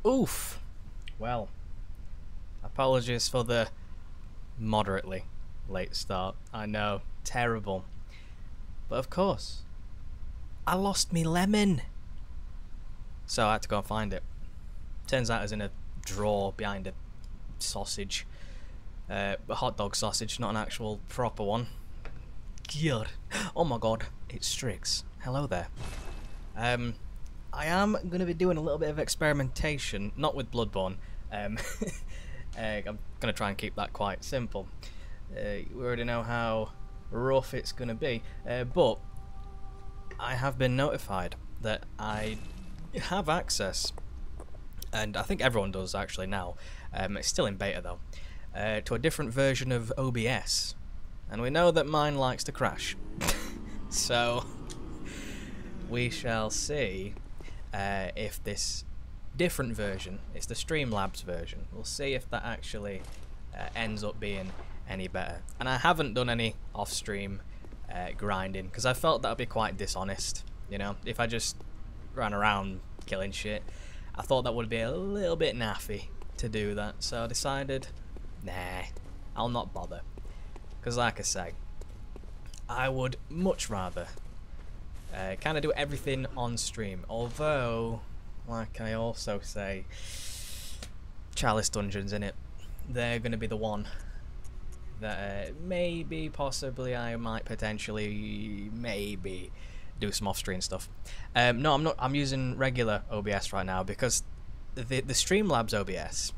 Oof. Well, apologies for the moderately late start. I know, terrible. But of course, I lost me lemon. So I had to go and find it. Turns out it was in a drawer behind a sausage. A hot dog sausage, not an actual proper one. God. Oh my god, it's Strix. Hello there. I am going to be doing a little bit of experimentation, not with Bloodborne. I'm going to try and keep that quite simple. We already know how rough it's going to be, but I have been notified that I have access, and I think everyone does actually now, it's still in beta though, to a different version of OBS, and we know that mine likes to crash. So we shall see if this different version, it's the Streamlabs version, we'll see if that actually ends up being any better. And I haven't done any off-stream grinding, because I felt that would be quite dishonest, you know, if I just ran around killing shit. I thought that would be a little bit naffy to do that, so I decided, nah, I'll not bother. Because like I say, I would much rather kind of do everything on stream, although, like I also say, Chalice Dungeons in it, they're going to be the one that maybe, possibly, I might potentially, maybe do some off-stream stuff. No, I'm not. I'm using regular OBS right now because the Streamlabs OBS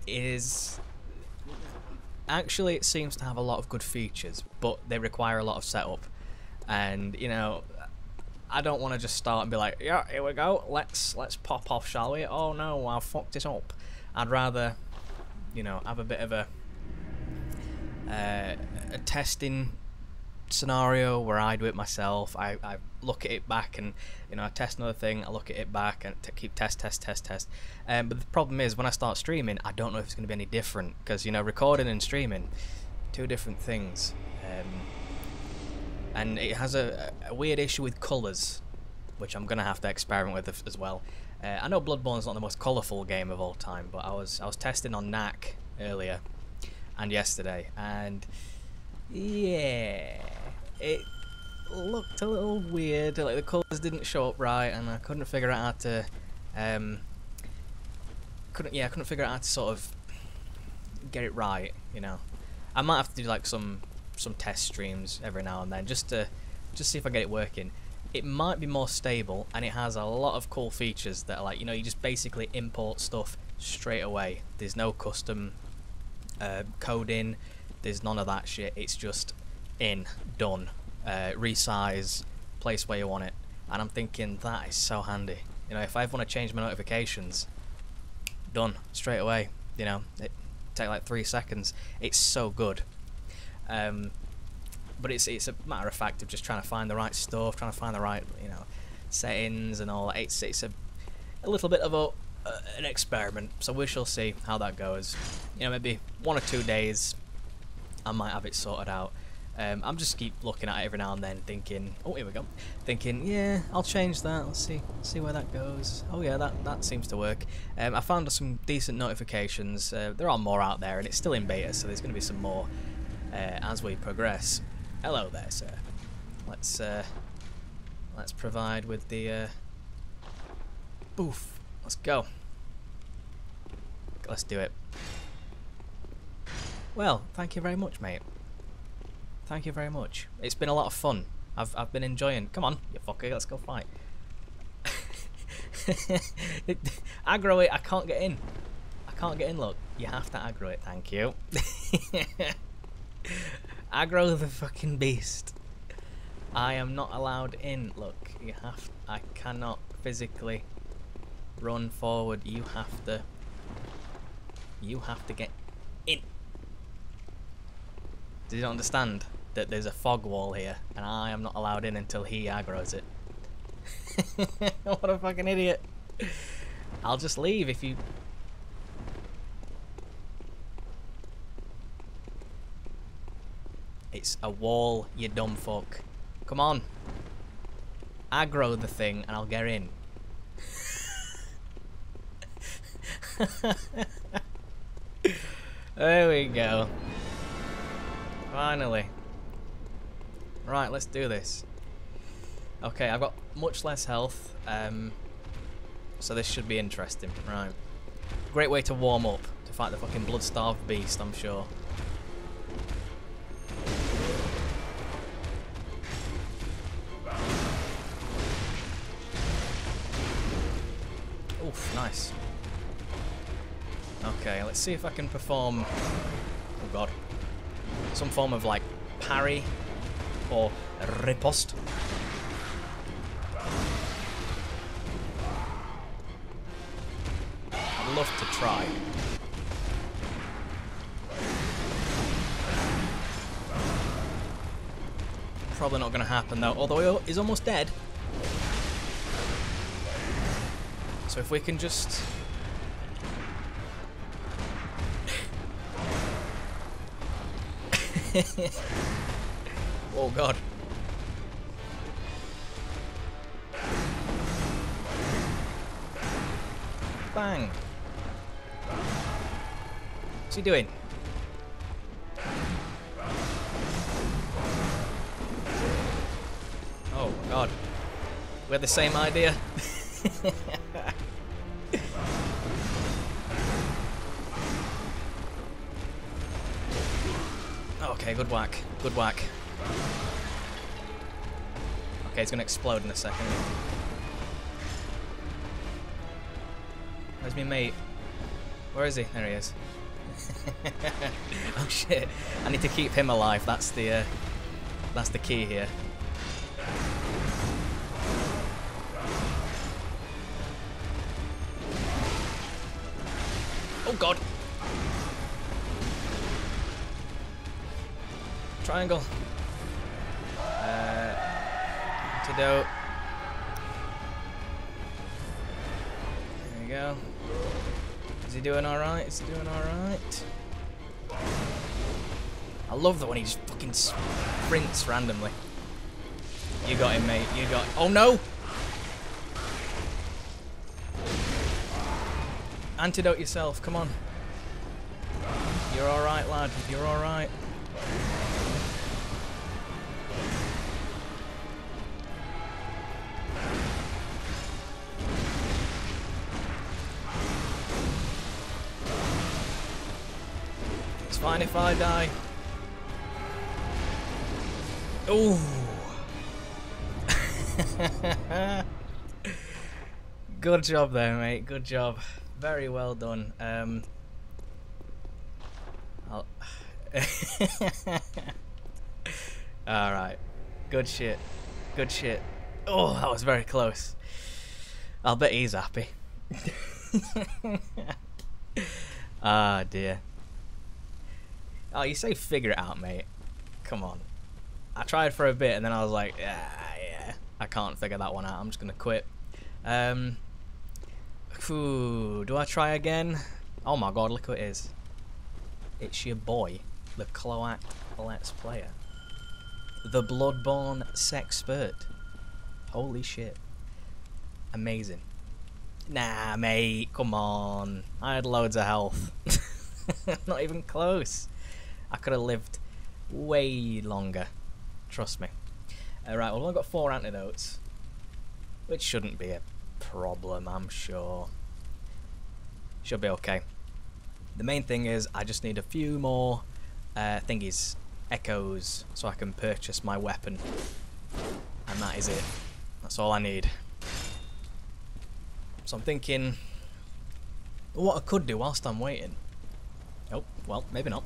is actually, it seems to have a lot of good features, but they require a lot of setup. And you know, I don't want to just start and be like, yeah, here we go, let's pop off, shall we? Oh no, I fucked it up. I'd rather, you know, have a bit of a testing scenario where I do it myself. I look at it back, and you know, I test another thing, I look at it back, and keep test. But the problem is, when I start streaming, I don't know if it's going to be any different, because you know, recording and streaming, two different things. And it has a weird issue with colours, which I'm gonna have to experiment with as well. I know Bloodborne's not the most colourful game of all time, but I was testing on NAC earlier and yesterday, and yeah, it looked a little weird. Like the colours didn't show up right, and I couldn't figure out how to couldn't figure out how to sort of get it right. You know, I might have to do like some test streams every now and then just see if I get it working. It might be more stable, and it has a lot of cool features that are like, you know, you just basically import stuff straight away. There's no custom coding, there's none of that shit. It's just in, done, resize, place where you want it. And I'm thinking, that is so handy. You know, if I ever want to change my notifications, done straight away. You know, it take like 3 seconds. It's so good. But it's a matter of fact of just trying to find the right stuff, trying to find the right, you know, settings and all. It's a little bit of an experiment, so we shall see how that goes. You know, maybe 1 or 2 days I might have it sorted out. I'm just keep looking at it every now and then, thinking, oh, here we go, thinking, yeah, I'll change that, let's see where that goes. Oh yeah, that seems to work. I found some decent notifications. There are more out there, and it's still in beta, so there's going to be some more as we progress. Hello there, sir. Let's provide with the boof. Let's go. Let's do it. Well, thank you very much, mate. Thank you very much. It's been a lot of fun. I've been enjoying. Come on, you fucker, let's go fight. Aggro it. I can't get in. I can't get in. Look, you have to aggro it. Thank you. Aggro the fucking beast. I am not allowed in. Look, I cannot physically run forward. You have to get in. Do you not understand that there's a fog wall here, and I am not allowed in until he aggroes it? What a fucking idiot. I'll just leave if you... It's a wall, you dumb fuck. Come on. Aggro the thing and I'll get in. There we go. Finally. Right, let's do this. Okay, I've got much less health, so this should be interesting. Right. Great way to warm up, to fight the fucking blood-starved beast, I'm sure. Oof, nice. Okay, let's see if I can perform... Oh god. Some form of, like, parry or riposte. I'd love to try. Probably not going to happen though, although he's almost dead. So if we can just... Oh god. Bang. What's he doing? Oh god. We had the same idea. Okay, good whack. Good whack. Okay, it's gonna explode in a second. Where's my mate? Where is he? There he is. Oh shit! I need to keep him alive. That's the key here. Oh god! Triangle. Antidote. There we go. Is he doing alright? Is he doing alright? I love that when he just fucking sprints randomly. You got him, mate. You got... Oh no! Antidote yourself, come on. You're alright, lad. You're alright. It's fine if I die. Ooh. Good job there, mate. Good job. Very well done. Alright. Good shit. Good shit. Oh, that was very close. I'll bet he's happy. Ah, dear. Oh, you say figure it out, mate. Come on. I tried for a bit and then I was like, yeah, I can't figure that one out. I'm just going to quit. Do I try again? Oh my god, look who it is. It's your boy, the Klye Let's Player. The Bloodborne Sexpert. Holy shit. Amazing. Nah, mate, come on. I had loads of health. Not even close. I could have lived way longer. Trust me. Right, well, I've only got 4 antidotes. Which shouldn't be a problem, I'm sure. Should be okay. The main thing is I just need a few more thingies, echoes, so I can purchase my weapon. And that is it. That's all I need. So I'm thinking what I could do whilst I'm waiting. Oh, well, maybe not.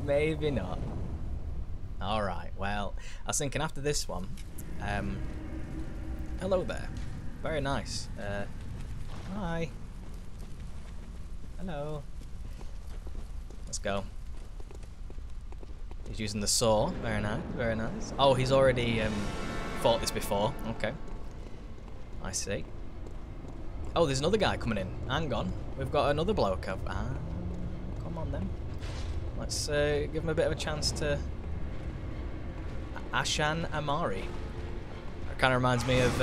Maybe not. Alright, well, I was thinking after this one, hello there. Very nice. Hi. Hello. Let's go. He's using the saw. Very nice, very nice. Oh, he's already fought this before. Okay. I see. Oh, there's another guy coming in. Hang on. We've got another bloke. Come on then. Let's give him a bit of a chance to... Ashan Amari. That kind of reminds me of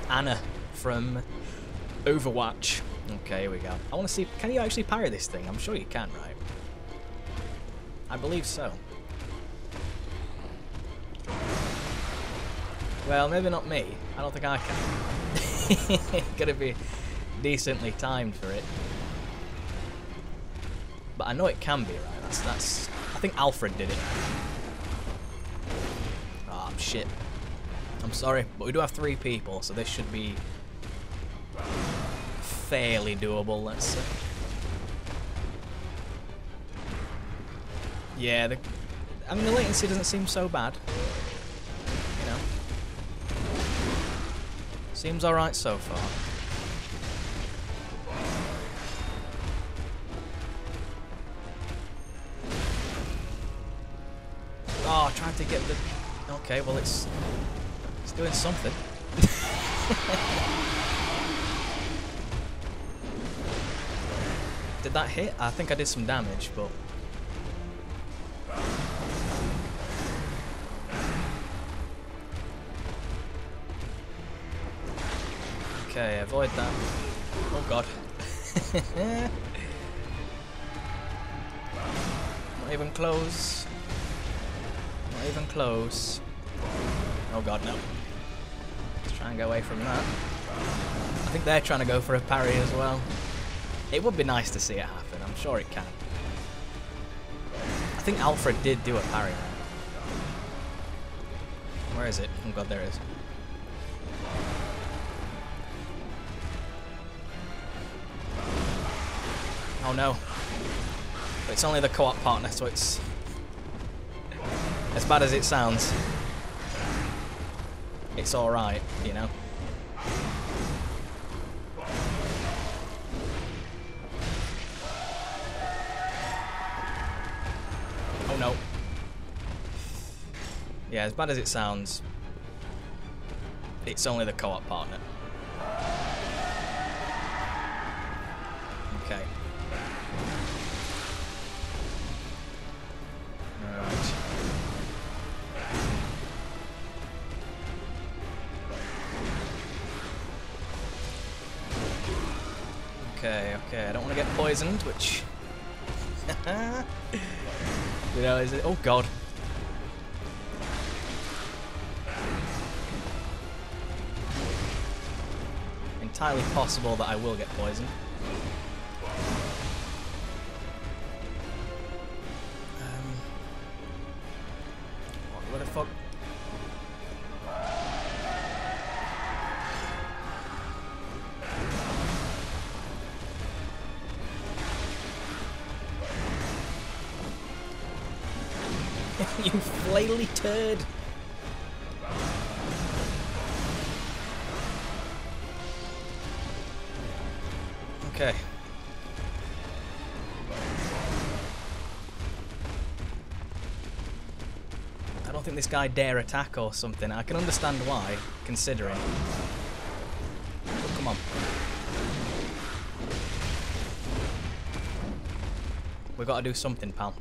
Anna from Overwatch. Okay, here we go. I want to see, can you actually parry this thing? I'm sure you can, right? I believe so. Well, maybe not me. I don't think I can. Gotta be decently timed for it. But I know it can be, right? That's. I think Alfred did it. Oh, shit. I'm sorry, but we do have 3 people, so this should be fairly doable, let's say. Yeah, I mean, the latency doesn't seem so bad. You know? Seems alright so far. Oh, trying to get the... Okay, well, it's doing something. Did that hit? I think I did some damage, but... Okay, avoid that. Oh god. Not even close. Not even close. Oh god, no. Let's try and go away from that. I think they're trying to go for a parry as well. It would be nice to see it happen, I'm sure it can. I think Alfred did do a parry. Where is it? Oh god, there it is. Oh no. But it's only the co-op partner, so it's as bad as it sounds. It's alright, you know. Oh no. Yeah, as bad as it sounds, it's only the co-op partner. Okay. Alright. Okay, I don't want to get poisoned, which... You know, is it? Oh god. Entirely possible that I will get poisoned. What the fuck? You flaily turd! Okay. I don't think this guy dare attack or something. I can understand why, considering. Oh, come on. We've got to do something, pal.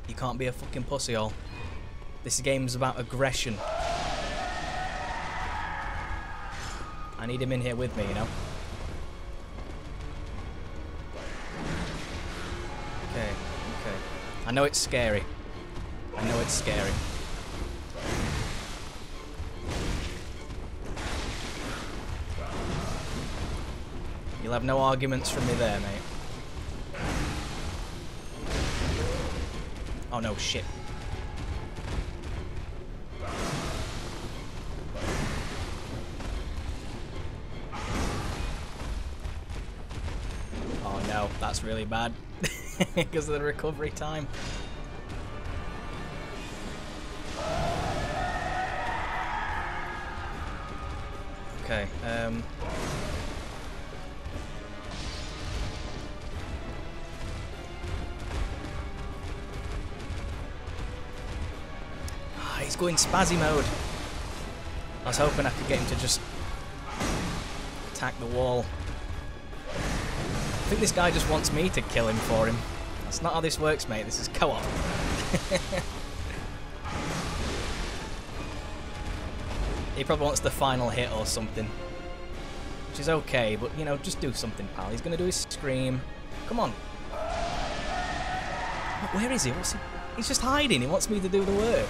You can't be a fucking pussyhole. This game's about aggression. I need him in here with me, you know? Okay. I know it's scary. I know it's scary. You'll have no arguments from me there, mate. Oh no, shit. Oh no, that's really bad. Because of the recovery time. Okay, he's going spazzy mode. I was hoping I could get him to just attack the wall. I think this guy just wants me to kill him for him. That's not how this works, mate. This is co-op. He probably wants the final hit or something. which is okay, but, you know, just do something, pal. He's going to do his scream. Come on. Where is he? What's he? He's just hiding. He wants me to do the work.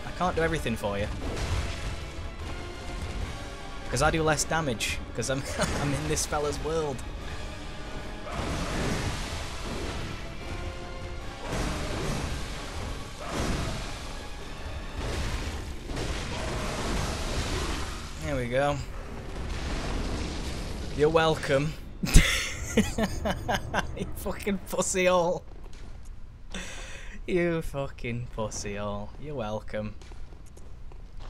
I can't do everything for you. Because I do less damage. Because I'm, I'm in this fella's world. There we go. You're welcome. You fucking pussy hole. You fucking pussy hole. You're welcome.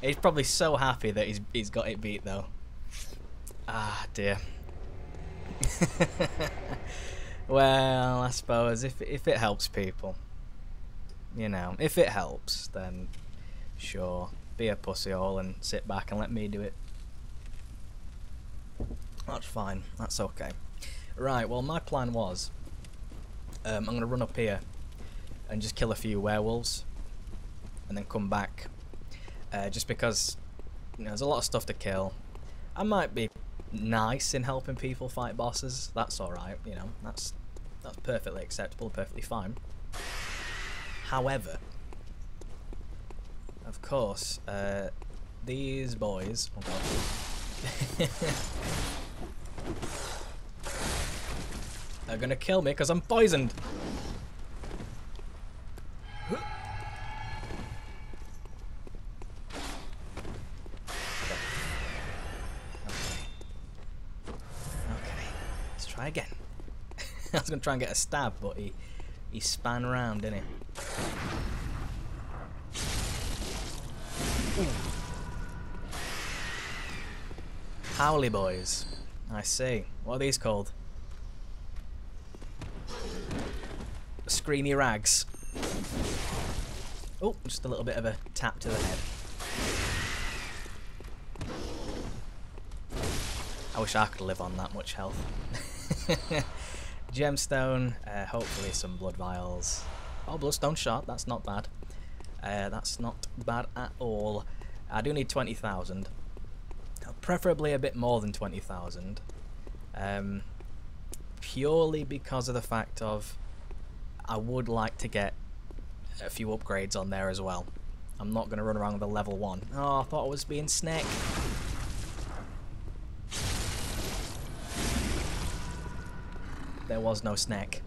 He's probably so happy that he's got it beat though. Ah dear. Well, I suppose if it helps people, you know, if it helps, then sure, be a pussy hole and sit back and let me do it. That's fine. That's okay. Right, well, my plan was I'm going to run up here and just kill a few werewolves and then come back. Just because, you know, there's a lot of stuff to kill. I might be nice in helping people fight bosses. That's alright, you know. That's perfectly acceptable, perfectly fine. However, of course, these boys... Oh God. They're gonna kill me because I'm poisoned. Okay. Let's try again. I was gonna try and get a stab, but he span around, didn't he? Ooh. Howly boys. I see. What are these called? Screamy rags. Oh, just a little bit of a tap to the head. I wish I could live on that much health. Gemstone, hopefully some blood vials. Oh, bloodstone shard, that's not bad. That's not bad at all. I do need 20,000. Preferably a bit more than 20,000. Purely because of the fact of I would like to get a few upgrades on there as well. I'm not going to run around with a level 1. Oh, I thought I was being snake. There was no snake.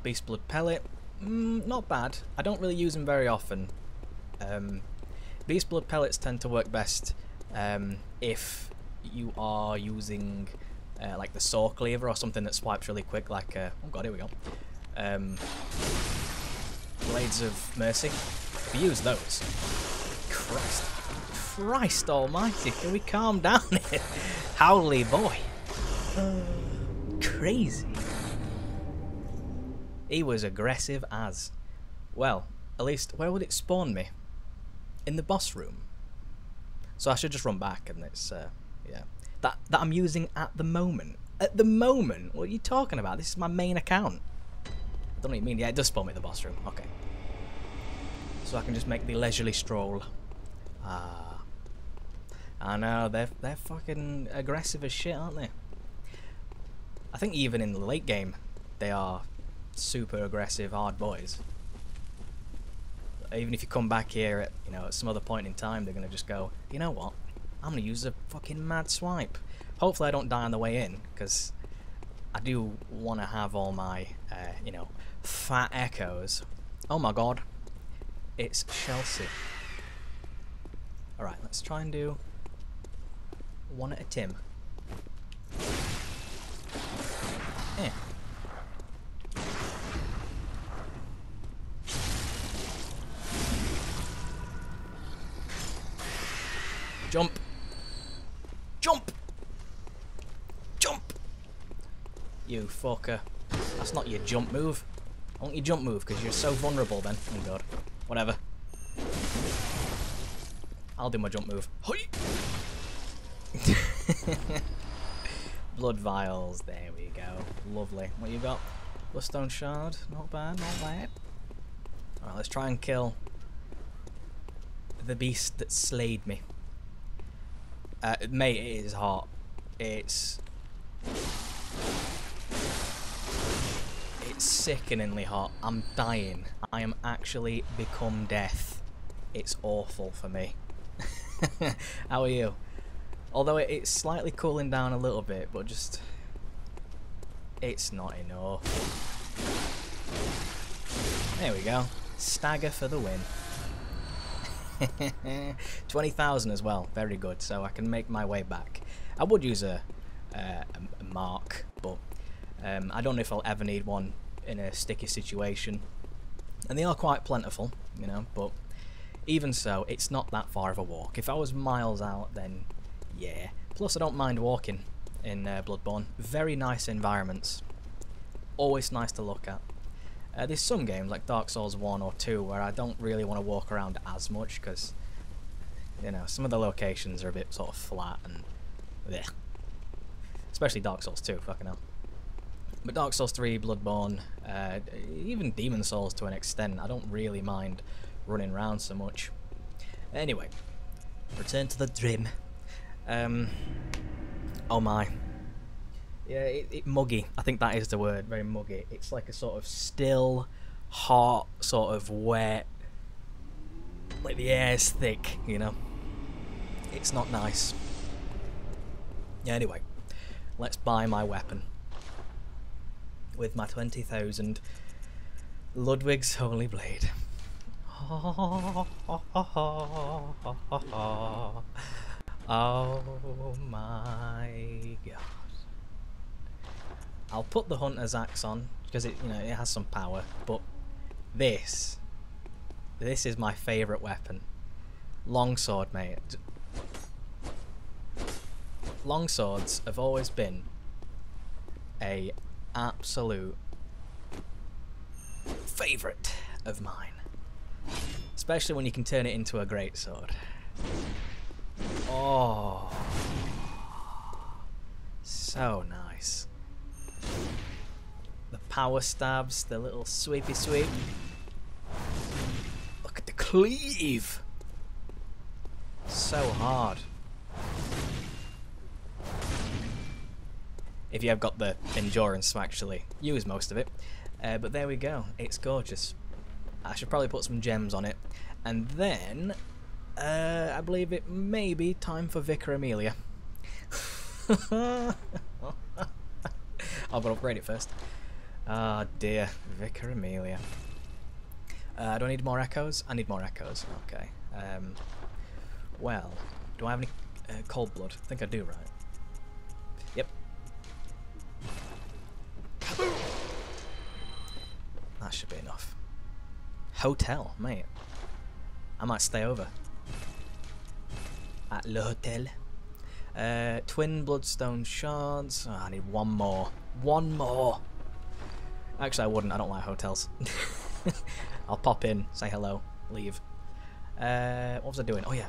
Beast blood pellet. Not bad. I don't really use them very often. Beast blood pellets tend to work best if you are using like the saw cleaver or something that swipes really quick, like oh god, here we go. Blades of Mercy. If you use those, Christ almighty, can we calm down here? Howly boy. Crazy. He was aggressive as. Well, at least, where would it spawn me? In the boss room. So I should just run back and it's, yeah. That I'm using at the moment. At the moment? What are you talking about? This is my main account. I don't even mean, yeah, it does spawn me in the boss room. Okay. So I can just make the leisurely stroll. Ah. I know, they're fucking aggressive as shit, aren't they? I think even in the late game, they are super aggressive, hard boys. Even if you come back here at, you know, at some other point in time, they're gonna just go, you know what? I'm gonna use a fucking mad swipe. Hopefully I don't die on the way in, because I do want to have all my, you know, fat echoes. Oh my god. It's Chelsea. Alright, let's try and do one at a tim. Eh. Jump! Jump! Jump! You fucker. That's not your jump move. I want your jump move because you're so vulnerable then. Oh god. Whatever. I'll do my jump move. Hoi! Blood vials. There we go. Lovely. What you got? Bloodstone shard. Not bad, not bad. Alright, let's try and kill the beast that slayed me. Mate, it is hot. It's sickeningly hot. I'm dying. I am actually become death. It's awful for me. How are you? Although it's slightly cooling down a little bit, but just... it's not enough. There we go. Stagger for the win. 20,000 as well. Very good. So I can make my way back. I would use a mark, but I don't know if I'll ever need one in a sticky situation. And they are quite plentiful, you know, but even so, it's not that far of a walk. If I was miles out, then yeah. Plus, I don't mind walking in Bloodborne. Very nice environments. Always nice to look at. There's some games like Dark Souls 1 or 2 where I don't really want to walk around as much because, you know, some of the locations are a bit sort of flat and bleh. Especially Dark Souls 2, fucking hell. But Dark Souls 3, Bloodborne, even Demon Souls to an extent, I don't really mind running around so much. Anyway, return to the dream. Oh my. Yeah, muggy. I think that is the word. Very muggy. It's like a sort of still, hot, sort of wet. Like the air's thick, you know. It's not nice. Yeah, anyway, let's buy my weapon. With my 20,000 Ludwig's Holy Blade. Oh my god. I'll put the Hunter's Axe on because it, you know, it has some power, but this is my favourite weapon. Longsword, mate. Longswords have always been a absolute favourite of mine. Especially when you can turn it into a greatsword. Oh, so nice. The power stabs, the little sweepy sweep. Look at the cleave. So hard. If you have got the endurance to actually use most of it. But there we go. It's gorgeous. I should probably put some gems on it. And then, I believe it may be time for Vicar Amelia. I'll upgrade it first. Ah, dear. Vicar Amelia. Do I need more echoes? I need more echoes. Okay. Well, do I have any cold blood? I think I do, right? Yep. That should be enough. Hotel, mate. I might stay over. At Le Hotel. Twin bloodstone shards. Oh, I need one more. One more. Actually, I wouldn't. I don't like hotels. I'll pop in, say hello, leave. What was I doing? Oh yeah,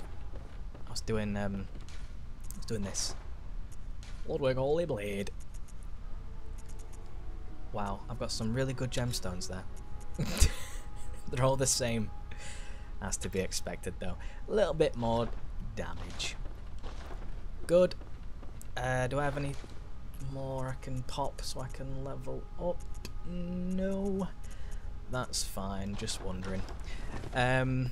I was doing this. Ludwig Holy Blade. Wow, I've got some really good gemstones there. They're all the same. That's to be expected, though. A little bit more damage. Good. Do I have any more I can pop so I can level up? No. That's fine, just wondering. Right.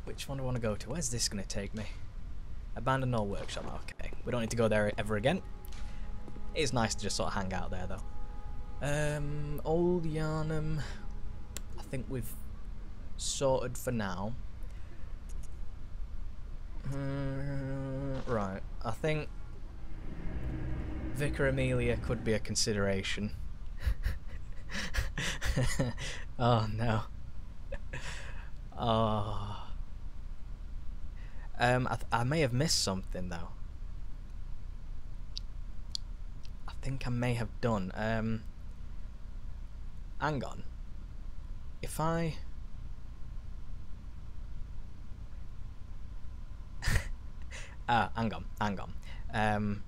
Which one do I want to go to? Where's this going to take me? Abandoned Old Workshop. Okay. We don't need to go there ever again. It's nice to just sort of hang out there, though. Old Yarnum. I think we've sorted for now. Right. I think Vicar Amelia could be a consideration. Oh no. Oh. I may have missed something though. I think I may have done. Hang on. If I hang on.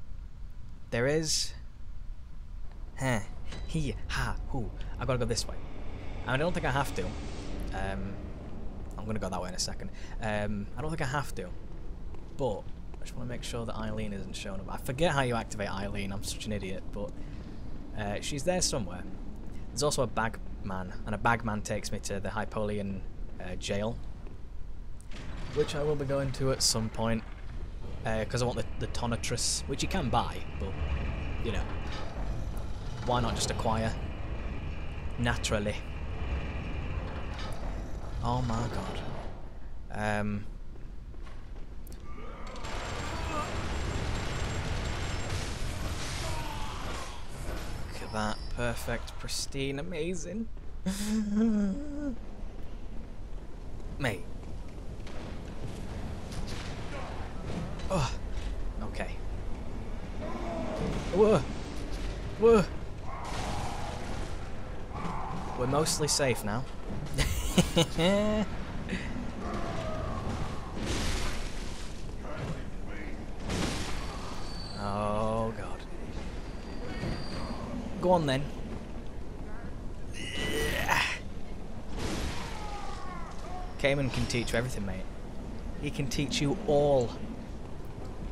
There is he, ha, who. I gotta go this way. I don't think I have to. I'm going to go that way in a second. I don't think I have to, but I just want to make sure that Eileen isn't showing up. I forget how you activate Eileen, I'm such an idiot, but she's there somewhere. There's also a bagman, and a bagman takes me to the Hypolian jail, which I will be going to at some point, because I want the Tonatrus, which you can buy, but, you know, why not just acquire? Naturally. Oh my god. Look at that. Perfect, pristine, amazing. Mate. Oh. Okay. Whoa. Whoa. We're mostly safe now. Oh god. Go on then. Cayman can teach you everything, mate. He can teach you all.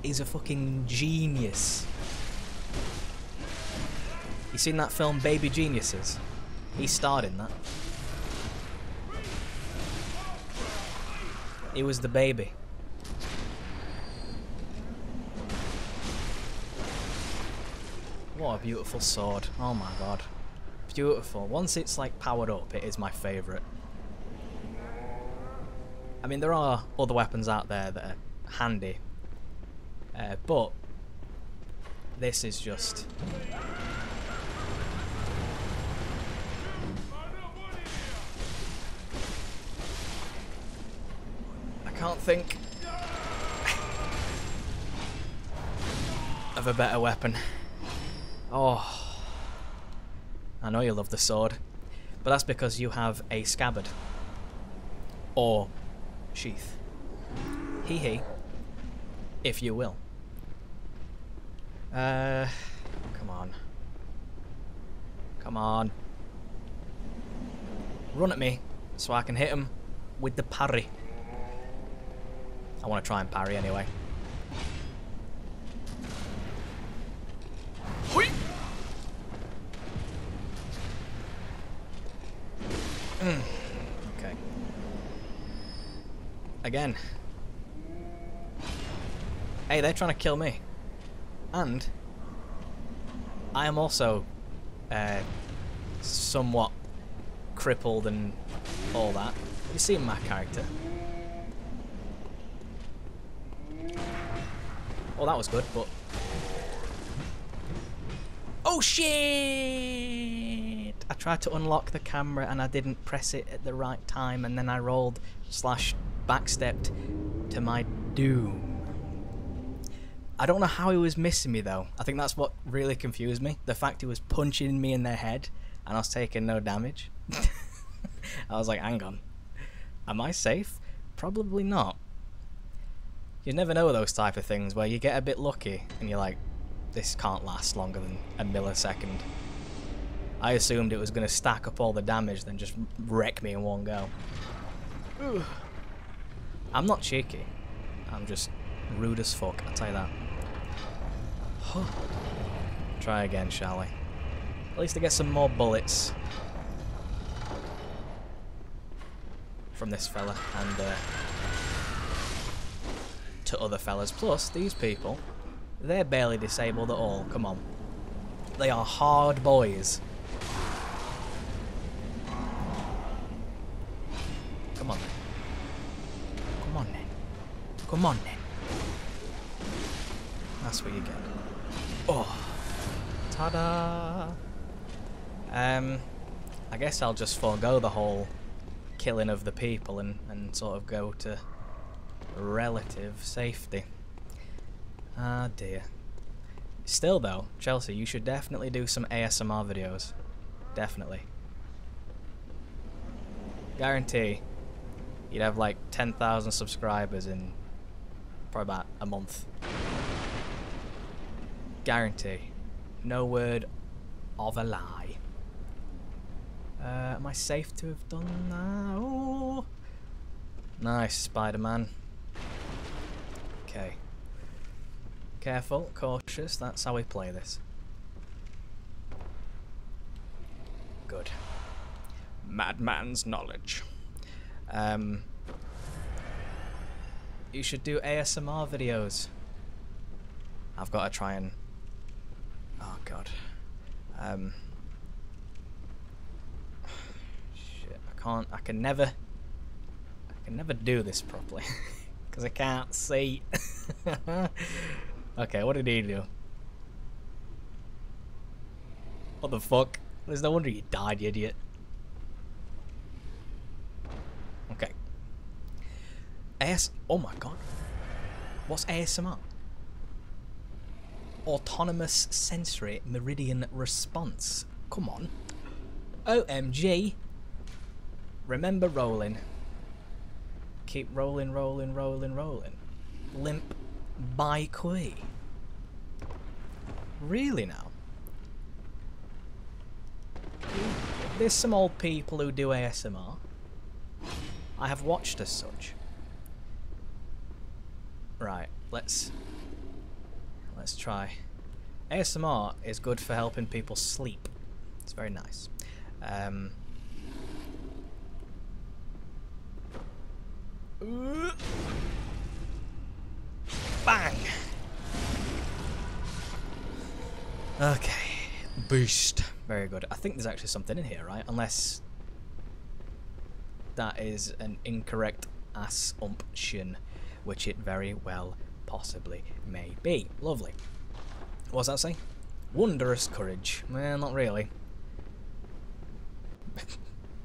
He's a fucking genius. You seen that film Baby Geniuses? He starred in that. He was the baby. What a beautiful sword. Oh my god. Beautiful. Once it's like powered up, it is my favourite. I mean, there are other weapons out there that are handy. But this is just... I can't think of a better weapon. Oh, I know you love the sword, but that's because you have a scabbard or sheath. Hee, if you will. Come on. Come on. Run at me so I can hit him with the parry. I want to try and parry anyway. Okay. Again. Hey, they're trying to kill me. And I am also somewhat crippled and all that. You see my character. Oh, that was good, but... Oh, shit! I tried to unlock the camera and I didn't press it at the right time, and then I rolled / backstepped to my doom. I don't know how he was missing me, though. I think that's what really confused me. The fact he was punching me in the head and I was taking no damage. I was like, hang on. Am I safe? Probably not. You never know those type of things where you get a bit lucky and you're like, this can't last longer than a millisecond. I assumed it was going to stack up all the damage then just wreck me in one go. Ugh. I'm not cheeky. I'm just rude as fuck, I'll tell you that. Try again, shall we? At least I get some more bullets from this fella and to other fellas. Plus, these people, they're barely disabled at all. Come on. They are hard boys. Come on then. Come on then. Come on then. That's what you get. Oh. Ta-da! I guess I'll just forego the whole killing of the people and sort of go to relative safety. Ah dear. Still though, Chelsea, you should definitely do some ASMR videos. Definitely. Guarantee you'd have like 10,000 subscribers in probably about a month. Guarantee. No word of a lie. Am I safe to have done that? Oh. Nice, Spider-Man. Okay. Careful, cautious, that's how we play this. Good. Madman's knowledge. You should do ASMR videos. I've got to try and... Oh god. Shit, I can never do this properly. Because I can't see. Okay, what did he do? What the fuck? There's no wonder you died, you idiot. Okay. Oh my god. What's ASMR? Autonomous Sensory Meridian Response. Come on. OMG. Remember rolling. Keep rolling, rolling, rolling, rolling. Limp by Klye. Really now? There's some old people who do ASMR. I have watched as such. Right, let's try. ASMR is good for helping people sleep. It's very nice. Bang! Okay. Boost. Very good. I think there's actually something in here, right? Unless that is an incorrect assumption, which it very well possibly may be. Lovely. What's that say? Wondrous courage. Well, not really.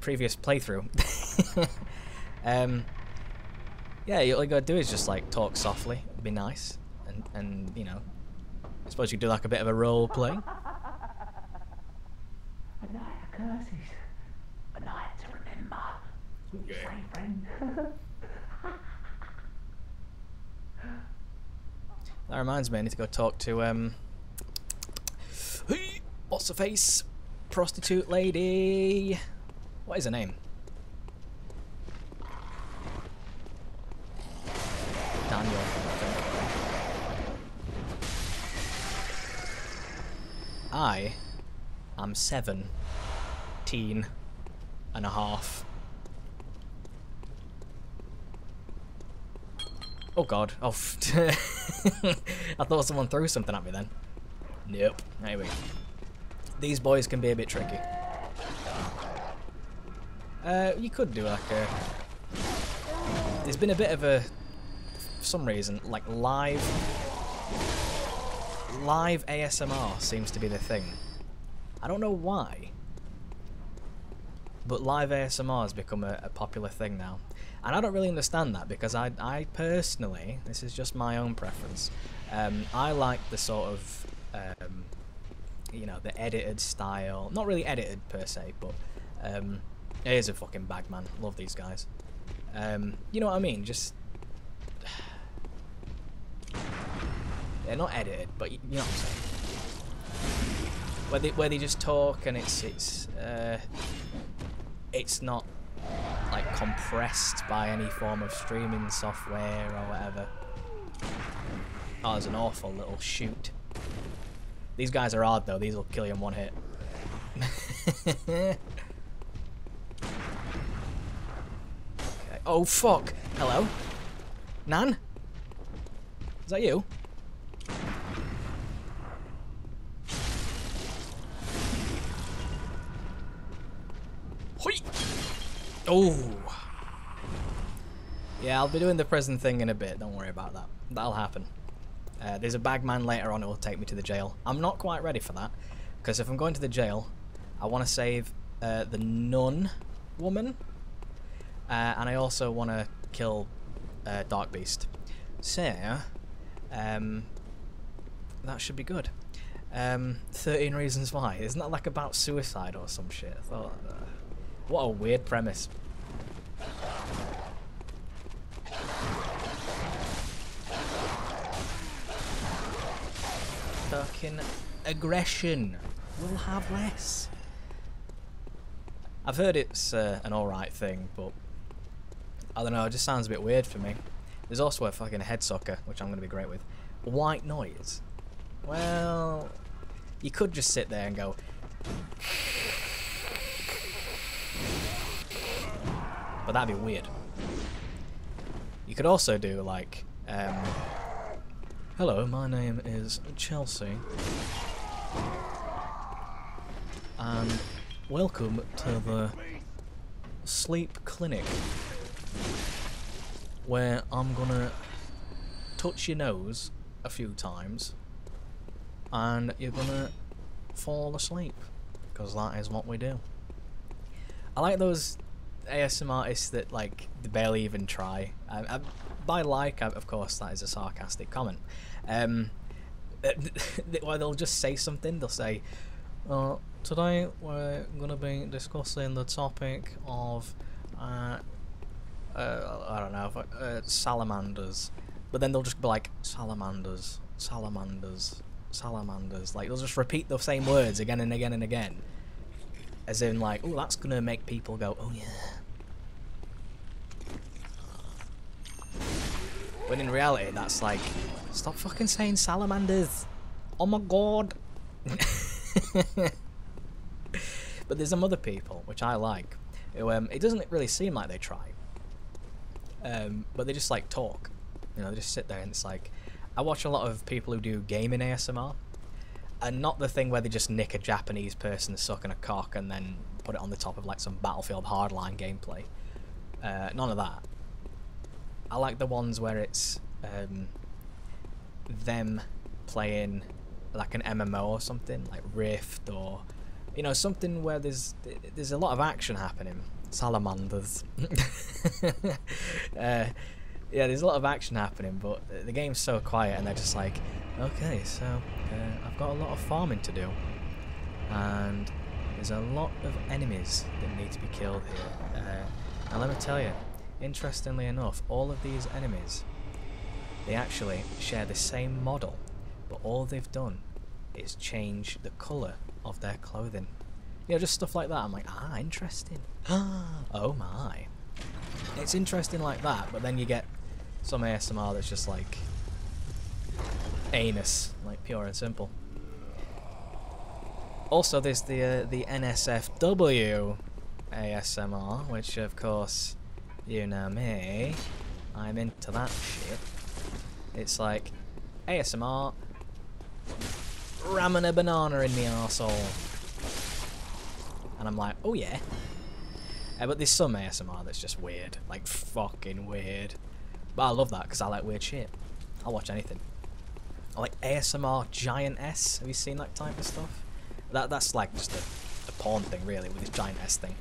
Previous playthrough. Yeah, all you gotta do is just like talk softly, be nice, and you know, I suppose you could do like a bit of a role play. A night of curses. A night to remember. What you say, friend? That reminds me, I need to go talk to what's her face? Prostitute lady. What is her name? Daniel, I think. I am 17 and a half. Oh god. Oh, I thought someone threw something at me then. Nope. Anyway. These boys can be a bit tricky. You could do like a... There's been a bit of a... For some reason, like live ASMR seems to be the thing. I don't know why, but live ASMR has become a popular thing now. And I don't really understand that, because I personally, this is just my own preference, I like the sort of, you know, the edited style. Not really edited per se, but it is a fucking bag, man. Love these guys. You know what I mean? Just... They're not edited, but you know what I'm saying. Where they just talk and it's not like compressed by any form of streaming software or whatever. Oh, there's an awful little shoot. These guys are hard though. These will kill you in one hit. Okay. Oh fuck! Hello, Nan. Is that you? Hoi! Oh! Yeah, I'll be doing the prison thing in a bit, don't worry about that. That'll happen. There's a bagman later on who will take me to the jail. I'm not quite ready for that, because if I'm going to the jail, I want to save the nun woman, and I also want to kill Dark Beast. So, that should be good. 13 Reasons Why. Isn't that like about suicide or some shit? I thought, what a weird premise. Fucking aggression. We'll have less. I've heard it's an alright thing, but I don't know, it just sounds a bit weird for me. There's also a fucking head sucker, which I'm going to be great with. White noise. Well, you could just sit there and go... But that'd be weird. You could also do like... Hello, my name is Chelsea. And welcome to the sleep clinic, where I'm gonna touch your nose a few times and you're gonna fall asleep, because that is what we do. I like those ASMR artists that like they barely even try. Of course that is a sarcastic comment. Where they'll just say something, they'll say, today we're going to be discussing the topic of, I don't know, salamanders. But then they'll just be like, salamanders, salamanders, salamanders. Like, they'll just repeat the same words again and again and again. As in, like, oh, that's going to make people go, oh yeah. When in reality, that's like, stop fucking saying salamanders. Oh my god. But there's some other people, which I like, who it doesn't really seem like they try. But they just like talk. You know, they just sit there and it's like, I watch a lot of people who do gaming ASMR. And not the thing where they just nick a Japanese person sucking a cock and then put it on the top of like some Battlefield Hardline gameplay. None of that. I like the ones where it's them playing like an MMO or something, like Rift, or you know, something where there's a lot of action happening. Salamanders. Yeah, there's a lot of action happening, but the game's so quiet, and they're just like, okay, so I've got a lot of farming to do, and there's a lot of enemies that need to be killed here. And let me tell you, interestingly enough, all of these enemies, they actually share the same model, but all they've done is change the colour of their clothing. You know, just stuff like that. I'm like, ah, interesting. Oh my. It's interesting like that, but then you get some ASMR that's just like anus, like pure and simple. Also, there's the NSFW ASMR, which of course, you know me, I'm into that shit. It's like ASMR ramming a banana in the arsehole. And I'm like, oh yeah. But there's some ASMR that's just weird, like fucking weird. But I love that because I like weird shit. I'll watch anything. I like ASMR Giantess. Have you seen that type of stuff? That's like just a porn thing, really, with this Giantess thing.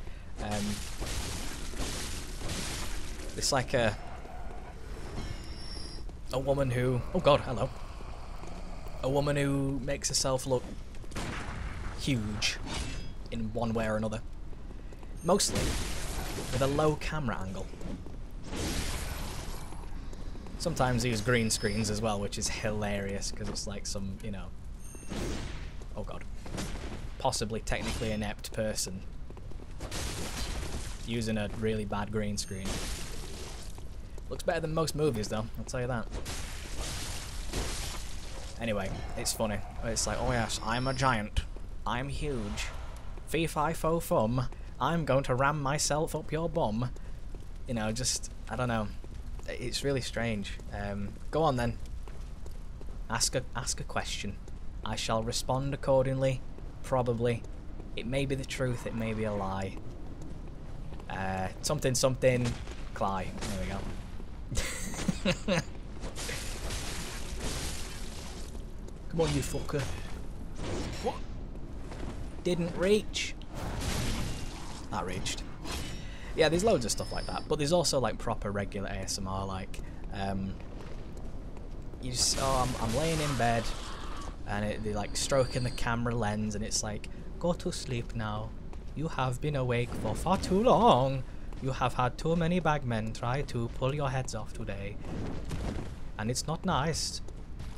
It's like a woman who, oh god, hello. A woman who makes herself look huge in one way or another. Mostly with a low camera angle. Sometimes they use green screens as well, which is hilarious because it's like some, you know, oh god, possibly technically inept person using a really bad green screen. Looks better than most movies though, I'll tell you that. Anyway, it's funny. It's like, oh yes, I'm a giant. I'm huge. Fee fi fo fum. I'm going to ram myself up your bum. You know, just, I don't know. It's really strange. Go on then. Ask a question. I shall respond accordingly. Probably. It may be the truth, it may be a lie. Something something Klye. There we go. Come on, you fucker. What? Didn't reach. That reached. Yeah, there's loads of stuff like that, but there's also like proper regular ASMR, like you just, oh, I'm laying in bed, and they're like stroking the camera lens, and it's like, go to sleep now. You have been awake for far too long. You have had too many bagmen try to pull your heads off today, and it's not nice.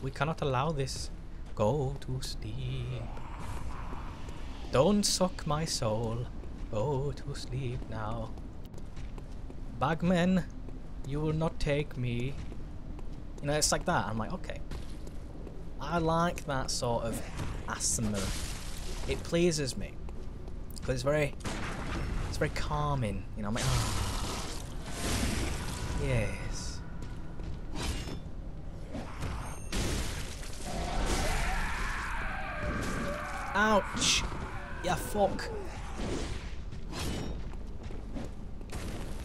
We cannot allow this. Go to sleep. Don't suck my soul. Go to sleep now. Bagmen, You will not take me. You know, it's like that. I'm like, okay. I like that sort of asthma. It pleases me. Because it's very calming. You know, I'm like, oh, yes. Ouch! Yeah, fuck.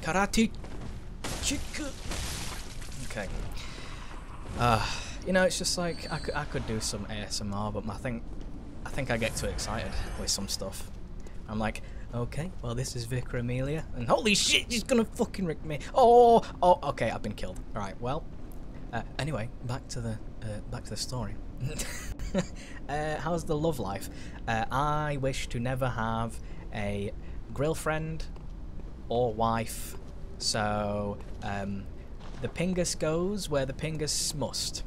Karate chick. Okay. You know, it's just like I could do some ASMR, but I think I get too excited with some stuff. I'm like, okay, well this is Vicar Amelia, and holy shit, she's gonna fucking wreck me. Oh, okay, I've been killed. All right, well, anyway, back to the story. How's the love life? I wish to never have a girlfriend or wife, so the pingus goes where the pingus must.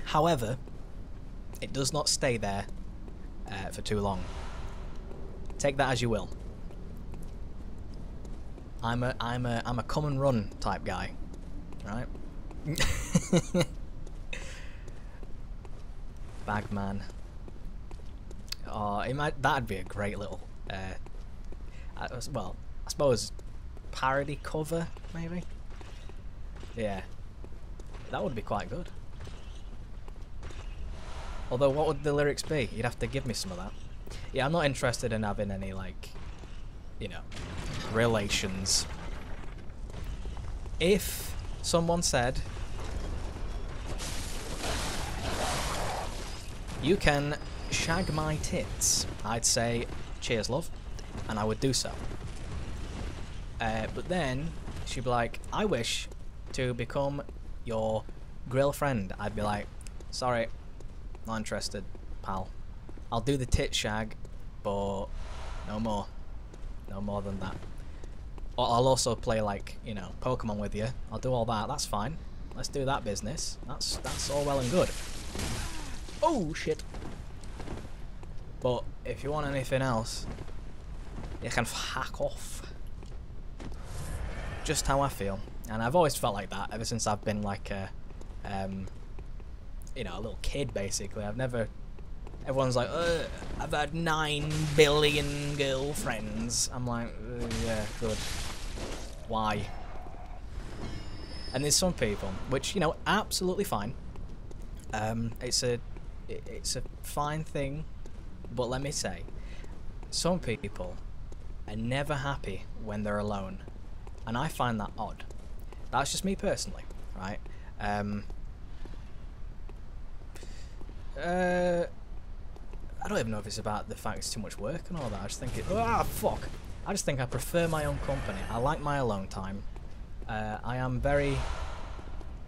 However, it does not stay there for too long. Take that as you will. I'm a come and run type guy, right? Bagman. Oh, that'd be a great little, well, I suppose parody cover, maybe? Yeah. That would be quite good. Although, what would the lyrics be? You'd have to give me some of that. Yeah, I'm not interested in having any, like, you know, relations. If someone said, you can shag my tits, I'd say, cheers, love, and I would do so. But then, she'd be like, I wish to become your girlfriend. I'd be like, sorry, not interested, pal. I'll do the tit shag, but no more. No more than that. I'll also play, like, you know, Pokemon with you. I'll do all that. That's fine. Let's do that business. That's all well and good. Oh, shit. But if you want anything else, you can hack off. Just how I feel. And I've always felt like that ever since I've been like a, you know, a little kid, basically. I've never... Everyone's like, I've had 9 billion girlfriends. I'm like, yeah, good. Why? And there's some people, which, you know, absolutely fine. It's a fine thing, but let me say, some people are never happy when they're alone, and I find that odd. That's just me personally, right? I don't even know if it's about the fact it's too much work and all that. I just think fuck. I just think I prefer my own company. I like my alone time. I am very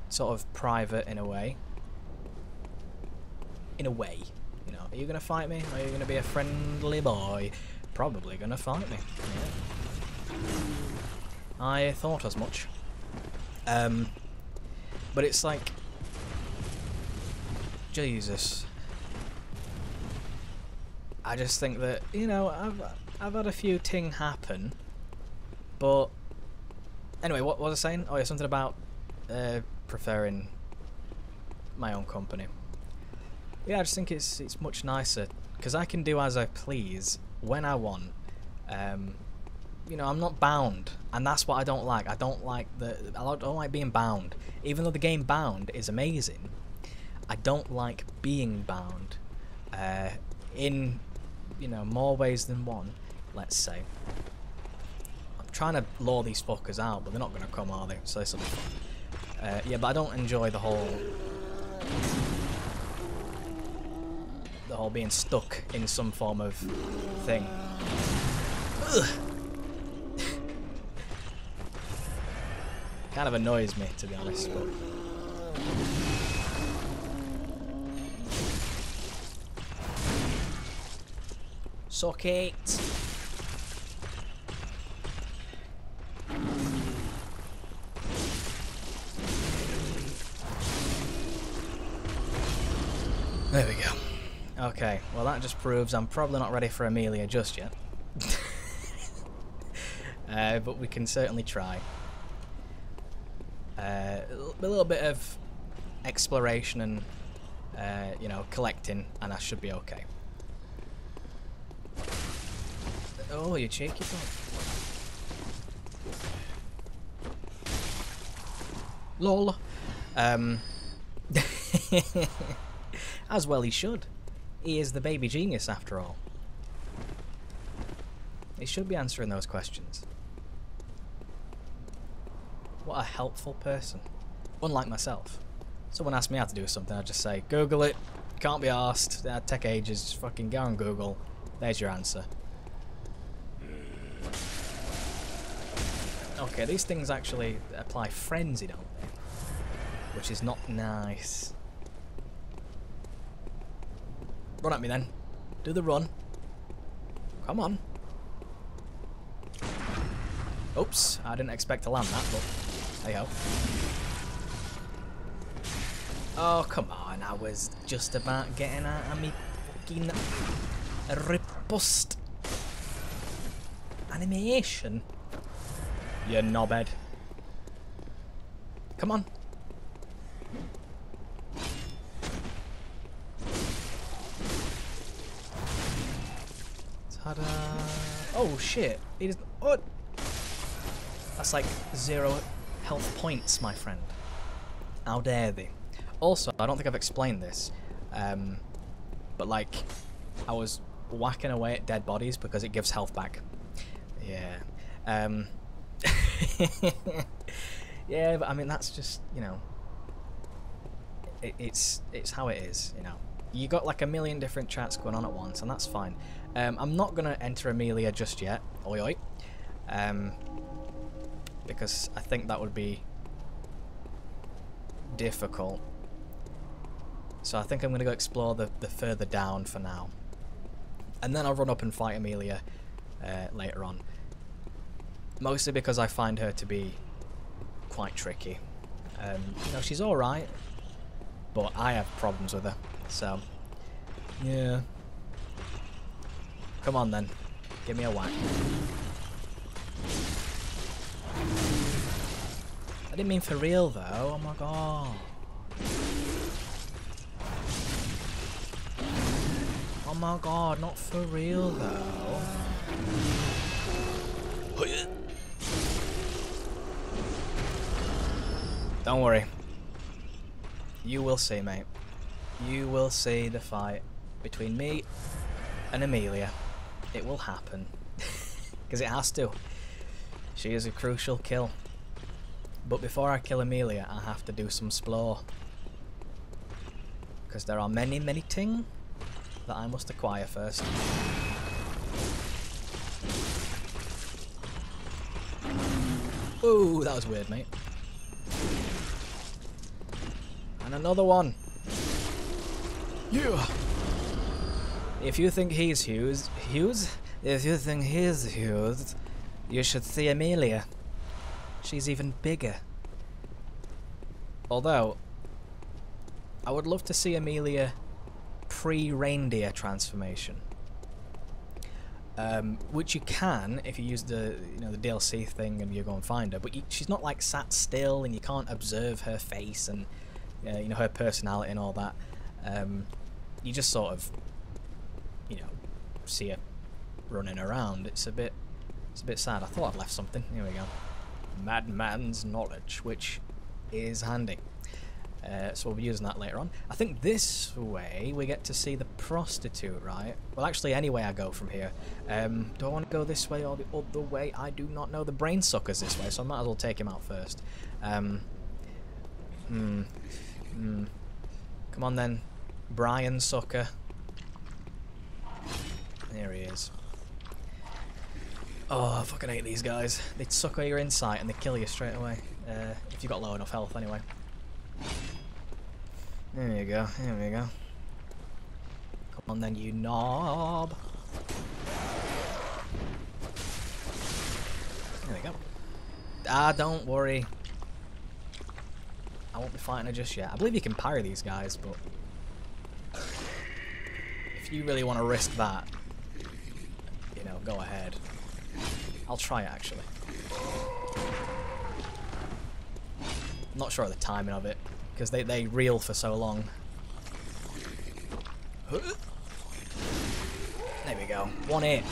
sort of private in a way. In a way, you know. Are you gonna fight me? Are you gonna be a friendly boy? Probably gonna fight me. Yeah. I thought as much. But it's like, Jesus. I just think that, you know, I've had a few ting happen, but anyway, what was I saying? Oh yeah, something about preferring my own company. Yeah, I just think it's much nicer because I can do as I please when I want. You know, I'm not bound, and that's what I don't like. I don't like being bound. Even though the game Bound is amazing, I don't like being bound. In, you know, more ways than one, let's say. I'm trying to lure these fuckers out, but they're not going to come, are they? So this will be fun. Yeah, but I don't enjoy the whole being stuck in some form of thing. Ugh. Kind of annoys me, to be honest, but... Suck it! There we go. Okay, well that just proves I'm probably not ready for Amelia just yet. But we can certainly try. a little bit of exploration and you know, collecting, and I should be okay. Oh, you cheeky fuck. Lol. As well he should. He is the baby genius after all. He should be answering those questions. What a helpful person. Unlike myself. Someone asked me how to do something, I'd just say, Google it. Can't be arsed. That'd take ages. Just fucking go on Google. There's your answer. Okay, these things actually apply frenzy, don't they? Which is not nice. Run at me then. Do the run. Come on. Oops, I didn't expect to land that, but hey ho. Oh, come on, I was just about getting out of me fucking riposte animation. You knobhead. Come on. Ta-da. Oh shit. He doesn't. Oh. That's like 0 health points, my friend. How dare they? Also, I don't think I've explained this, but like, I was whacking away at dead bodies because it gives health back. Yeah. Yeah, but I mean, that's just, you know, it's how it is, you know. You got like a million different chats going on at once, and that's fine. I'm not gonna enter Amelia just yet, oi oi, because I think that would be difficult. So I think I'm gonna go explore the further down for now, and then I'll run up and fight Amelia later on. Mostly because I find her to be quite tricky. You know, she's alright, but I have problems with her. So, yeah. Come on then. Give me a whack. I didn't mean for real though. Oh my god. Oh my god, not for real though. Don't worry. You will see, mate. You will see the fight between me and Amelia. It will happen. Because it has to. She is a crucial kill. But before I kill Amelia, I have to do some splore. Because there are many, many things that I must acquire first. Ooh, that was weird, mate. And another one. Yeah. If you think he's Hughes, if you think he's Hughes, you should see Amelia. She's even bigger. Although, I would love to see Amelia pre-reindeer transformation. Which you can if you use the the DLC thing and you go and find her, but she's not like sat still and you can't observe her face and her personality and all that. You just sort of see her running around. It's a bit sad. I thought I'd left something. Here we go. Madman's knowledge, which is handy. So we'll be using that later on. I think this way we get to see the prostitute, right? Well, actually, any way I go from here. Do I want to go this way or the other way? I do not know. The brain sucker's this way, so I might as well take him out first. Come on then, Brian Sucker. There he is. Oh, I fucking hate these guys. They sucker your insight and they kill you straight away. If you've got low enough health, anyway. There you go, there we go. Come on then, you knob. There we go. Ah, don't worry. I won't be fighting her just yet. I believe you can parry these guys, but if you really want to risk that, go ahead. I'll try it, actually. Not sure of the timing of it, because they reel for so long. There we go. 1 hit.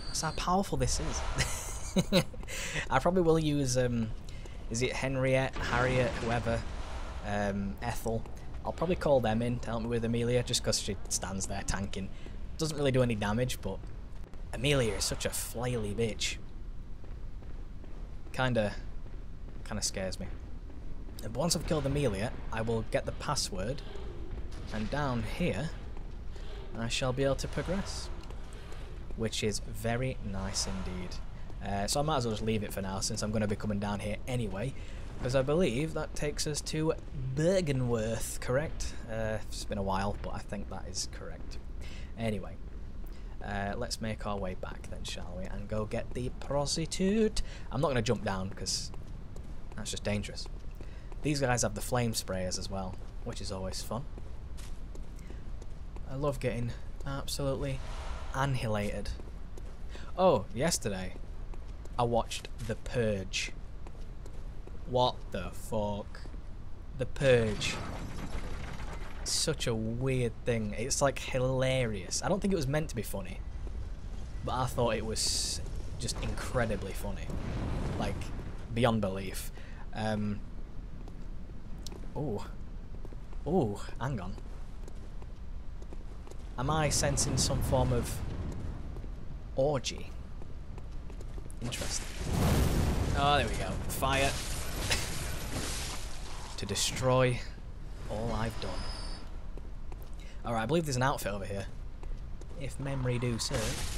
That's how powerful this is. I probably will use, is it Henriette, Harriet, whoever, Ethel. I'll probably call them in to help me with Amelia, just because she stands there tanking. Doesn't really do any damage, but Amelia is such a flaily bitch. Kinda scares me. But once I've killed Amelia, I will get the password, and down here, I shall be able to progress. Which is very nice indeed. So I might as well just leave it for now, since I'm going to be coming down here anyway, because I believe that takes us to Bergenworth, correct? It's been a while, but I think that is correct. Anyway, let's make our way back then, shall we, and go get the prostitute. I'm not going to jump down, because that's just dangerous. These guys have the flame sprayers as well, which is always fun. I love getting absolutely annihilated. Oh, yesterday I watched The Purge. What the fuck? The Purge. Such a weird thing. It's like hilarious. I don't think it was meant to be funny, but I thought it was just incredibly funny. Like, beyond belief. Oh, hang on. Am I sensing some form of orgy? Interesting. Oh, there we go. Fire. To destroy all I've done. Alright, I believe there's an outfit over here. If memory do serve.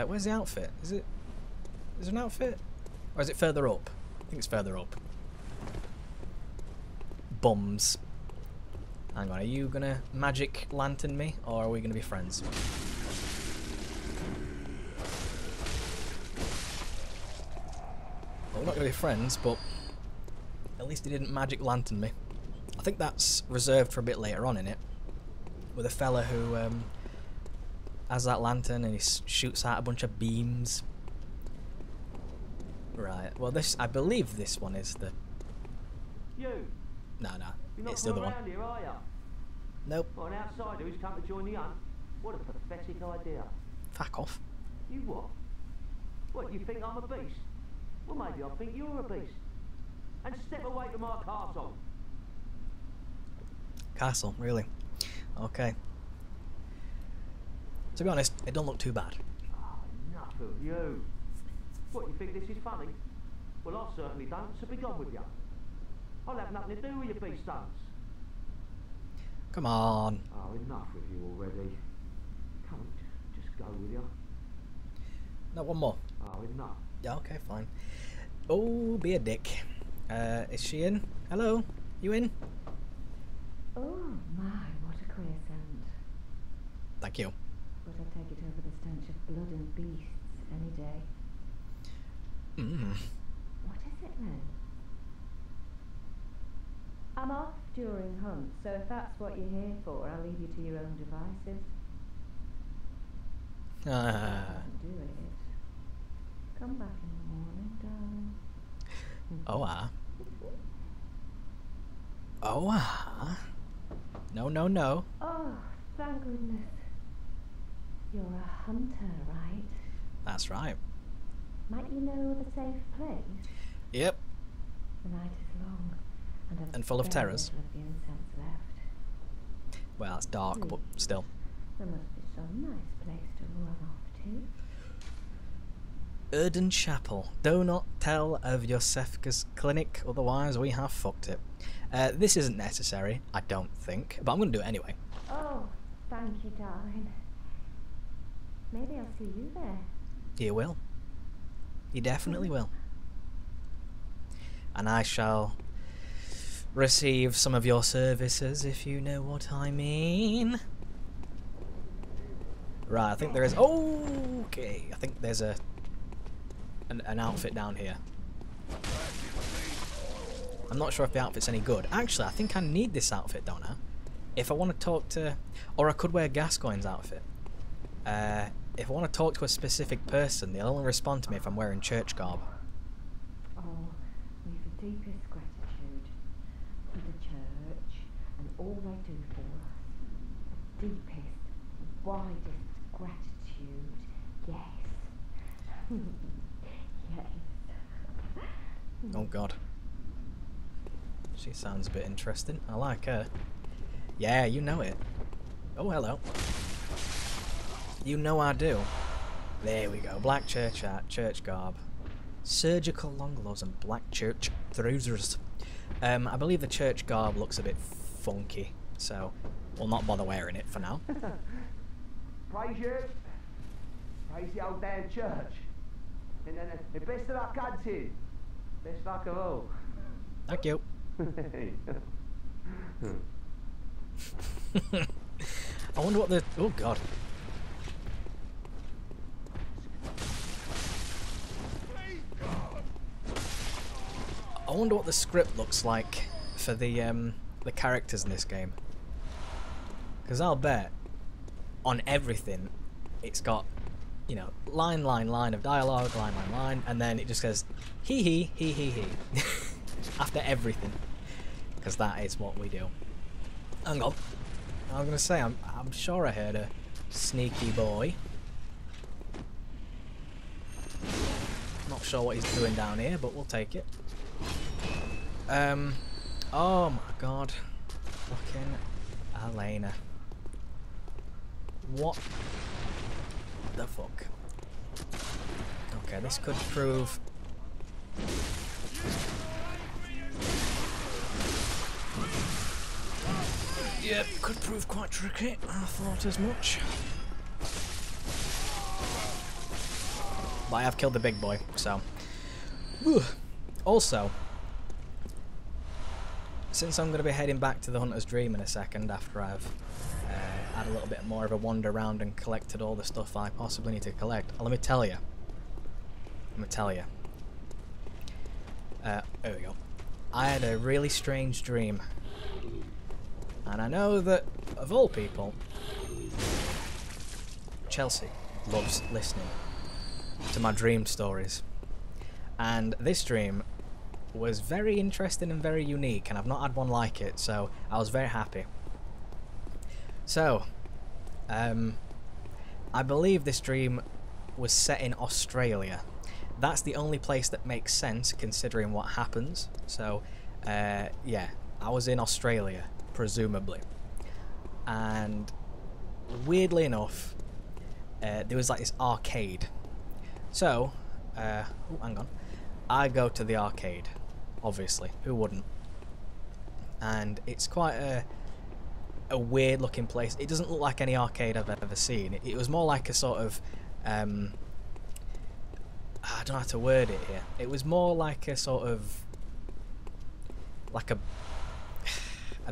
Where's the outfit? Is there an outfit? Or is it further up? I think it's further up. Bums. Hang on, are you gonna magic lantern me, or are we gonna be friends? Well, we're not gonna be friends, but at least he didn't magic lantern me. I think that's reserved for a bit later on in it, with a fella who has that lantern and he shoots out a bunch of beams. Right. Well, I believe this one is the. You. No, You're it's the other one. Around here, are you? Nope. Well, an outsider who's come to join the hunt. What a pathetic idea. Fuck off. You what? What, you think I'm a beast? Well, maybe I think you're a beast. And step away from our castle. Castle, really? Okay. To be honest, it don't look too bad. Oh, enough of you. What, you think this is funny? Well, I certainly don't, so be gone with you. I'll have nothing to do with your beast stunts. Come on. Oh, enough with you already. Can't just go with you. No, one more. Oh, enough. Yeah, okay, fine. Oh, be a dick. Is she in? Hello? You in? Oh my, what a queer scent. Thank you. But I'd take it over the stench of blood and beasts any day. What is it then? I'm off during hunts, so if that's what you're here for, I'll leave you to your own devices. Do it. Come back in the morning, darling. Oh, No, no, no. Oh, thank goodness. You're a hunter, right? That's right. Might you know the safe place? Yep. The night is long, and, And full of very terrors. little of the incense left. Well, it's dark, but still. There must be some nice place to run off to. Erden Chapel. Do not tell of Josefka's clinic, otherwise we have fucked it. This isn't necessary, I don't think, but I'm going to do it anyway. Oh, thank you, darling. Maybe I'll see you there. You will. You definitely will. And I shall receive some of your services, if you know what I mean. Right, I think there is... Oh, okay. I think there's an outfit down here. I'm not sure if the outfit's any good. Actually, I think I need this outfit, don't I? If I want to talk to... Or I could wear Gascoigne's outfit. If I want to talk to a specific person, they'll only respond to me if I'm wearing church garb. deepest gratitude for the church and all they do for us. The deepest, widest gratitude. Yes. Yes. Oh god. She sounds a bit interesting. I like her. Yeah, you know it. Oh, hello. You know I do. There we go. Black church hat, church garb. Surgical long gloves and black church trousers. I believe the church garb looks a bit funky, so we'll not bother wearing it for now. Praise you. Praise the old damn church. And best of luck hunting. Best luck of all. Thank you. I wonder what the... Oh god. I wonder what the script looks like for the characters in this game. Because I'll bet on everything it's got, you know, line of dialogue, line, and then it just says he after everything. Because that is what we do. Hang on. I was going to say, I'm sure I heard a sneaky boy. Not sure what he's doing down here, but we'll take it. Oh my god. Fucking Elena. What the fuck? Okay, this could prove... Yep, could prove quite tricky. I thought as much. But I have killed the big boy, so... Whew. Also, since I'm going to be heading back to the Hunter's Dream in a second after I've had a little bit more of a wander around and collected all the stuff I possibly need to collect, let me tell you. There we go. I had a really strange dream. And I know that, of all people, Chelsea loves listening to my dream stories. And this dream was very interesting and very unique, and I've not had one like it, so I was very happy. So, I believe this dream was set in Australia. That's the only place that makes sense considering what happens. So, yeah, I was in Australia, presumably. And weirdly enough, there was like this arcade. So, oh, hang on. I go to the arcade, obviously. Who wouldn't? And it's quite a weird looking place. It doesn't look like any arcade I've ever seen. It was more like a sort of... I don't know how to word it here. It was more like a sort of... like a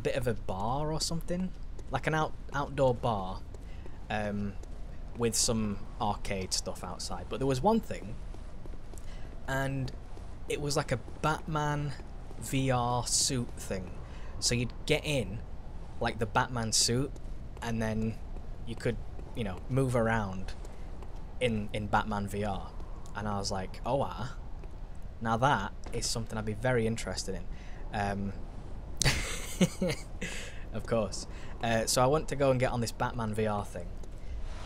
bit of a bar or something. Like an outdoor bar. With some arcade stuff outside. But there was one thing, and it was like a Batman VR suit thing. So you'd get in like the Batman suit, and then you could, you know, move around in Batman VR. And I was like, oh now that is something I'd be very interested in. Of course. So I went to go and get on this Batman VR thing.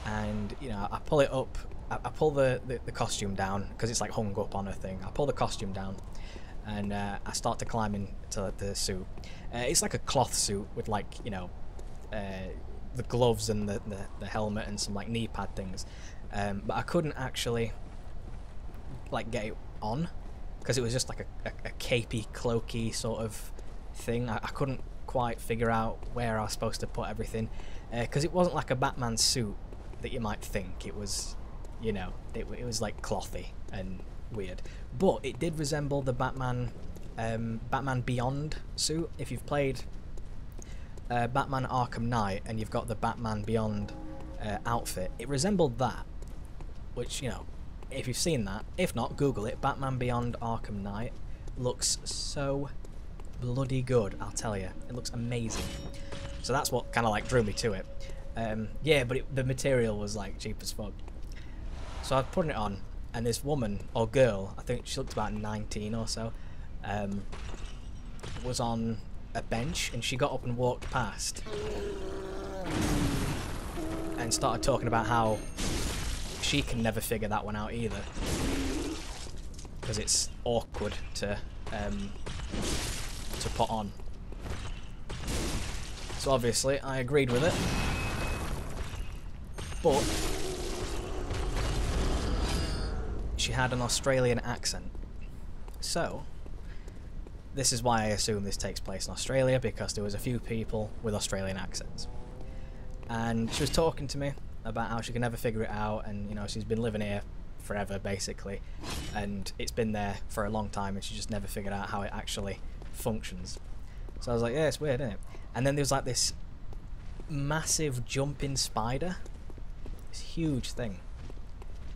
And, you know, I pull it up, I pull the costume down, because it's like hung up on a thing. I pull the costume down, and I start to climb into the suit. It's like a cloth suit with, like, you know, the gloves and the helmet and some, like, knee pad things. But I couldn't actually, like, get it on, because it was just like a capey, cloaky sort of thing. I couldn't quite figure out where I was supposed to put everything, because it wasn't like a Batman suit that you might think. It was, you know, it was like clothy and weird, but it did resemble the Batman Beyond suit. If you've played Batman Arkham Knight and you've got the Batman Beyond outfit, it resembled that, which, you know, if you've seen that, if not, Google it. Batman Beyond Arkham Knight looks so bloody good, I'll tell you. It looks amazing. So that's what kind of like drew me to it. Yeah, but the material was like cheap as fuck. So I was putting it on, and this woman, or girl, I think she looked about 19 or so, was on a bench, and she got up and walked past and started talking about how she can never figure that one out either, because it's awkward to put on. So obviously I agreed with it, but she had an Australian accent. So this is why I assume this takes place in Australia, because there was a few people with Australian accents. And she was talking to me about how she can never figure it out, and you know, she's been living here forever basically, and it's been there for a long time, and she just never figured out how it actually functions. So I was like, yeah, it's weird, isn't it? And then there was like this massive jumping spider, this huge thing.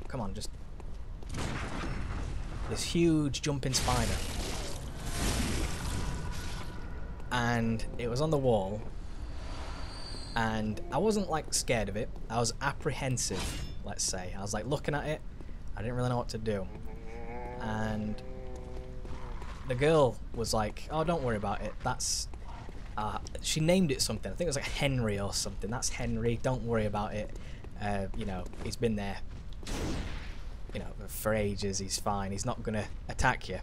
Come on, just this huge jumping spider, and it was on the wall. And I wasn't like scared of it, I was apprehensive, let's say. I was like looking at it, I didn't really know what to do. And the girl was like, oh, don't worry about it, that's... she named it something, I think it was like Henry or something. That's Henry, don't worry about it. You know, he's been there, you know, for ages, he's fine, he's not gonna attack you.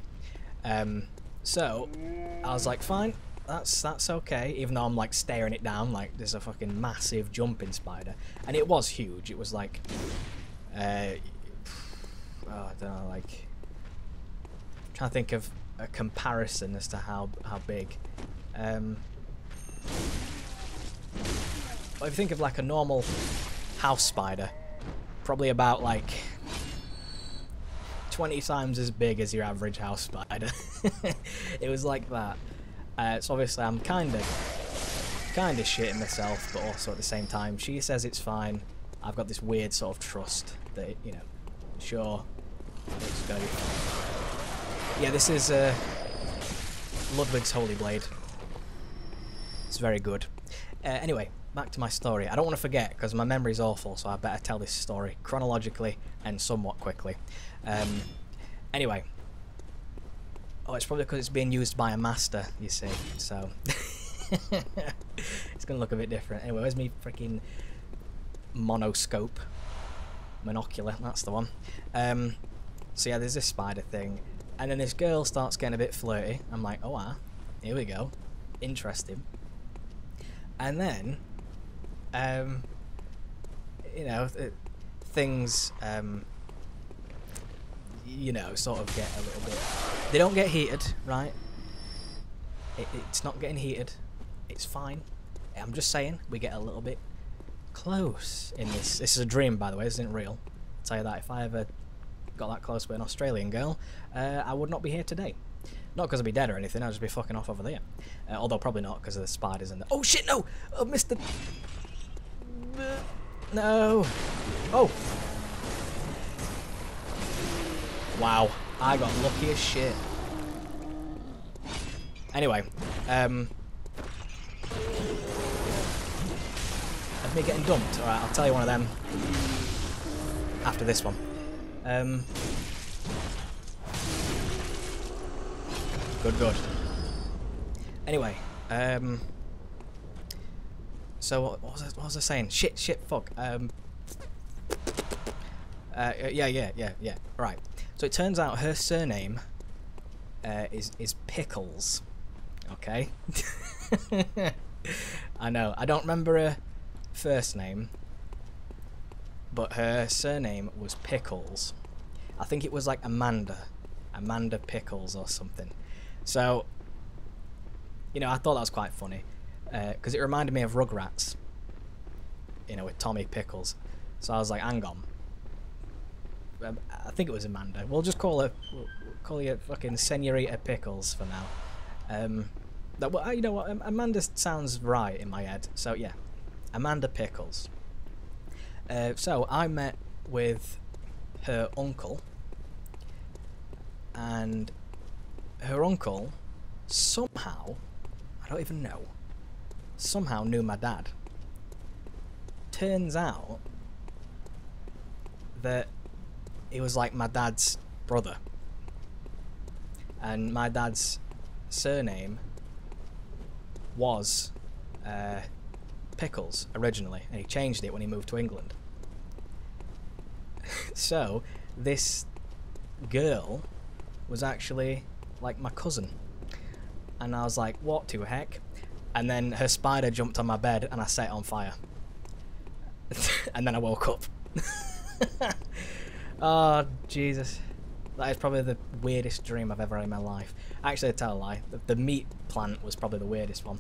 So, I was like, fine. That's okay, even though I'm like staring it down like there's a fucking massive jumping spider, and it was huge. It was like, oh, I don't know, like, I'm trying to think of a comparison as to how big. But if you think of like a normal house spider, probably about like 20 times as big as your average house spider. It was like that. So obviously I'm kind of shitting myself, but also at the same time she says it's fine. I've got this weird sort of trust that, you know, sure, it's gonna be fine. Yeah, this is Ludwig's Holy Blade. It's very good. Anyway, back to my story. I don't want to forget, because my memory's awful, so I better tell this story chronologically and somewhat quickly. Anyway. Oh, it's probably because it's being used by a master, you see, so it's gonna look a bit different. Anyway, where's me freaking monoscope? Monocular, that's the one. So yeah, there's this spider thing, and then this girl starts getting a bit flirty. I'm like, oh, here we go, interesting. And then, you know, things, you know, sort of get a little bit... They don't get heated, right? It's not getting heated. It's fine. I'm just saying, we get a little bit close in this. This is a dream, by the way, this isn't real. I'll tell you that, if I ever got that close with an Australian girl, I would not be here today. Not because I'd be dead or anything, I'd just be fucking off over there. Although probably not, because of the spiders and the... Oh shit, no! I missed the... No! Oh! Wow, I got lucky as shit. Anyway, of me getting dumped. Alright, I'll tell you one of them after this one. Good. Anyway, so what was I saying? Shit, fuck. Yeah. Right. So it turns out her surname is Pickles. Okay. I know. I don't remember her first name, but her surname was Pickles. I think it was like Amanda Pickles or something. So, you know, I thought that was quite funny, because it reminded me of Rugrats, you know, with Tommy Pickles. So I was like, hang on. I think it was Amanda. We'll just call her, we'll call you fucking Senorita Pickles for now. You know what, Amanda sounds right in my head. So yeah, Amanda Pickles. So I met with her uncle, and her uncle somehow, I don't even know, somehow knew my dad. Turns out that he was like my dad's brother. and my dad's surname was Pickles originally, and he changed it when he moved to England. So this girl was actually like my cousin, and I was like, what the heck? And then her spider jumped on my bed and I set it on fire. And then I woke up. Oh Jesus, that is probably the weirdest dream I've ever had in my life. Actually, I tell a lie, the meat plant was probably the weirdest one.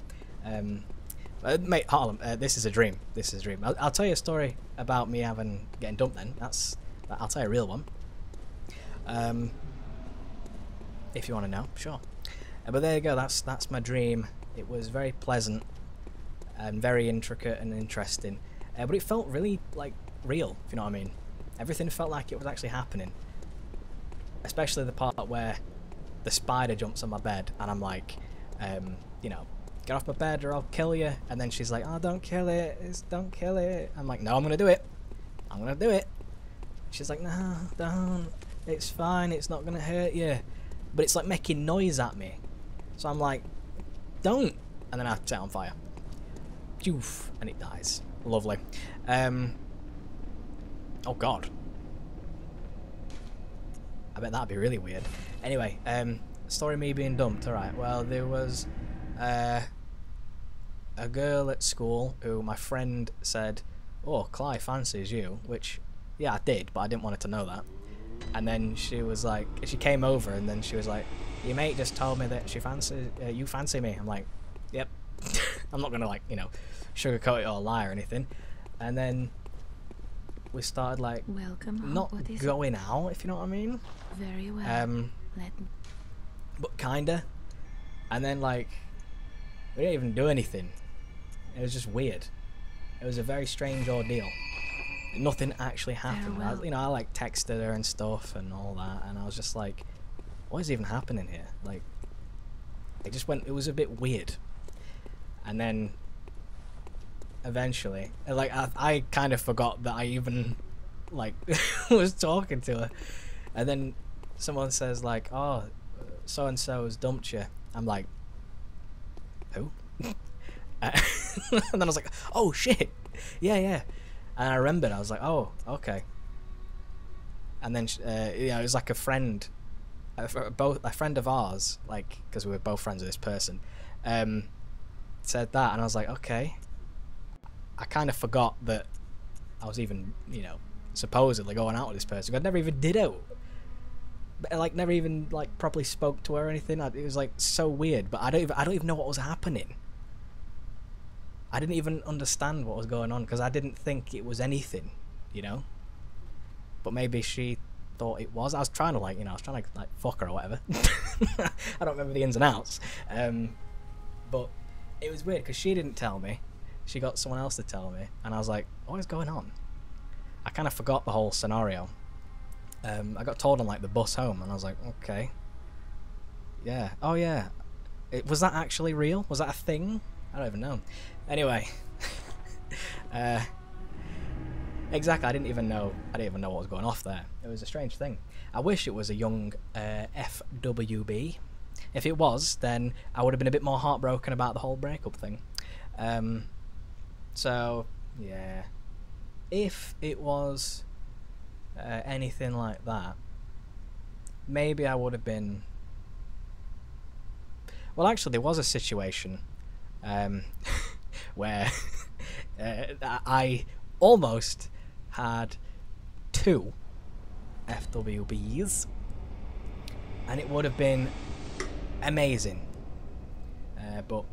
Mate, Harlem, this is a dream. This is a dream. I'll tell you a story about me getting dumped then. I'll tell you a real one. If you want to know, sure. But there you go, that's my dream. It was very pleasant and very intricate and interesting. But it felt really, like, real, if you know what I mean. Everything felt like it was actually happening. Especially the part where the spider jumps on my bed and I'm like, you know, get off my bed or I'll kill you. And then she's like, oh, don't kill it. Don't kill it. I'm like, no, I'm going to do it. I'm going to do it. She's like, no, don't. It's fine. It's not going to hurt you. But it's like making noise at me. So I'm like, don't. And then I set it on fire. Poof. And it dies. Lovely. Oh, God. I bet that'd be really weird. Anyway, story of me being dumped. Alright, well, there was a girl at school who my friend said, oh, Klye fancies you, which, yeah, I did, but I didn't want her to know that. And then she was like, she came over and then she was like, your mate just told me that you fancy me. I'm like, yep. I'm not gonna, like, you know, sugarcoat it or lie or anything. And then we started, like, not going out, if you know what I mean. Very well. But kinda. And then, like, we didn't even do anything. It was just weird. It was a very strange ordeal. Nothing actually happened. Well. You know, I like texted her and stuff and all that, and I was just like, what is even happening here? Like, it was a bit weird. And then eventually, like, I kind of forgot that I even, like, was talking to her. And then someone says, like, oh, so and so has dumped you. I'm like, who? And then I was like, oh shit, yeah. And I remembered, I was like, oh, okay. And then you know, it was like a friend of ours, like, because we were both friends with this person, said that, and I was like, okay. I kind of forgot that I was even, you know, supposedly going out with this person. I never even did out. But, like, never even, like, properly spoke to her or anything. It was, like, so weird. But I don't even know what was happening. I didn't even understand what was going on because I didn't think it was anything, you know. But maybe she thought it was. I was trying to, like, you know, like, fuck her or whatever. I don't remember the ins and outs. But it was weird because she didn't tell me. She got someone else to tell me, and I was like, what is going on? I kind of forgot the whole scenario. I got told on, like, the bus home, and I was like, okay. Yeah. Oh, yeah. Was that actually real? Was that a thing? I don't even know. Anyway. Exactly, I didn't even know what was going off there. It was a strange thing. I wish it was a young FWB. If it was, then I would have been a bit more heartbroken about the whole breakup thing. So, yeah. If it was anything like that, maybe I would have been... Well, actually, there was a situation where I almost had 2 FWBs, and it would have been amazing. But,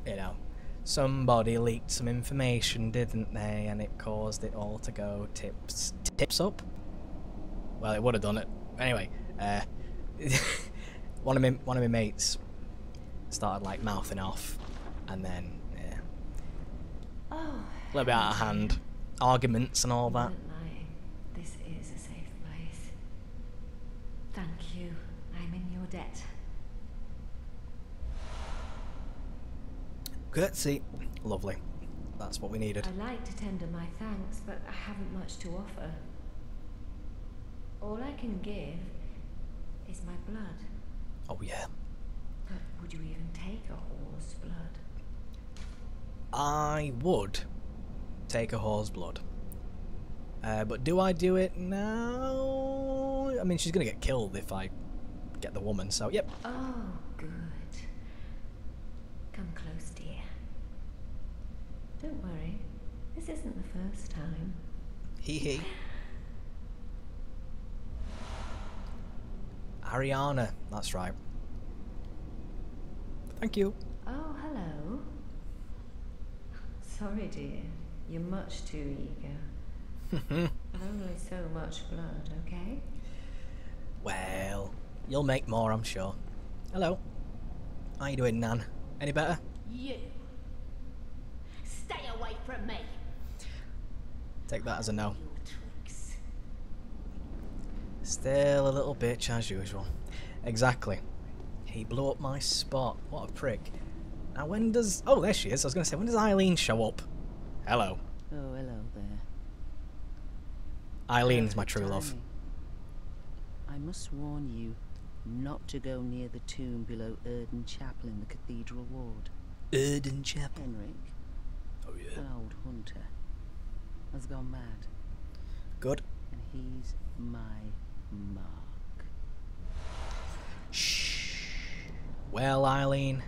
you know, somebody leaked some information, didn't they? And it caused it all to go tips up. Well, it would have done it. Anyway, one of my mates started, like, mouthing off, and then, yeah, Oh, a little bit out of hand, arguments and all that. don't lie. This is a safe place. Thank you. I'm in your debt. Curtsy, lovely. That's what we needed. I like to tender my thanks, but I haven't much to offer. All I can give is my blood. Oh yeah. But would you even take a whore's blood? I would take a whore's blood. But do I do it now? I mean, she's gonna get killed if I get the woman, so yep. Oh, good. Come close, dear. Don't worry. This isn't the first time. Hee hee. Ariana, that's right. Thank you. Oh, hello. Sorry, dear. You're much too eager. I've only so much blood, okay? Well, you'll make more, I'm sure. Hello. How you doing, Nan? Any better? You. Stay away from me. Take that as a no. Your tricks. Still a little bitch as usual. Exactly. He blew up my spot. What a prick. Now when does... Oh, there she is. I was going to say, when does Eileen show up? Hello. Oh, hello there. Eileen's my true love. Timing. I must warn you not to go near the tomb below Erden Chapel in the Cathedral Ward. Erden Chapel. Henrik, Oh yeah. an old hunter, has gone mad, Good. and he's my mark. Shh. Well, Eileen.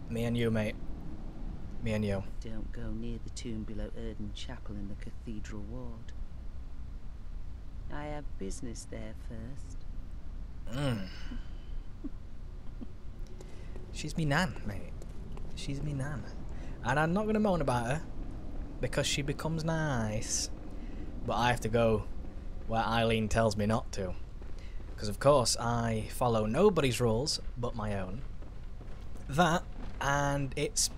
Me and you, mate. Me and you. Don't go near the tomb below Erden Chapel in the Cathedral Ward. I have business there first. She's me nan, mate. She's me nan. And I'm not going to moan about her, because she becomes nice. But I have to go where Eileen tells me not to. Because of course I follow nobody's rules but my own. That, and it's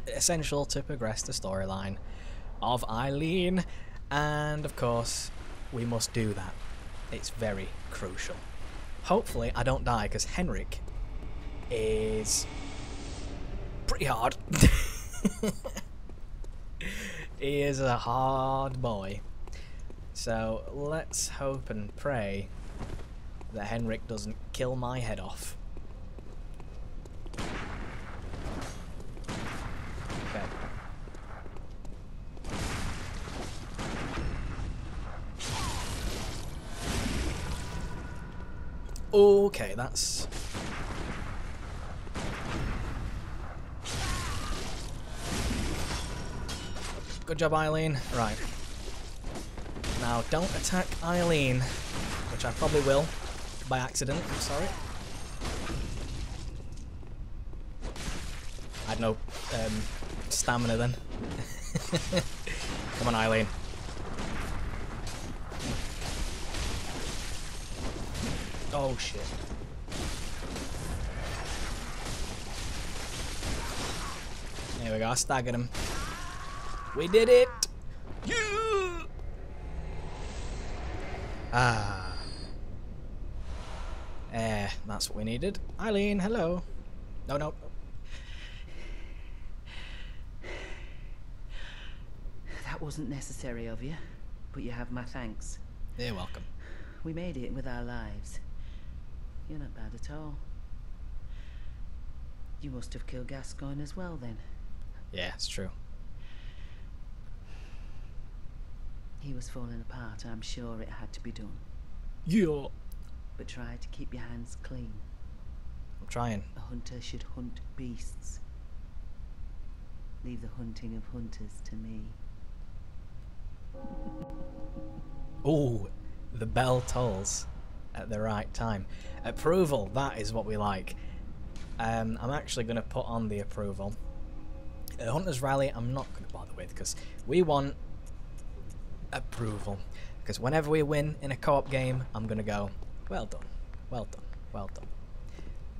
essential to progress the storyline of Eileen. And of course, we must do that. It's very crucial. Hopefully I don't die, because Henrik is pretty hard. He is a hard boy. So let's hope and pray that Henrik doesn't kill my head off. Okay. Okay, that's... Good job, Eileen. Right. Now, don't attack Eileen, which I probably will, by accident. I'm sorry. I had no stamina then. Come on, Eileen. Oh shit. There we go, I staggered him. We did it! Yeah! Ah. That's what we needed. Eileen, hello. No, no. That wasn't necessary of you, but you have my thanks. You're welcome. We made it with our lives. You're not bad at all. You must have killed Gascoigne as well, then. Yeah, it's true. He was falling apart, I'm sure it had to be done. Yeah. But try to keep your hands clean. I'm trying. A hunter should hunt beasts. Leave the hunting of hunters to me. Ooh, the bell tolls at the right time. Approval, that is what we like. I'm actually going to put on the approval. Hunter's Rally, I'm not going to bother with, because we want approval. Because whenever we win in a co-op game, I'm going to go, well done, well done, well done.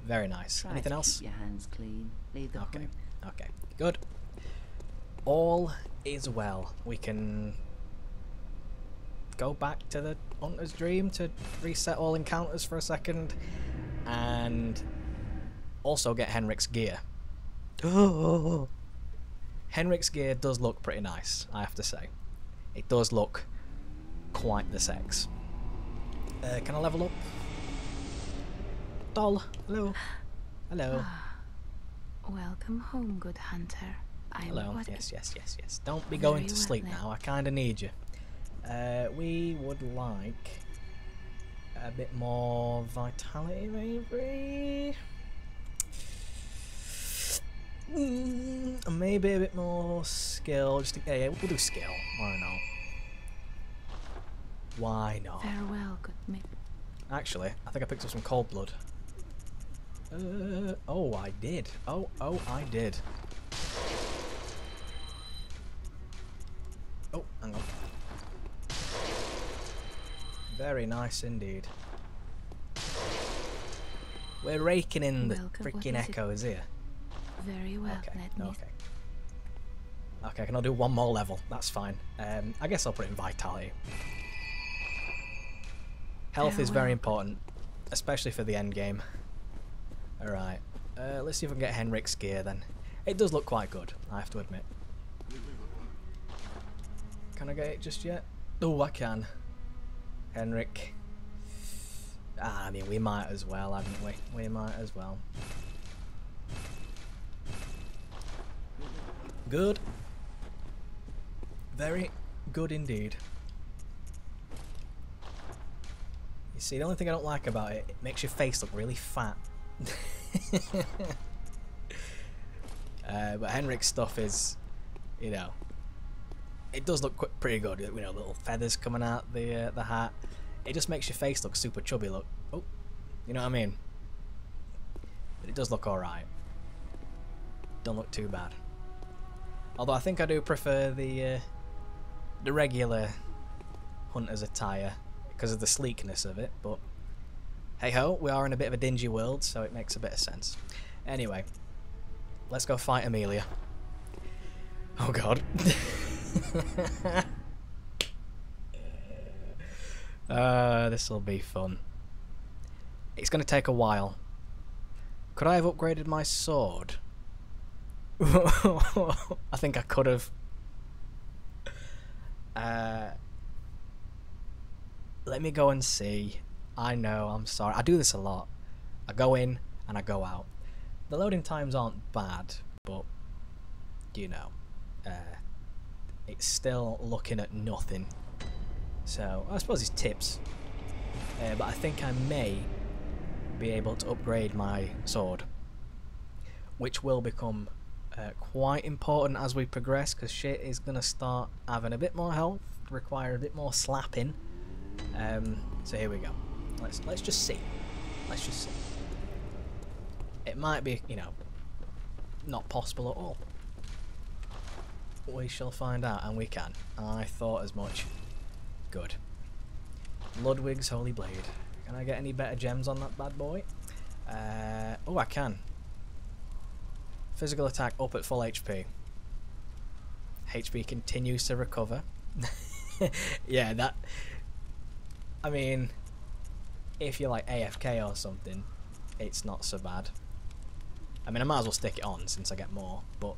Very nice. Try Anything to else? Keep your hands clean. Leave the Okay, hunt. okay, good. All is well. We can go back to the Hunter's Dream to reset all encounters for a second, and also get Henrik's gear. Oh. Henrik's gear does look pretty nice, I have to say. It does look quite the sex. Can I level up? Doll, hello. Hello. Welcome home, good hunter. Hello. Yes. Don't be going to sleep now. I kind of need you. We would like a bit more vitality, maybe. Maybe a bit more skill. Yeah, we'll do skill. Why not? Why not? Farewell, good mate. Actually, I think I picked up some cold blood. Oh, I did. Oh, I did. Oh, hang on. Very nice indeed. We're raking in the freaking echoes here. Very well, Okay, can I do one more level? That's fine. I guess I'll put it in vitality. Health is very important, especially for the end game. Alright, let's see if we can get Henrik's gear then. It does look quite good, I have to admit. Can I get it just yet? Oh, I can. Henrik. I mean, we might as well, haven't we? We might as well. Good. Very good indeed. You see, the only thing I don't like about it, it makes your face look really fat. But Henrik's stuff is, you know, it does look pretty good. You know, little feathers coming out the hat. It just makes your face look super chubby. Look, oh, you know what I mean? But it does look all right. Don't look too bad. Although I think I do prefer the regular hunter's attire because of the sleekness of it. But hey ho, we are in a bit of a dingy world, so it makes a bit of sense. Anyway, let's go fight Amelia. Oh god. This will be fun. It's going to take a while. Could I have upgraded my sword? I think I could have. Let me go and see. I know, I'm sorry. I do this a lot. I go in and I go out. The loading times aren't bad, but you know, it's still looking at nothing. So I suppose it's tips. But I think I may be able to upgrade my sword, which will become quite important as we progress, because shit is gonna start having a bit more health, require a bit more slapping. So here we go. Let's just see. Let's just see. It might be, you know, not possible at all. We shall find out, and we can. I thought as much. Good. Ludwig's Holy Blade. Can I get any better gems on that bad boy? Oh, I can. Physical attack up at full HP. HP continues to recover. Yeah, that... I mean, if you're like AFK or something, it's not so bad. I mean, I might as well stick it on since I get more, but...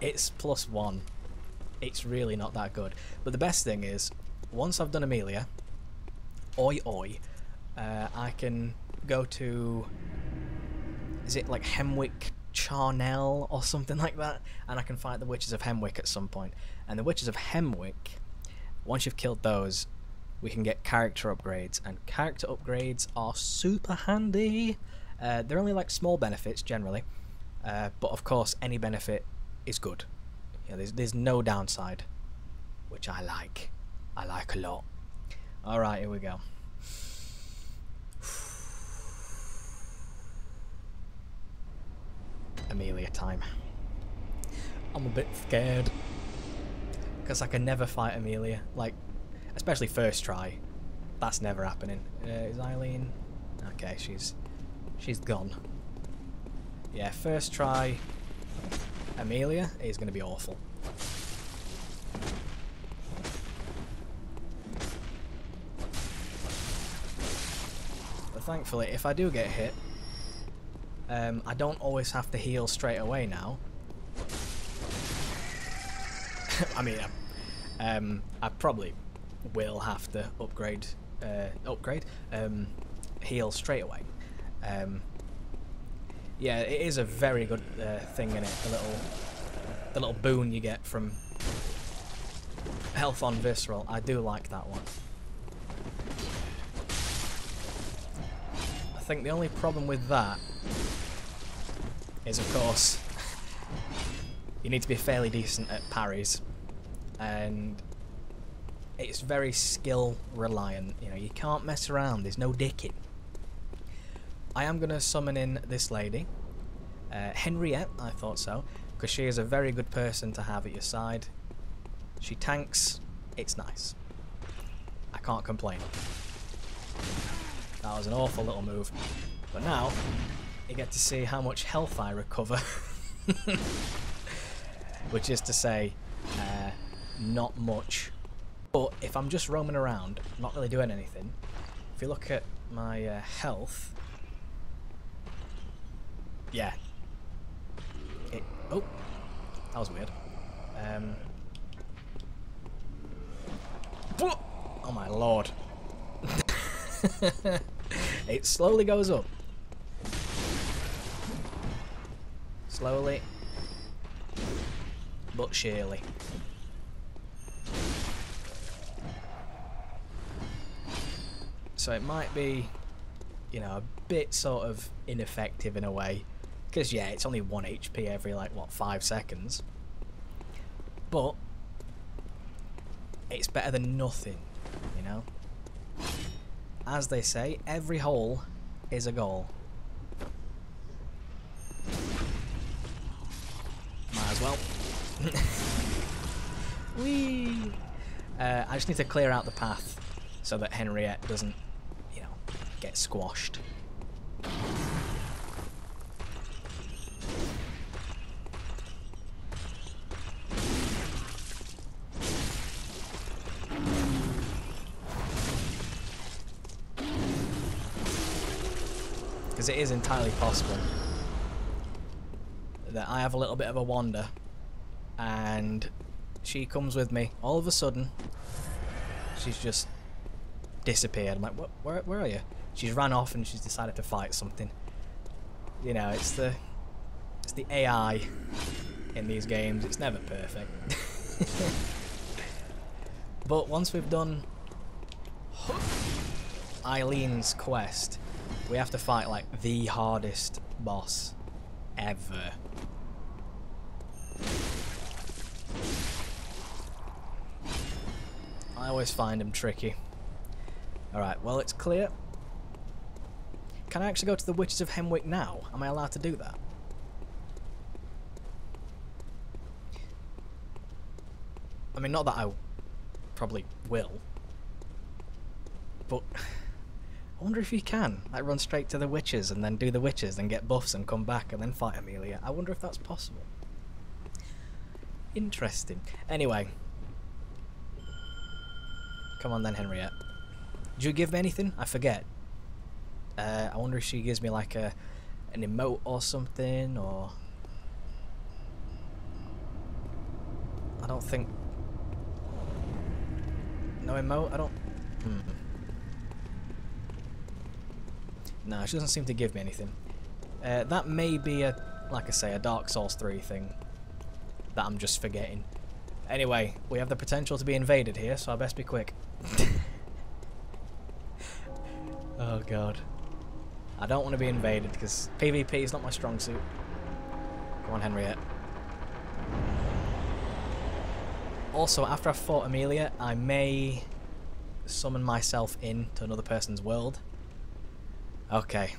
It's +1. It's really not that good. But the best thing is, once I've done Amelia, oi oi, I can go to... Is it like Hemwick Charnel or something like that? And I can fight the Witches of Hemwick at some point. And the Witches of Hemwick, once you've killed those, we can get character upgrades. And character upgrades are super handy. They're only like small benefits generally. But of course, any benefit is good. Yeah, there's no downside, which I like. I like a lot. Alright, here we go. Amelia time. I'm a bit scared because I can never fight Amelia, like, especially first try. That's never happening. Is Eileen? Okay, she's gone. Yeah, first try Amelia is going to be awful. But thankfully, if I do get hit, I don't always have to heal straight away now. I mean, I probably will have to heal straight away. Yeah, it is a very good thing in it. The little boon you get from health on visceral. I do like that one. I think the only problem with that is, of course, you need to be fairly decent at parries, and it's very skill reliant. You know, you can't mess around. There's no dicking. I am going to summon in this lady, Henriette. I thought so, because she is a very good person to have at your side. She tanks. It's nice. I can't complain. That was an awful little move, but now you get to see how much health I recover. Which is to say, not much. But if I'm just roaming around, not really doing anything, if you look at my health, yeah. Oh, that was weird. Oh my lord. It slowly goes up. Slowly, but surely. So it might be, you know, a bit sort of ineffective in a way, because yeah, it's only 1 HP every, like, what, 5 seconds. But it's better than nothing, you know? As they say, every hole is a goal. Might as well. Whee! I just need to clear out the path so that Henriette doesn't, you know, get squashed. Because it is entirely possible that I have a little bit of a wander and she comes with me. All of a sudden, she's just disappeared. I'm like, what? Where are you? She's ran off and she's decided to fight something. You know, it's the AI in these games. It's never perfect. But once we've done Eileen's quest, we have to fight like the hardest boss ever. I always find him tricky. Alright, well, it's clear. Can I actually go to the Witches of Hemwick now? Am I allowed to do that? I mean, not that I probably will, but I wonder if you can, like, run straight to the witches and then do the witches and get buffs and come back and then fight Amelia. I wonder if that's possible. Interesting. Anyway. Come on then, Henriette. Did you give me anything? I forget. I wonder if she gives me like an emote or something, or... I don't think... No emote? I don't... No, she doesn't seem to give me anything. That may be a, like I say, a Dark Souls 3 thing that I'm just forgetting. Anyway, we have the potential to be invaded here, so I best be quick. Oh god. I don't want to be invaded because PvP is not my strong suit. Come on, Henriette. Also, after I've fought Amelia, I may summon myself in to another person's world. Okay.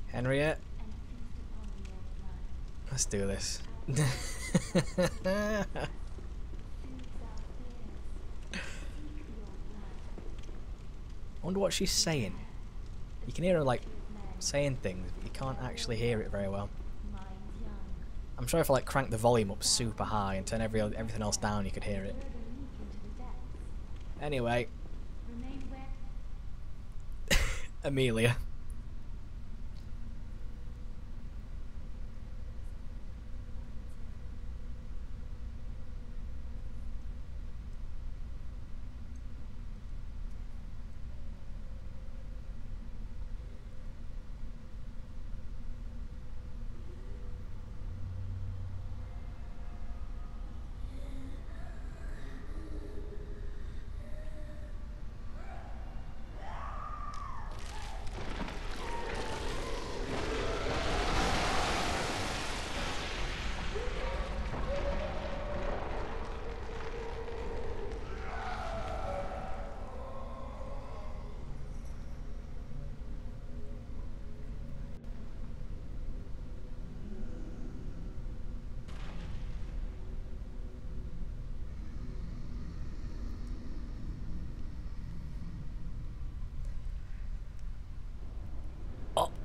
Henriette? Let's do this. I wonder what she's saying. You can hear her, like, saying things, but you can't actually hear it very well. I'm sure if I, like, crank the volume up super high and turn everything else down, you could hear it. Anyway. Amelia.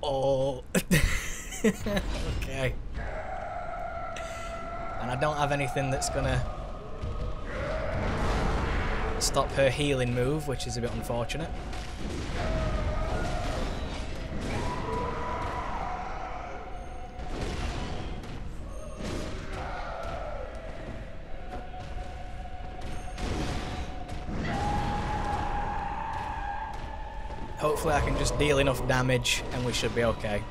Oh. Okay. And I don't have anything that's gonna stop her healing move, which is a bit unfortunate. Hopefully I can just deal enough damage and we should be okay.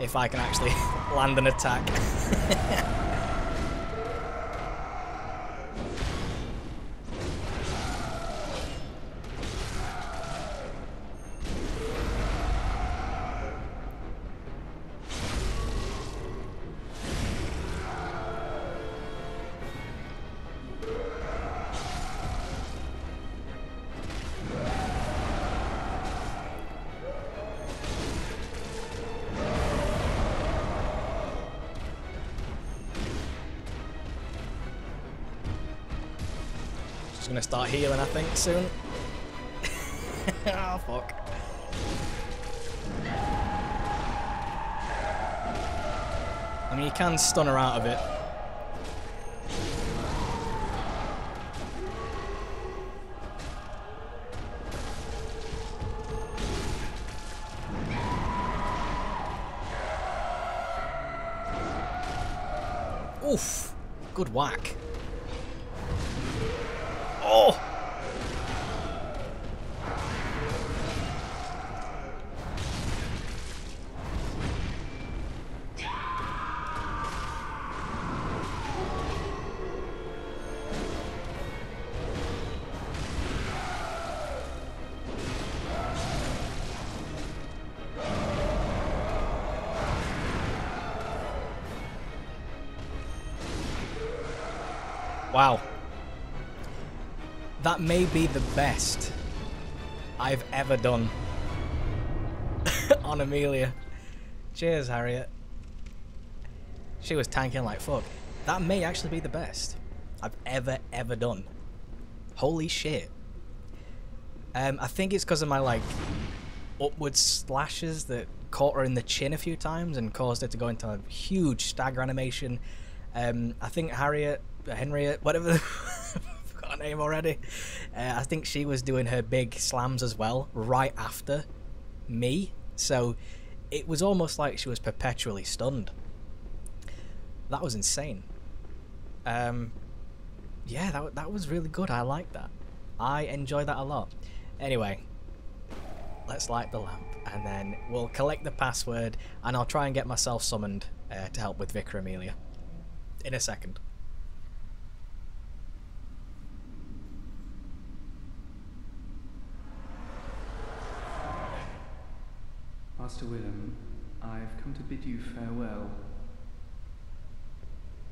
If I can actually land an attack. Gonna start healing, I think, soon. Oh, fuck. I mean, you can stun her out of it. Oof. Good whack. Oh! Wow. That may be the best I've ever done on Amelia. Cheers, Harriet. She was tanking like fuck. That may actually be the best I've ever done. Holy shit. I think it's because of my like upward slashes that caught her in the chin a few times and caused her to go into a huge stagger animation. I think Henriette, whatever, I've got her name already. I think she was doing her big slams as well right after me. So it was almost like she was perpetually stunned. That was insane. Yeah, that was really good. I like that. I enjoy that a lot. Anyway, let's light the lamp and then we'll collect the password and I'll try and get myself summoned to help with Vicar Amelia in a second. Master Willem, I've come to bid you farewell.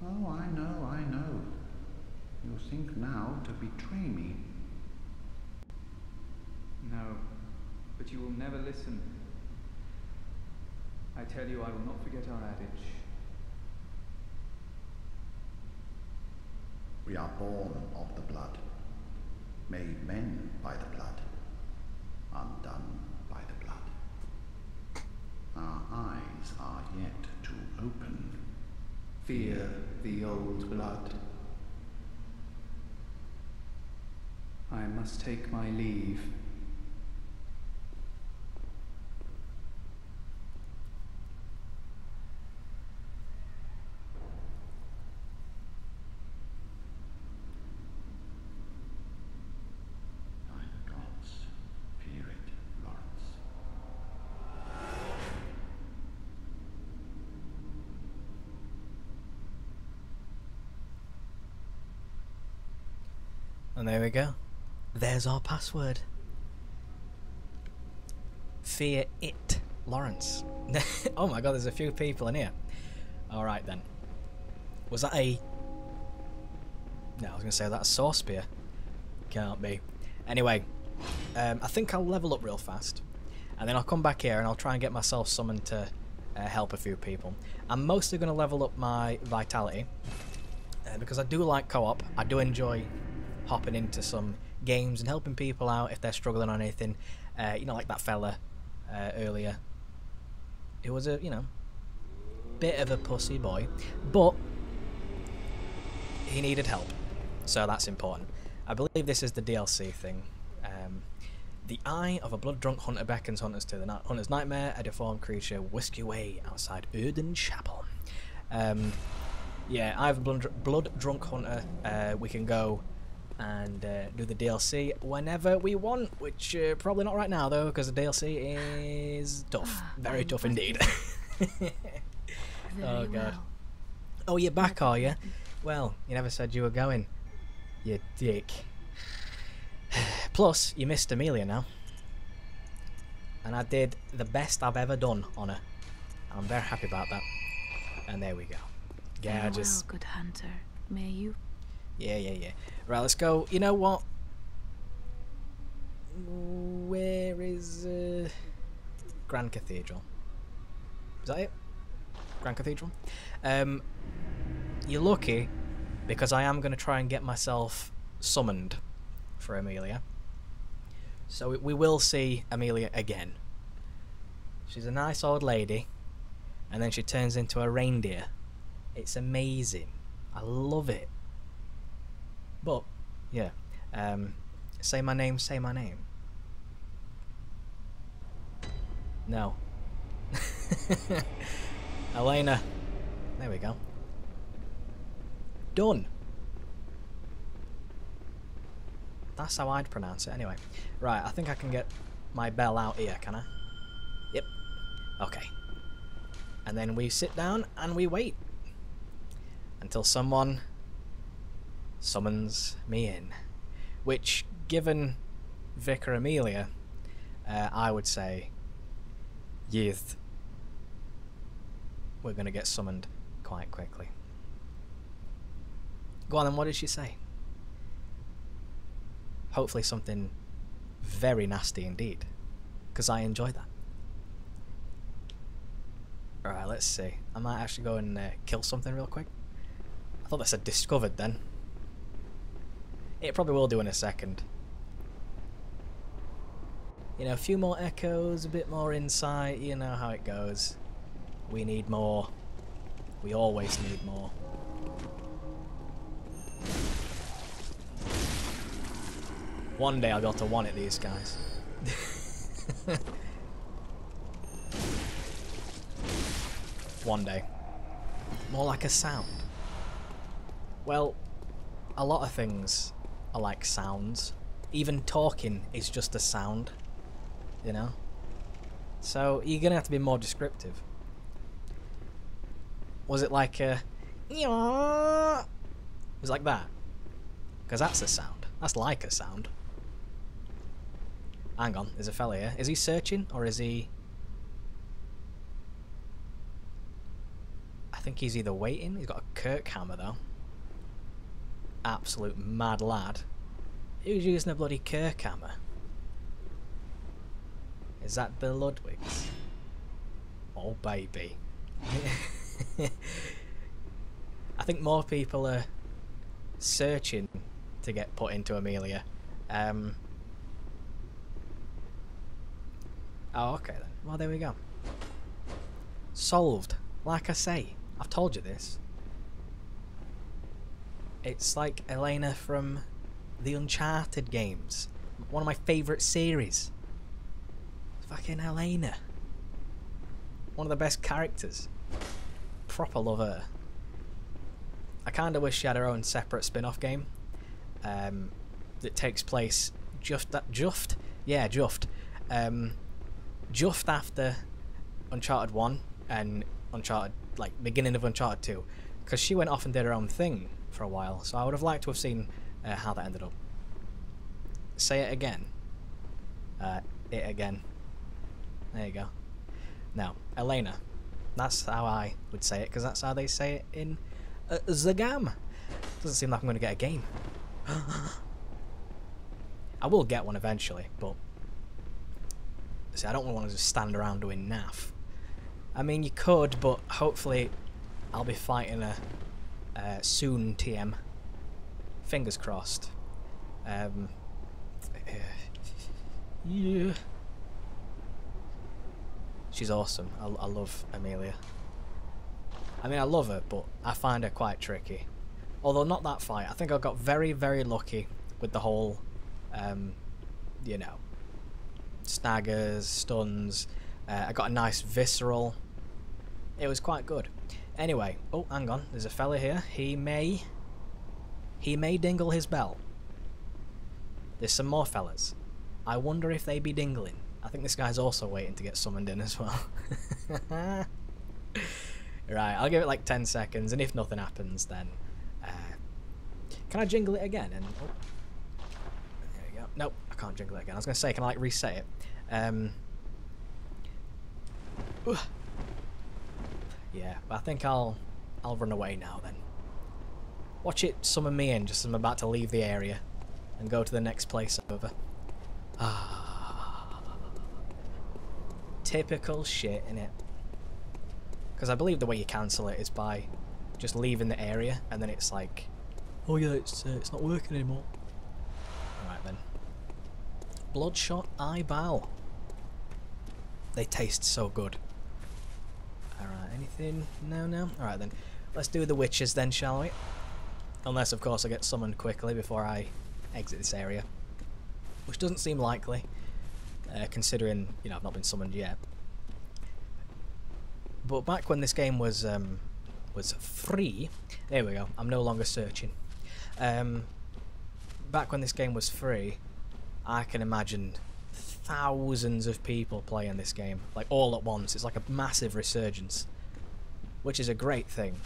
Oh, I know. You think now to betray me. No, but you will never listen. I tell you, I will not forget our adage. We are born of the blood, made men by the blood, undone by the blood. Our eyes are yet to open. Fear the old blood. I must take my leave. By the gods, fear it, Lawrence. And there we go. There's our password. Fear it, Lawrence. Oh my god, there's a few people in here. Alright then. Was that a... No, I was going to say that's a saw spear. Can't be. Anyway, I think I'll level up real fast. And then I'll come back here and I'll try and get myself summoned to help a few people. I'm mostly going to level up my vitality. Because I do like co-op. I do enjoy hopping into some games and helping people out if they're struggling on anything. You know, like that fella earlier. He was a, you know, bit of a pussy boy, but he needed help, so that's important. I believe this is the DLC thing. The eye of a blood-drunk hunter beckons hunters to the hunter's nightmare. A deformed creature whisk your way outside Erdon Chapel. Yeah, I have a blood-drunk hunter. We can go and do the DLC whenever we want, which probably not right now though, because the DLC is tough, very tough indeed. Oh god. Oh, you're back, are you? Well, you never said you were going, you dick. Plus, you missed Amelia now. And I did the best I've ever done on her. I'm very happy about that. And there we go. Yeah, just... good hunter. May you... Yeah. Right, let's go. You know what? Where is... Grand Cathedral? Is that it? Grand Cathedral? You're lucky, because I am going to try and get myself summoned for Amelia. So we will see Amelia again. She's a nice old lady, and then she turns into a reindeer. It's amazing. I love it. But, yeah. Say my name, say my name. No. Elena. There we go. Done. That's how I'd pronounce it anyway. Right, I think I can get my bell out here, can I? Yep. Okay. And then we sit down and we wait. Until someone summons me in. Which, given Vicar Amelia, I would say, yes, we're going to get summoned quite quickly. Go on then, what did she say? Hopefully something very nasty indeed, because I enjoy that. Alright, let's see. I might actually go and kill something real quick. I thought that said discovered then. It probably will do in a second. You know, a few more echoes, a bit more insight, you know how it goes. We need more. We always need more. One day I'll be able to one-hit these guys. One day. More like a sound. Well, a lot of things are like sounds. Even talking is just a sound, you know? So you're gonna have to be more descriptive. Was it like a... Was it like that? Because that's a sound. That's like a sound. Hang on, there's a fella here. Is he searching, or is he... I think he's either waiting. He's got a Kirk hammer, though. Absolute mad lad. Who's using a bloody Kirk hammer? Is that the Ludwigs? Oh, baby. I think more people are searching to get put into Amelia. Oh, okay then. Well, there we go. Solved. Like I say, I've told you this. It's like Elena from the Uncharted games. One of my favourite series. Fucking Elena. One of the best characters. Proper love her. I kinda wish she had her own separate spin-off game. That takes place just after Uncharted 1 and Uncharted, like, beginning of Uncharted 2. Because she went off and did her own thing for a while, so I would have liked to have seen how that ended up. Say it again. It again. There you go. Now, Elena. That's how I would say it, because that's how they say it in Zagam. Doesn't seem like I'm going to get a game. I will get one eventually, but see, I don't want to just stand around doing naff. I mean, you could, but hopefully I'll be fighting a soon TM. Fingers crossed. Yeah. She's awesome. I love Amelia. I mean, I love her, but I find her quite tricky. Although not that fight. I think I got very, very lucky with the whole, you know, staggers, stuns. I got a nice visceral. It was quite good. Anyway, oh, hang on. There's a fella here. He may dingle his bell. There's some more fellas. I wonder if they be dingling. I think this guy's also waiting to get summoned in as well. Right, I'll give it like 10 seconds, and if nothing happens, then... can I jingle it again? And oh, there you go. Nope, I can't jingle it again. I was going to say, can I like reset it? Yeah, but I think I'll run away now then. Watch it summon me in just as I'm about to leave the area and go to the next place over. Ah, typical shit, innit? Because I believe the way you cancel it is by just leaving the area, and then it's like, oh yeah, it's not working anymore. Alright then. Bloodshot eyeball. They taste so good. Alright, anything? No? Alright then. Let's do the witches then, shall we? Unless, of course, I get summoned quickly before I exit this area. Which doesn't seem likely, considering, you know, I've not been summoned yet. But back when this game was free... There we go, I'm no longer searching. Back when this game was free, I can imagine thousands of people playing this game, like all at once. It's like a massive resurgence, which is a great thing.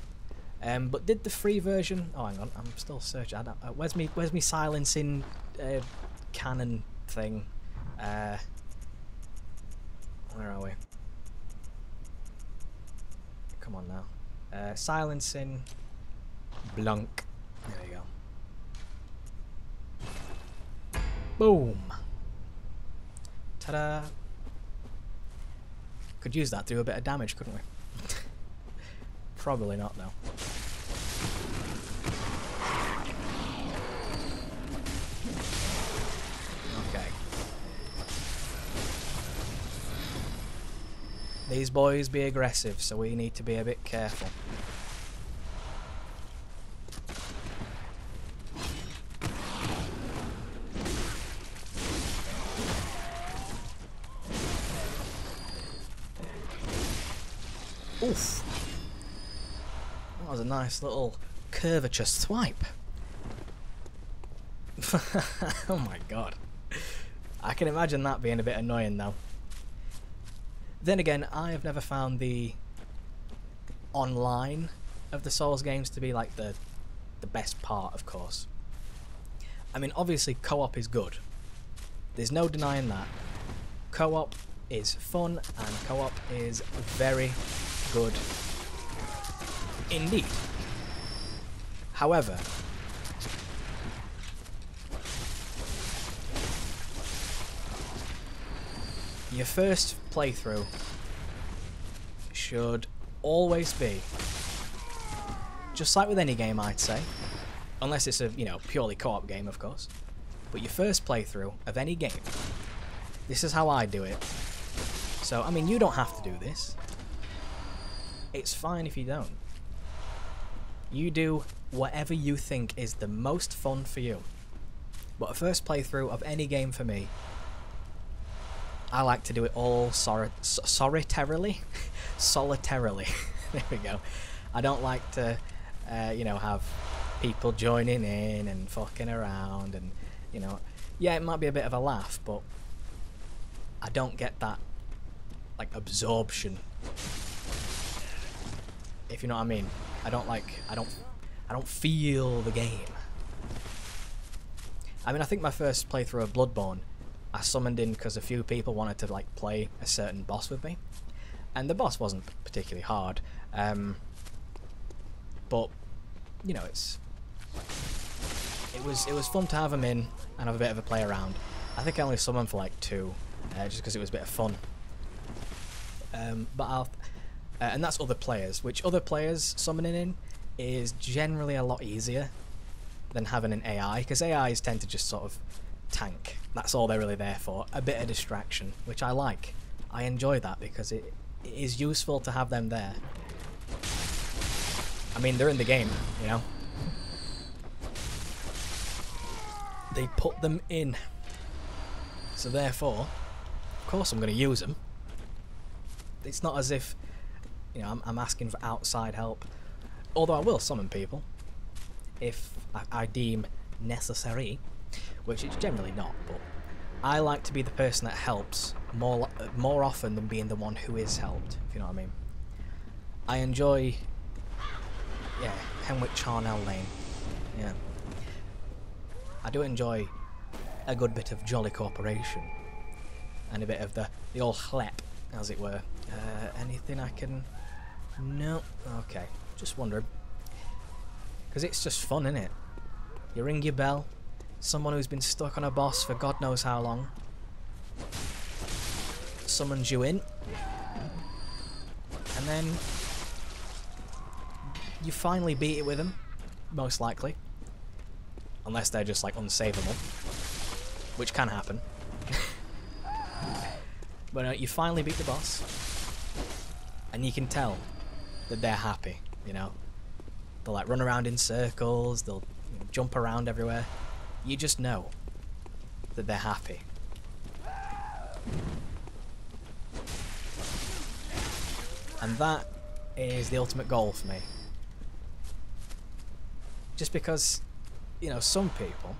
But did the free version... Oh, hang on, I'm still searching. I don't, where's me silencing cannon thing? Where are we? Come on now. Silencing Blanc. There you go. Boom. Ta-da. Could use that to do a bit of damage, couldn't we? Probably not, though. Okay. These boys be aggressive, so we need to be a bit careful. Oof. That was a nice little curvature swipe. Oh my god. I can imagine that being a bit annoying though. Then again, I have never found the online of the Souls games to be like the best part, of course. I mean, obviously co-op is good. There's no denying that. Co-op is fun and co-op is very good indeed. However, your first playthrough should always be, just like with any game I'd say, unless it's a, you know, purely co-op game of course, but your first playthrough of any game, this is how I do it. So, I mean, you don't have to do this. It's fine if you don't. You do whatever you think is the most fun for you. But a first playthrough of any game for me, I like to do it all solitarily. Solitarily. There we go. I don't like to, you know, have people joining in and fucking around and, you know, yeah, it might be a bit of a laugh, but I don't get that, like, absorption. If you know what I mean. I don't feel the game. I mean, I think my first playthrough of Bloodborne, I summoned in because a few people wanted to like play a certain boss with me, and the boss wasn't particularly hard, but you know, it was fun to have them in and have a bit of a play around. I think I only summoned for like 2, just because it was a bit of fun. But and that's other players, which other players summoning in is generally a lot easier than having an AI, because AIs tend to just sort of tank. That's all they're really there for. A bit of distraction, which I like. I enjoy that because it is useful to have them there. I mean, they're in the game, you know. They put them in. So therefore, of course I'm going to use them. It's not as if, you know, I'm asking for outside help. Although I will summon people if I deem necessary, which it's generally not, but I like to be the person that helps more often than being the one who is helped, if you know what I mean. I enjoy, yeah, Henwick Charnel Lane, yeah. I do enjoy a good bit of jolly cooperation and a bit of the old chlep, as it were. Anything I can... No? Okay, just wondering. Because it's just fun, innit? You ring your bell, someone who's been stuck on a boss for God knows how long summons you in, and then you finally beat it with them, most likely. Unless they're just like unsavable, which can happen. But you finally beat the boss, and you can tell that they're happy, you know. They'll like run around in circles, they'll jump around everywhere. You just know that they're happy. And that is the ultimate goal for me. Just because, you know, some people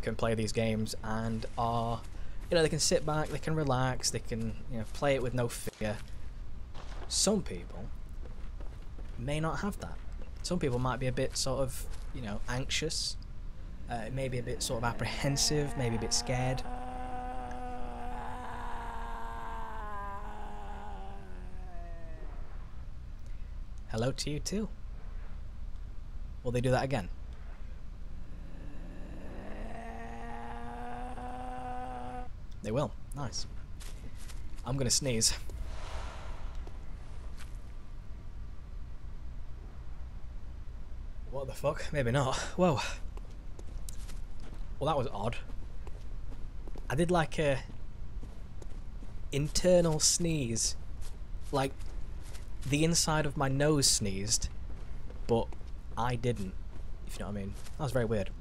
can play these games and are, you know, they can sit back, they can relax, they can, you know, play it with no fear. Some people may not have that. Some people might be a bit sort of, you know, anxious, maybe a bit sort of apprehensive, maybe a bit scared. Hello to you too. Will they do that again? They will. Nice. I'm gonna sneeze. What the fuck? Maybe not. Whoa. Well, that was odd. I did like a internal sneeze. Like, the inside of my nose sneezed, but I didn't, if you know what I mean. That was very weird.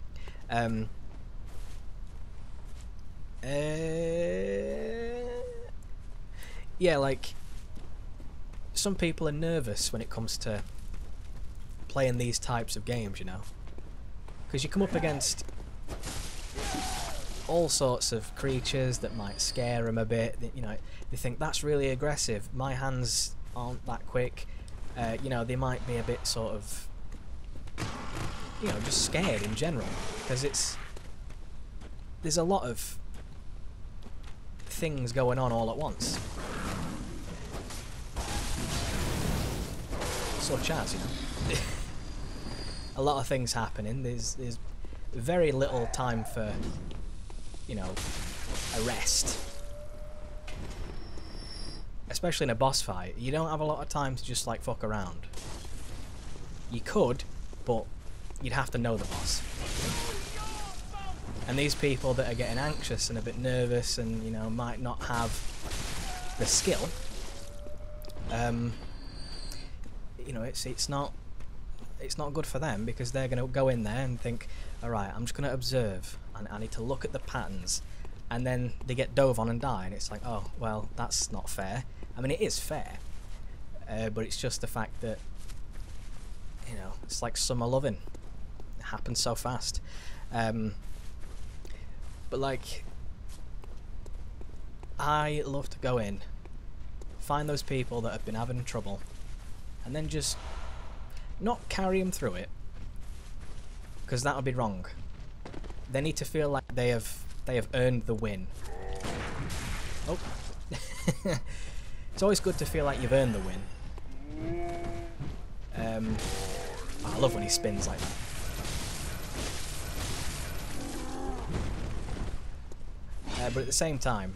Yeah, like, some people are nervous when it comes to playing these types of games, you know, because you come up against all sorts of creatures that might scare them a bit. You know, they think that's really aggressive. My hands aren't that quick. You know, they might be a bit sort of, you know, just scared in general, because there's a lot of things going on all at once, such as, you know, a lot of things happening. There's very little time for, you know, a rest. Especially in a boss fight, you don't have a lot of time to just like fuck around. You could, but you'd have to know the boss. And these people that are getting anxious and a bit nervous and, you know, might not have the skill, you know, it's not good for them, because they're going to go in there and think, alright, I'm just going to observe and I need to look at the patterns, and then they get dove on and die, and it's like, oh, well, that's not fair. I mean, it is fair, but it's just the fact that, you know, it's like summer loving. It happens so fast. But like, I love to go in, find those people that have been having trouble, and then just not carry them through it, because that would be wrong. They need to feel like they have earned the win. Oh. It's always good to feel like you've earned the win. I love when he spins like that. But at the same time,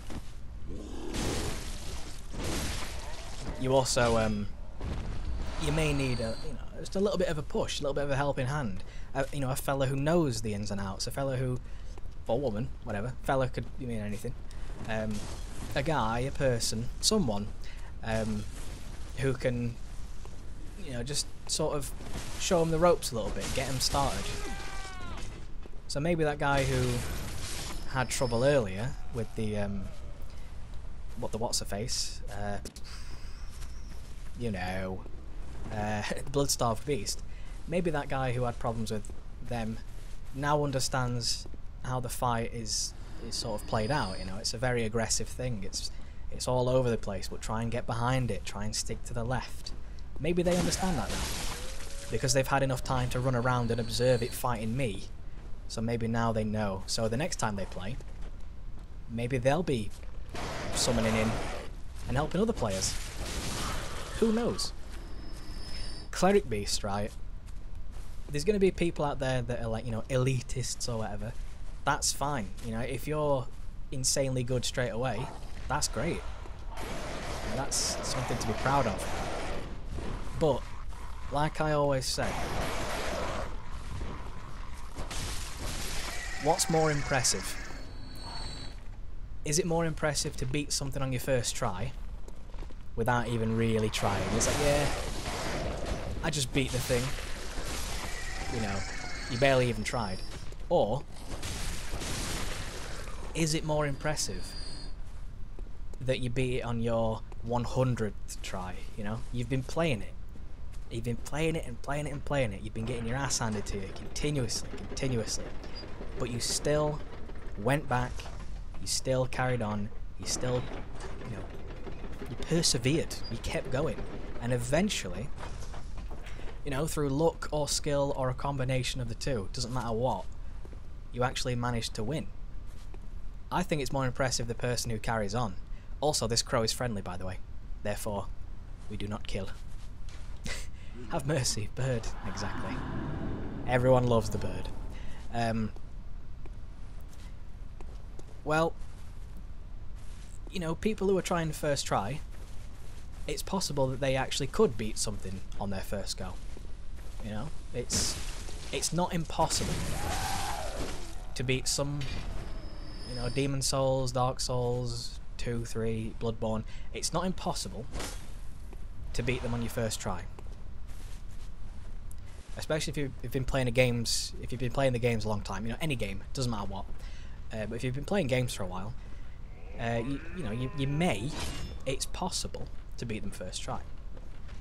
you also you may need just a little bit of a push, a little bit of a helping hand. You know, a fella who knows the ins and outs, a fella who, or woman, whatever, fella could mean anything, a guy, a person, someone who can, you know, just sort of show them the ropes a little bit, get them started. So maybe that guy who had trouble earlier with the what's her face, you know, blood-starved beast. Maybe that guy who had problems with them now understands how the fight is sort of played out. You know, it's a very aggressive thing. It's all over the place, but try and get behind it. Try and stick to the left. Maybe they understand that now, because they've had enough time to run around and observe it fighting me. So maybe now they know. So the next time they play, maybe they'll be summoning in and helping other players. Who knows? Cleric Beast, right? There's going to be people out there that are like, you know, elitists or whatever. That's fine. You know, if you're insanely good straight away, that's great. You know, that's something to be proud of. But, like I always say, what's more impressive? Is it more impressive to beat something on your first try without even really trying? It's like, yeah, I just beat the thing. You know, you barely even tried. Or, is it more impressive that you beat it on your 100th try? You know, you've been playing it. You've been playing it and playing it and playing it. You've been getting your ass handed to you continuously. But you still went back, you still carried on, you still, you know, you persevered, you kept going. And eventually, you know, through luck or skill or a combination of the two, doesn't matter what, you actually managed to win. I think it's more impressive the person who carries on. Also, this crow is friendly, by the way. Therefore, we do not kill. Have mercy, bird. Exactly. Everyone loves the bird. Well, you know, people who are trying the first try, it's possible that they actually could beat something on their first go. You know, it's not impossible to beat some, you know, Demon Souls, Dark Souls 2, 3, Bloodborne. It's not impossible to beat them on your first try. Especially if you've been playing the games, if you've been playing the games a long time, you know, any game, doesn't matter what. But if you've been playing games for a while, you know, you may, it's possible to beat them first try.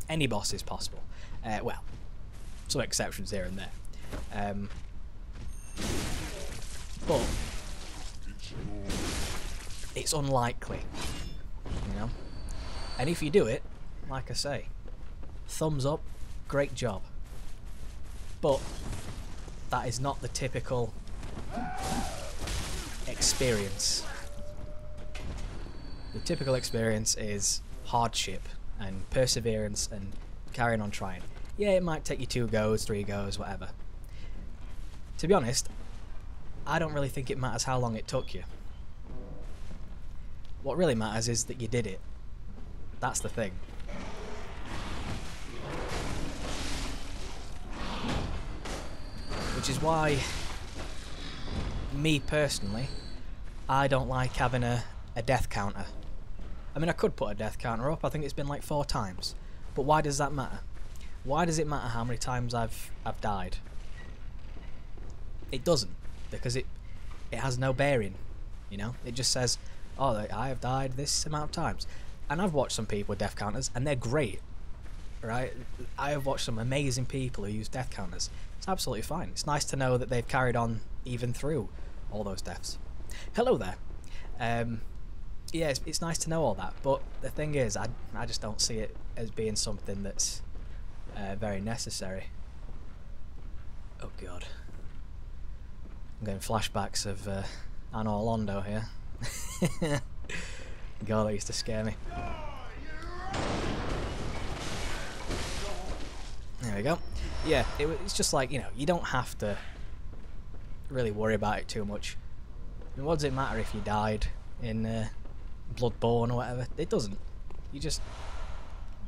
Any boss is possible. Well, some exceptions here and there. But it's unlikely, you know. And if you do it, like I say, thumbs up, great job. But that is not the typical experience. The typical experience is hardship and perseverance and carrying on trying. Yeah, it might take you 2 goes, 3 goes, whatever. To be honest, I don't really think it matters how long it took you. What really matters is that you did it. That's the thing. Which is why, me personally, I don't like having a death counter. I mean, I could put a death counter up. I think it's been like 4 times. But why does that matter? Why does it matter how many times I've died? It doesn't, because it has no bearing, you know? It just says, oh, I have died this amount of times. And I've watched some people with death counters, and they're great, right? I have watched some amazing people who use death counters. It's absolutely fine. It's nice to know that they've carried on even through all those deaths. Hello there. Yeah, it's nice to know all that, but the thing is, I just don't see it as being something that's very necessary. Oh god. I'm getting flashbacks of Anno Orlando here. God, that used to scare me. There we go. Yeah, it's just like, you know, you don't have to really worry about it too much. I mean, what does it matter if you died in Bloodborne or whatever? It doesn't. You just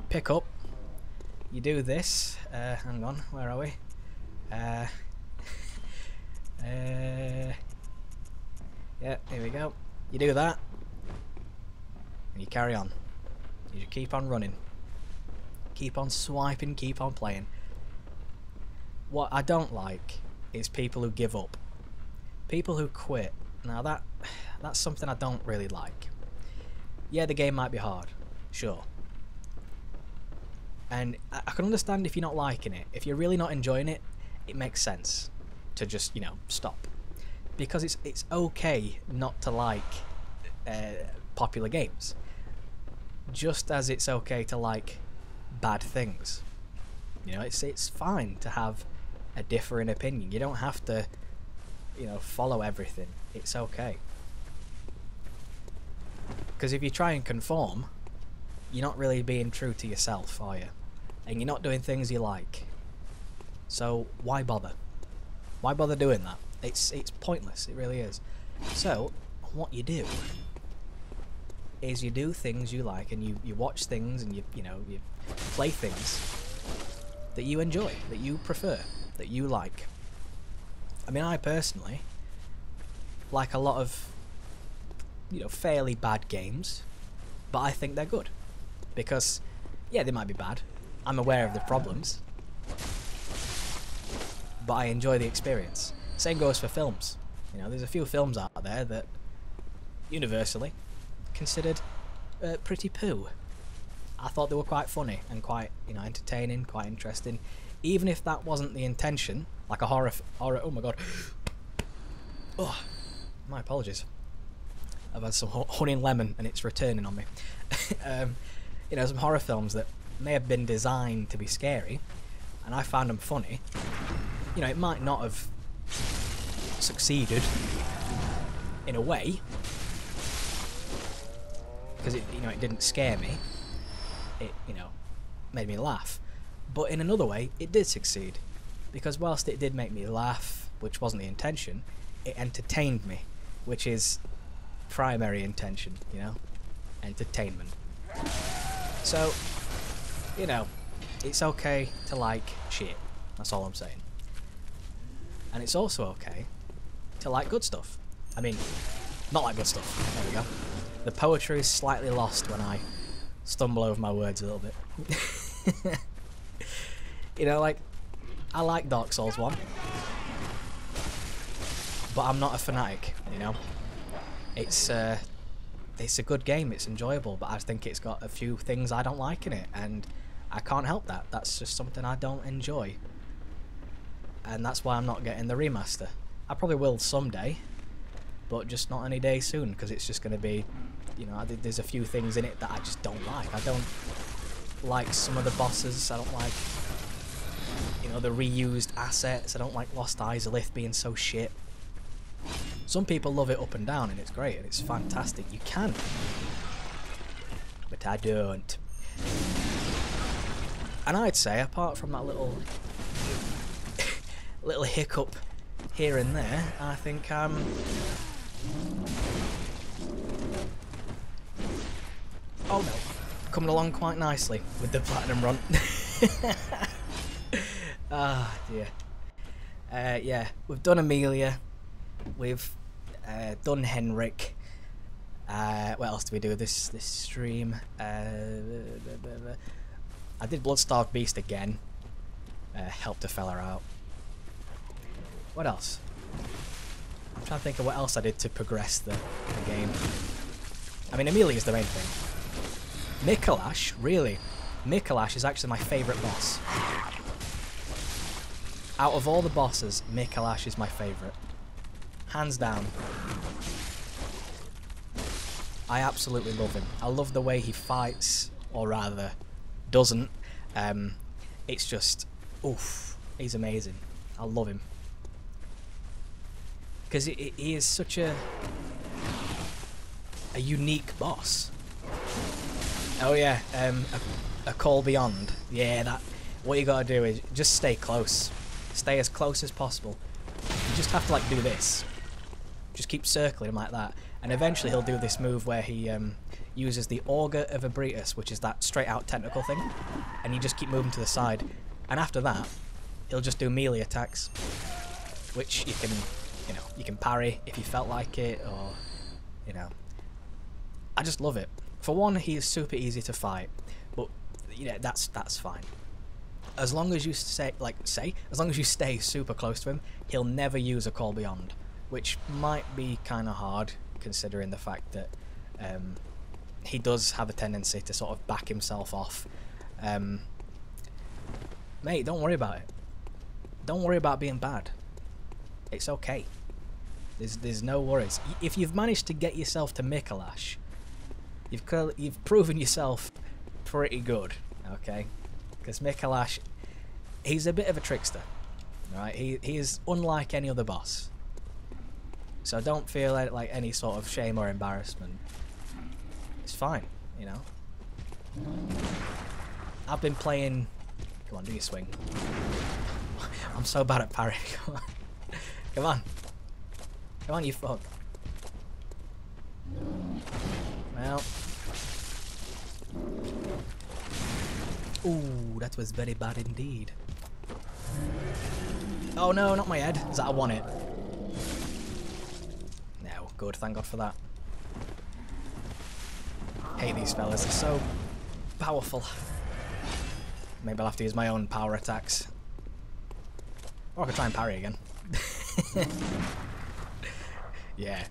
pick up, you do this, hang on, where are we? Yeah, here we go. You do that, and you carry on. You just keep on running. Keep on swiping, keep on playing. What I don't like is people who give up. People who quit. Now that's something I don't really like. Yeah, the game might be hard. Sure. And I can understand if you're not liking it. If you're really not enjoying it, it makes sense to just, you know, stop. Because it's okay not to like popular games. Just as it's okay to like bad things. You know, it's fine to have a differing opinion. You don't have to, you know, follow everything. It's okay. Because if you try and conform, you're not really being true to yourself, are you? And you're not doing things you like. So why bother? Why bother doing that? It's pointless. It really is. So what you do is you do things you like, and you watch things, and you play things that you enjoy, that you prefer, that you like. I mean, I personally like a lot of, you know, fairly bad games, but I think they're good because, yeah, they might be bad. I'm aware of the problems, but I enjoy the experience. Same goes for films. You know, there's a few films out there that universally considered pretty poo. I thought they were quite funny and quite, you know, entertaining, quite interesting, even if that wasn't the intention. Like a horror. Oh my god. Oh, my apologies. I've had some honey and lemon, and it's returning on me. You know, some horror films that may have been designed to be scary, and I found them funny. You know, it might not have succeeded in a way, because it, you know, it didn't scare me. It, you know, made me laugh. But in another way, it did succeed, because whilst it did make me laugh, which wasn't the intention, it entertained me, which is primary intention, you know, entertainment. So, you know, it's okay to like shit. That's all I'm saying. And it's also okay to like good stuff. I mean, not like good stuff. There we go. The poetry is slightly lost when I stumble over my words a little bit. You know, like, I like Dark Souls 1, but I'm not a fanatic, you know. It's a good game, it's enjoyable, but I think it's got a few things I don't like in it, and I can't help that. That's just something I don't enjoy. And that's why I'm not getting the remaster. I probably will someday, but just not any day soon, because it's just going to be, you know, there's a few things in it that I just don't like. I don't like some of the bosses. I don't like, you know, the reused assets. I don't like Lost Izalith being so shit. Some people love it up and down, and it's great, and it's fantastic. You can. But I don't. And I'd say, apart from that little hiccup here and there, I think I'm oh no, coming along quite nicely with the platinum run. Ah, dear. Yeah, we've done Amelia, we've done Henrik. What else do we do this stream? I did Bloodstarved Beast again. Helped a fella out. What else? I'm trying to think of what else I did to progress the game. I mean, Amelia is the main thing. Mikolash, really. Mikolash is actually my favourite boss. Out of all the bosses, Mikolash is my favourite. Hands down. I absolutely love him. I love the way he fights, or rather, doesn't. It's just, oof, he's amazing. I love him. Because he is such a unique boss. Oh yeah, a call beyond. Yeah, that. What you gotta do is just stay close. Stay as close as possible. You just have to like do this. Just keep circling him like that, and eventually he'll do this move where he uses the Auger of Abritus, which is that straight out tentacle thing, and you just keep moving to the side. And after that, he'll just do melee attacks, which you can, you know, you can parry if you felt like it, or, you know. I just love it. For one, he is super easy to fight, but that's fine. As long as you as long as you stay super close to him, he'll never use a call beyond, which might be kind of hard considering the fact that he does have a tendency to sort of back himself off. Mate, don't worry about it. Don't worry about being bad. It's okay. There's no worries. If you've managed to get yourself to Mikolash, you've proven yourself pretty good, okay? Because Mikolash, he's a bit of a trickster, right? He is unlike any other boss. So don't feel like any sort of shame or embarrassment. It's fine, you know? I've been playing... Come on, do your swing. I'm so bad at parrying. Come on. Come on. Come on, you fuck. Well. Ooh, that was very bad indeed. Oh no, not my head. Is that I want it? No, good, thank God for that. Hate these fellas, they're so powerful. Maybe I'll have to use my own power attacks. Or I could try and parry again. Yeah.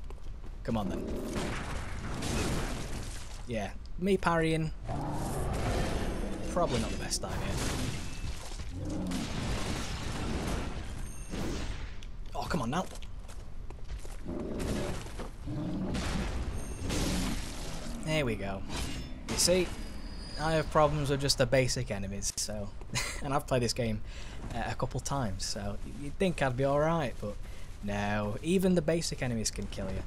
Come on then. Yeah, me parrying. Probably not the best idea. Oh, come on now. There we go. You see, I have problems with just the basic enemies, so... and I've played this game a couple times, so you'd think I'd be alright, but no, even the basic enemies can kill you.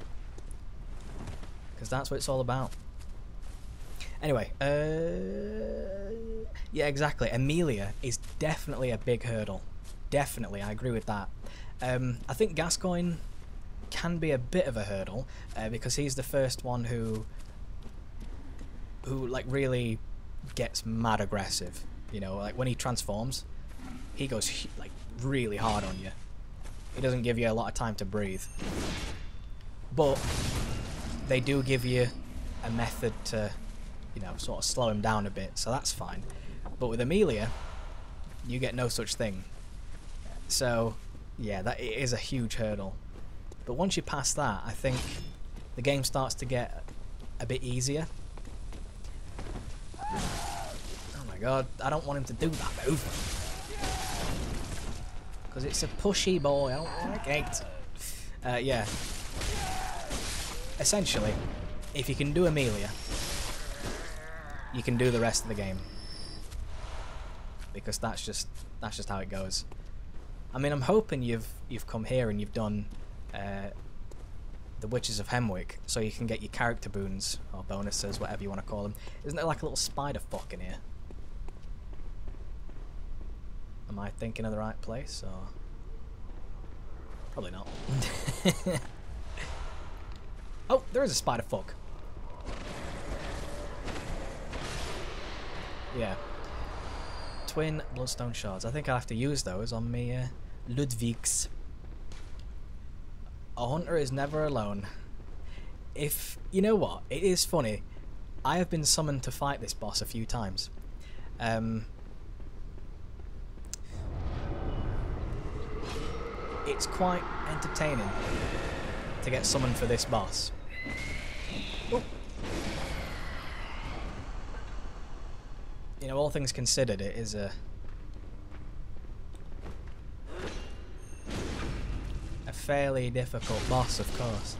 Because that's what it's all about. Anyway, yeah, exactly. Amelia is definitely a big hurdle. Definitely, I agree with that. I think Gascoigne can be a bit of a hurdle, because he's the first one who like really gets mad aggressive. You know, like when he transforms, he goes like really hard on you. He doesn't give you a lot of time to breathe. But they do give you a method to, you know, sort of slow him down a bit, so that's fine. But with Amelia, you get no such thing. So, yeah, that it is a huge hurdle. But once you pass that, I think the game starts to get a bit easier. Oh my god, I don't want him to do that move. Because it's a pushy boy, I don't like it. Yeah. Essentially, if you can do Amelia, you can do the rest of the game. Because that's just how it goes. I mean, I'm hoping you've come here and you've done the Witches of Hemwick, so you can get your character boons, or bonuses, whatever you want to call them. Isn't there like a little spider fuck in here? Am I thinking of the right place, or...? Probably not. Oh, there is a spider fuck. Yeah. Twin bloodstone shards. I think I'll have to use those on me Ludwigs. A hunter is never alone. If... You know what? It is funny. I have been summoned to fight this boss a few times. It's quite entertaining to get summoned for this boss. Oh. You know, all things considered, it is a fairly difficult boss, of course.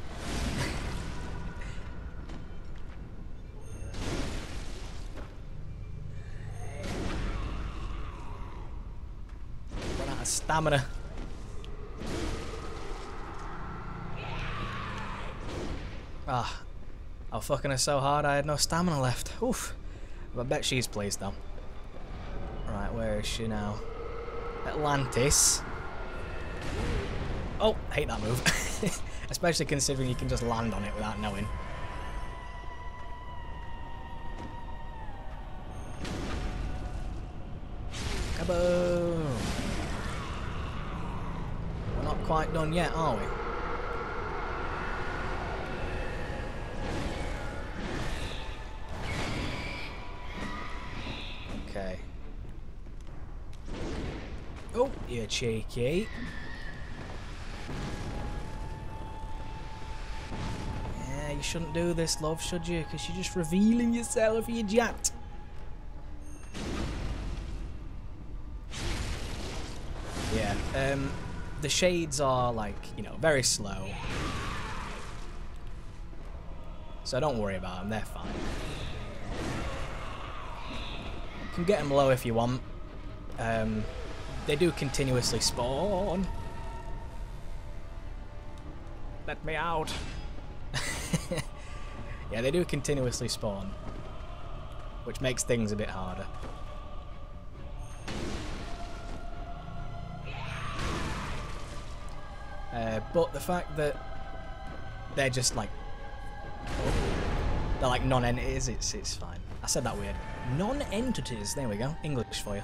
Run out of stamina. Ah, I was fucking her so hard I had no stamina left. Oof. I bet she's pleased though. Right, where is she now? Atlantis. Oh, I hate that move. Especially considering you can just land on it without knowing. Kaboom! We're not quite done yet, are we? You cheeky. Yeah, you shouldn't do this, love, should you? Because you're just revealing yourself, you jat. Yeah, the shades are, like, you know, very slow. So don't worry about them, they're fine. You can get them low if you want. They do continuously spawn. Let me out. Yeah, they do continuously spawn, which makes things a bit harder. But the fact that they're just like, they're like non-entities, it's fine. I said that weird. Non-entities, there we go. English for you.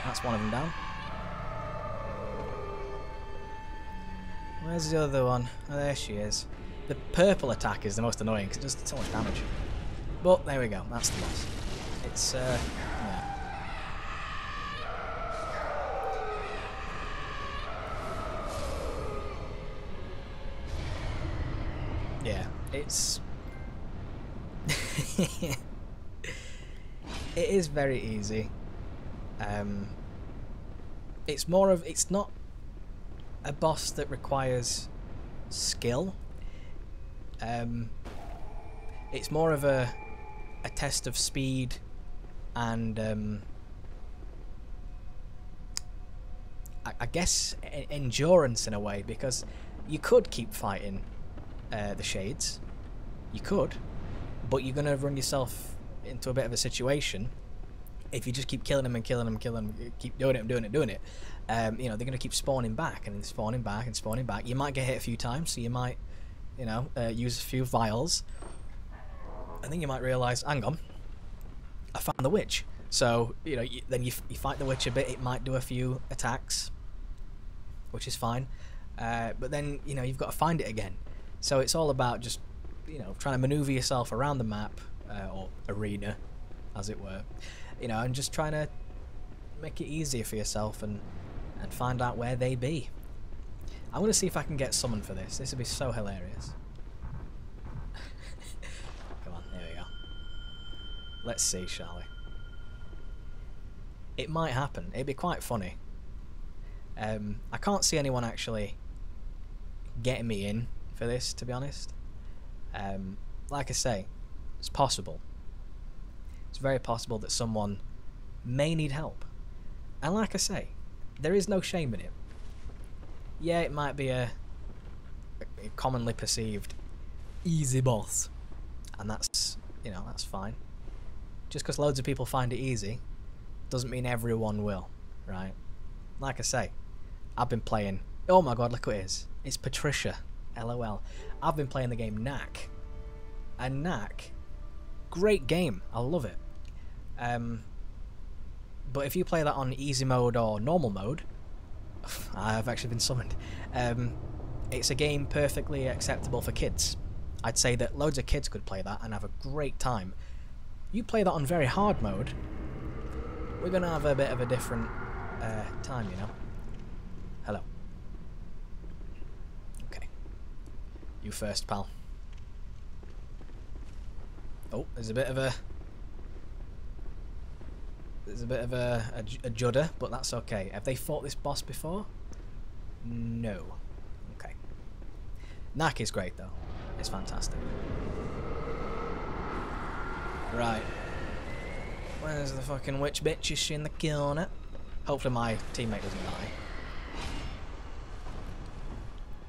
That's one of them down. Where's the other one? Oh, there she is. The purple attack is the most annoying because it does so much damage. But there we go, that's the loss. It's, yeah. Yeah, it's... it is very easy. It's more of... It's not a boss that requires skill. It's more of a test of speed and I guess endurance in a way, because you could keep fighting the shades, you could, but you're gonna run yourself into a bit of a situation if you just keep killing them and killing them and killing them, keep doing it and doing it and doing it. You know, they're gonna keep spawning back and spawning back and spawning back. You might get hit a few times, so you might, you know, use a few vials, and then you might realise, hang on, I found the witch. So, you know, then you fight the witch a bit, it might do a few attacks, which is fine, but then, you know, you've got to find it again. So it's all about just, you know, trying to manoeuvre yourself around the map, or arena, as it were, you know, and just trying to make it easier for yourself and find out where they be. I want to see if I can get summoned for this. This would be so hilarious. Come on, there we go. Let's see, shall we? It might happen. It'd be quite funny. I can't see anyone actually getting me in for this, to be honest. Like I say, it's possible. It's very possible that someone may need help. And like I say, there is no shame in it. Yeah, it might be a commonly perceived easy boss, and that's, you know, that's fine. Just because loads of people find it easy doesn't mean everyone will, right? Like I say, I've been playing... Oh my god, look who it is. It's Patricia. LOL. I've been playing the game Knack. And Knack, great game. I love it. But if you play that on easy mode or normal mode... I've actually been summoned. It's a game perfectly acceptable for kids. I'd say that loads of kids could play that and have a great time. You play that on very hard mode, we're going to have a bit of a different time, you know. Hello. Okay. You first, pal. Oh, there's a bit of a... There's a bit of a judder, but that's okay. Have they fought this boss before? No. Okay. Knack is great, though. It's fantastic. Right. Where's the fucking witch bitch? Is she in the corner? Hopefully my teammate doesn't die.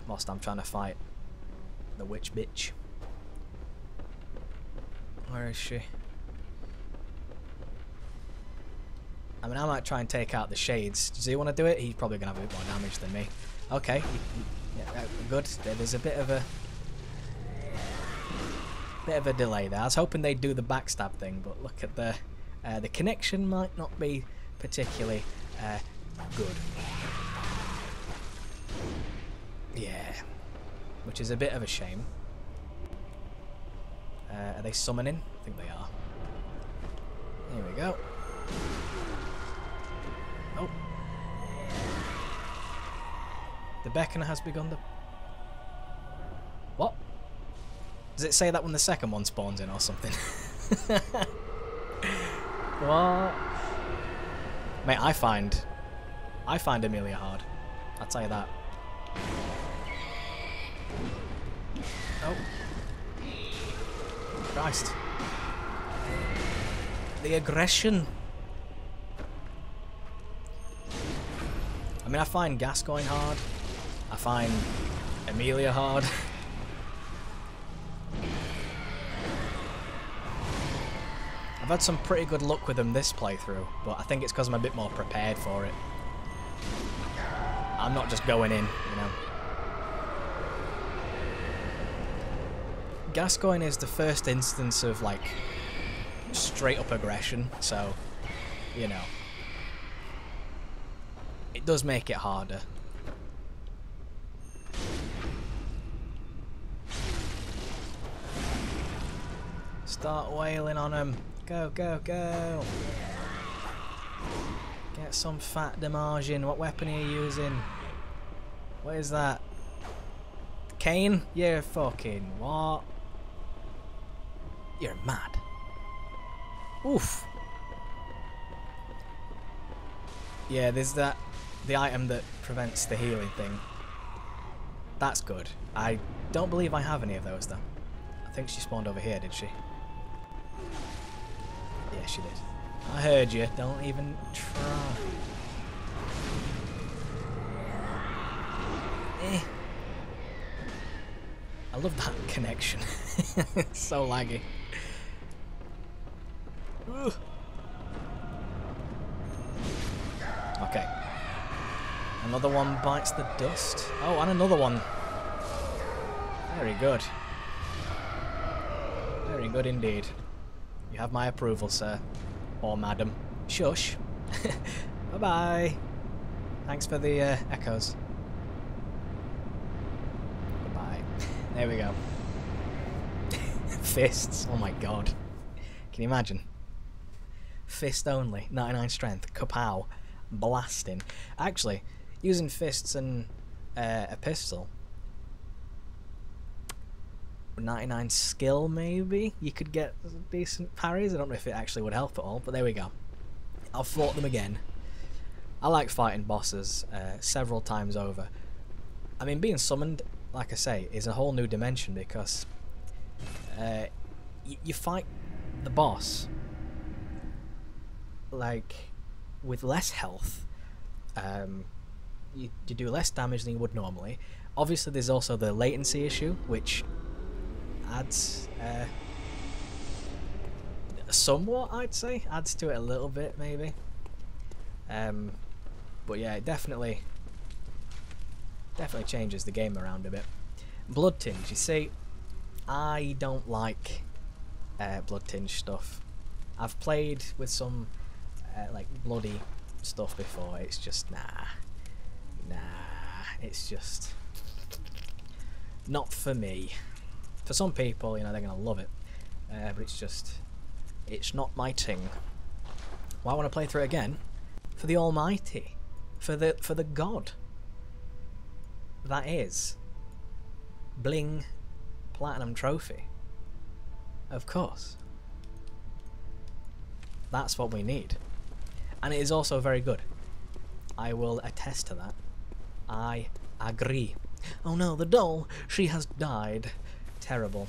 Whilst I'm trying to fight the witch bitch. Where is she? I mean, I might try and take out the shades. Does he want to do it? He's probably going to have a bit more damage than me. Okay. Yeah, good. There's a bit of a delay there. I was hoping they'd do the backstab thing, but look at the connection might not be particularly good. Yeah. Which is a bit of a shame. Are they summoning? I think they are. Here we go. Oh. The beckoner has begun. What? Does it say that when the second one spawns in or something? What? Mate, I find Amelia hard. I'll tell you that. Oh. Christ. The aggression. I mean, I find Gascoigne hard. I find Amelia hard. I've had some pretty good luck with them this playthrough, but I think it's because I'm a bit more prepared for it. I'm not just going in, you know. Gascoigne is the first instance of, like, straight up aggression, so, you know. It does make it harder. Start wailing on him. Go, go, go. Get some fat damage in. What weapon are you using? What is that? Cane? You're fucking what? You're mad. Oof. Yeah, there's that. The item that prevents the healing thing. That's good. I don't believe I have any of those though. I think she spawned over here, did she? Yeah, she did. I heard you. Don't even try. Eh. I love that connection. It's so laggy. Ugh. Okay. Another one bites the dust. Oh, and another one. Very good. Very good indeed. You have my approval, sir. Or madam. Shush. Bye-bye. Thanks for the echoes. Goodbye. There we go. Fists. Oh my god. Can you imagine? Fist only. 99 strength. Kapow. Blasting. Actually, using fists and a pistol. 99 skill, maybe? You could get decent parries. I don't know if it actually would help at all, but there we go. I'll fought them again. I like fighting bosses several times over. I mean, being summoned, like I say, is a whole new dimension because you fight the boss like with less health. You do less damage than you would normally. Obviously, there's also the latency issue, which adds somewhat, I'd say. Adds to it a little bit, maybe. But yeah, it definitely changes the game around a bit. Blood tinge, you see, I don't like blood tinge stuff. I've played with some like bloody stuff before. It's just nah. It's just not for me. For some people, you know, they're gonna love it, but it's not my thing. Why want to play through it again? For the Almighty, for the God that is Bling Platinum Trophy. Of course, that's what we need, and it is also very good. I will attest to that. I agree. Oh no, the doll, she has died. Terrible.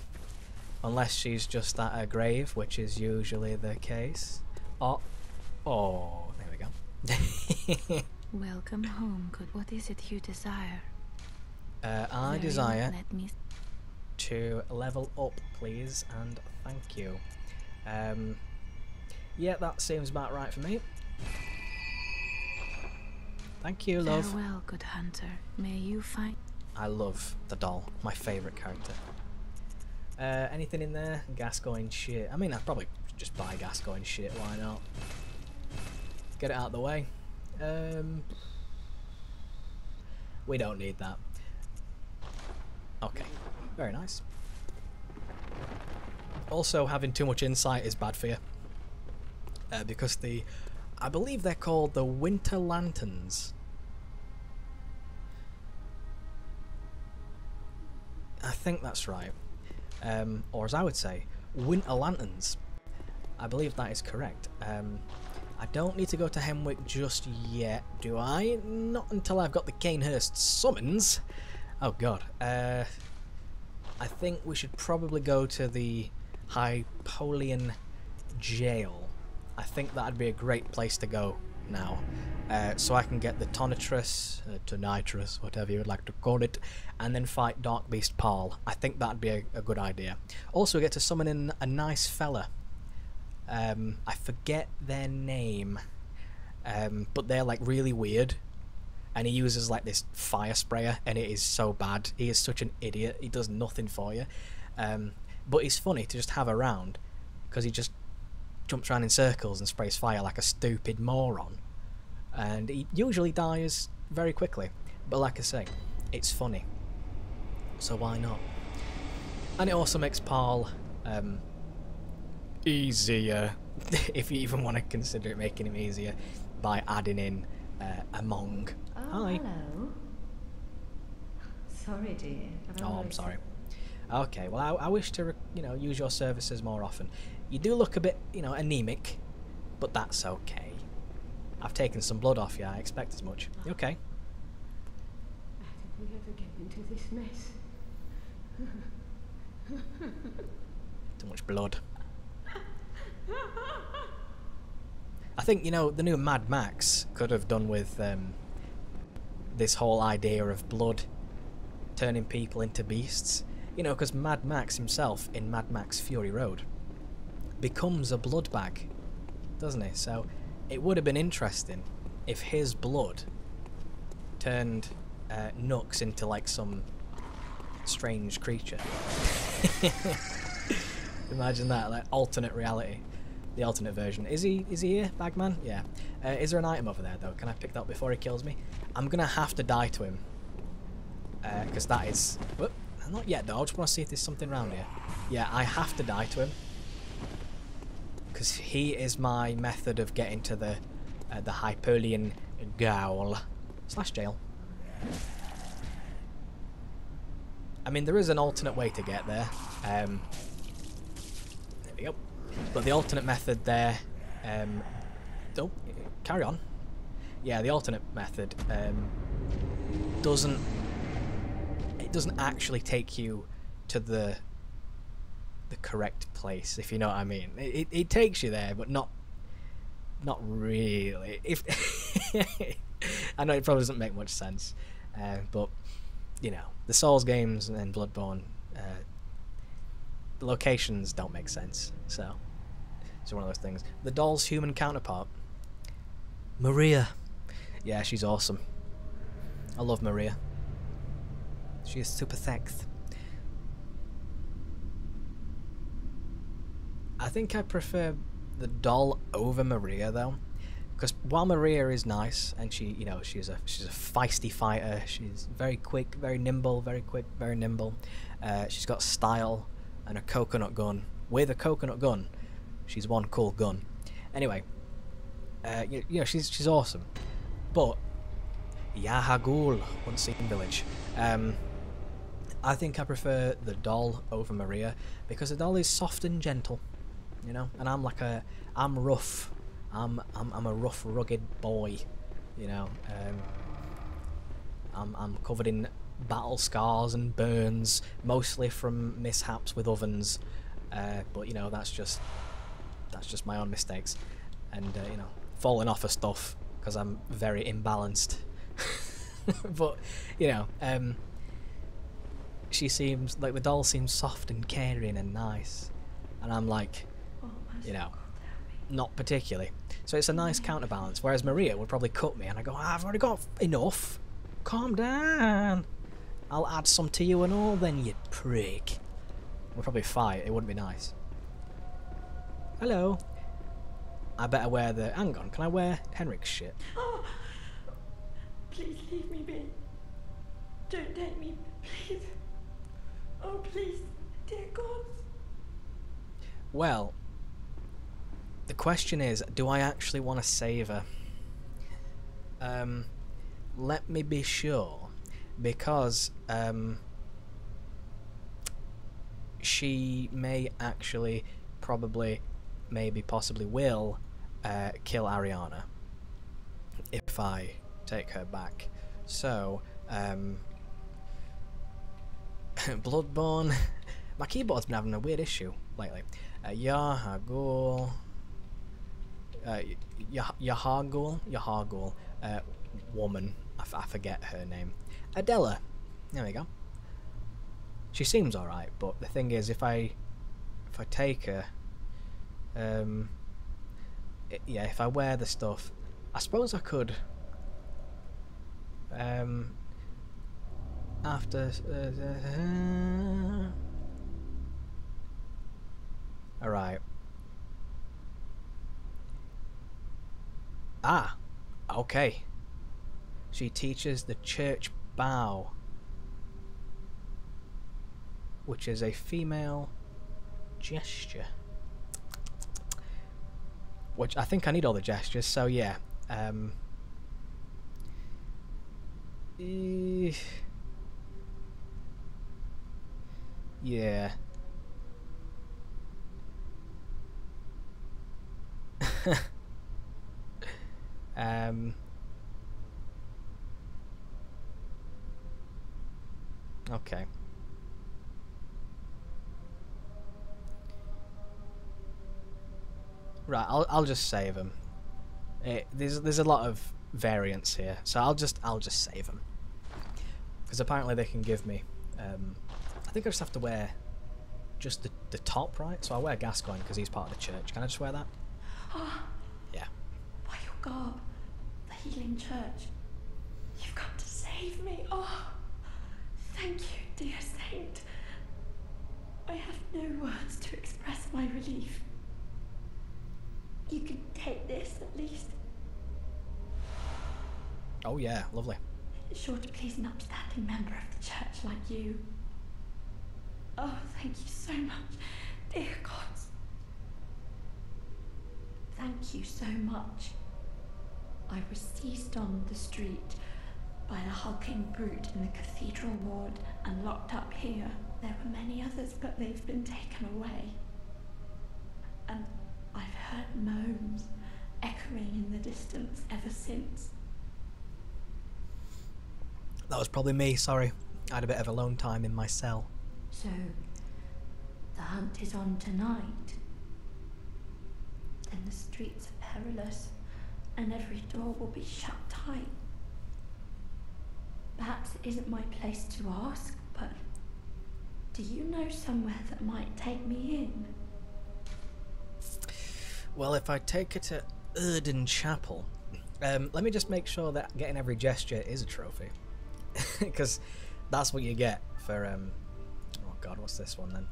Unless she's just at her grave, which is usually the case. Oh, there we go. Welcome home, good. What is it you desire? I desire to level up, please, and thank you. Yeah, that seems about right for me. Thank you, love. Farewell, good hunter. May you find... I love the doll. My favourite character. Anything in there? Gascoigne shit. I mean, I'd probably just buy Gascoigne shit. Why not? Get it out of the way. We don't need that. Okay. Very nice. Also, having too much insight is bad for you. Because I believe they're called the Winter Lanterns. I think that's right. Or as I would say, winter lanterns. I believe that is correct. I don't need to go to Hemwick just yet, do I? Not until I've got the Canehurst summons. Oh god. I think we should probably go to the Hypolian jail. I think that'd be a great place to go now. So I can get the Tonitrus, whatever you would like to call it, and then fight Dark Beast Paul. I think that'd be a good idea. Also, we get to summon in a nice fella. I forget their name, but they're like really weird, and he uses like this fire sprayer, and it is so bad. He is such an idiot. He does nothing for you, but he's funny to just have around because he just jumps around in circles and sprays fire like a stupid moron, and he usually dies very quickly. But like I say, it's funny, so why not? And it also makes Paul easier, if you even want to consider it making him easier, by adding in a Mong. Oh, Hi. hello. Sorry, dear. Oh, I'm sorry. Okay, well, I wish to, use your services more often. You do look a bit, anemic, but that's okay. I've taken some blood off you. I expect as much. You okay? How did we ever get into this mess? Too much blood. I think, the new Mad Max could have done with this whole idea of blood turning people into beasts. Because Mad Max himself in Mad Max Fury Road becomes a blood bag, doesn't he? So it would have been interesting if his blood turned Nux into like some strange creature. Imagine that, like alternate reality. The alternate version. Is he here, Bagman? Yeah. Is there an item over there though? Can I pick that up before he kills me? I'm gonna have to die to him. Because that is... Whoop, not yet though, I just want to see if there's something around here. Yeah, I have to die to him. Because he is my method of getting to the Hypolian Gaol / jail. I mean, there is an alternate way to get there. There we go. But the alternate method there... oh, carry on. Yeah, the alternate method doesn't actually take you to the correct place, if you know what I mean. It takes you there, but not really. If I know it probably doesn't make much sense, but the Souls games and Bloodborne, the locations don't make sense. So it's one of those things. The doll's human counterpart, Maria. Yeah, she's awesome. I love Maria. She is super sex. I think I prefer the doll over Maria though, because while Maria is nice and she, she's a feisty fighter. She's very quick, very nimble, very quick, very nimble. She's got style and a coconut gun. With a coconut gun, she's one cool gun. Anyway, she's awesome. But Yahagul, Unseen Village. I think I prefer the doll over Maria because the doll is soft and gentle, and I'm rough. I'm a rough, rugged boy, I'm covered in battle scars and burns, mostly from mishaps with ovens, but that's just my own mistakes, and falling off of stuff because I'm very imbalanced. But she seems like the doll seems soft and caring and nice, and I'm like, not particularly. So it's a nice counterbalance. Whereas Maria would probably cut me, and I go, I've already got enough. Calm down. I'll add some to you and all, then you prick. We'll probably fight. It wouldn't be nice. Hello. I better wear the. Hang on. Can I wear Henrik's shit? Oh, please leave me be. Don't take me, please. Oh, please, dear God. Well, the question is, do I actually want to save her? Let me be sure, because she may actually, probably, maybe, possibly will kill Ariana if I take her back. So, Bloodborne. My keyboard's been having a weird issue lately. Yahagul. Yahagul. Woman. I forget her name. Adela. There we go. She seems alright, but the thing is, if I take her, yeah, if I wear the stuff, I suppose I could, after, alright. Ah, okay. She teaches the church bow, which is a female gesture. Which I think I need all the gestures, so yeah. Yeah. Okay. Right, I'll just save them. There's a lot of variance here, so I'll just save them. Because apparently they can give me. I think I just have to wear just the top, right? So I wear Gascoigne because he's part of the church. Can I just wear that? Yeah. By your garb, the healing church, you've come to save me. Oh, thank you, dear saint. I have no words to express my relief. You can take this at least. Oh yeah, lovely. It's sure to please an upstanding member of the church like you. Oh, thank you so much, dear gods. Thank you so much. I was seized on the street by a hulking brute in the cathedral ward and locked up here. There were many others, but they've been taken away. And I've heard moans echoing in the distance ever since. That was probably me, sorry. I had a bit of alone time in my cell. So, the hunt is on tonight. Then the streets are perilous, and every door will be shut tight. Perhaps it isn't my place to ask, but do you know somewhere that might take me in? Well, if I take her to Erden Chapel, let me just make sure that getting every gesture is a trophy. Because that's what you get for, oh god, what's this one then?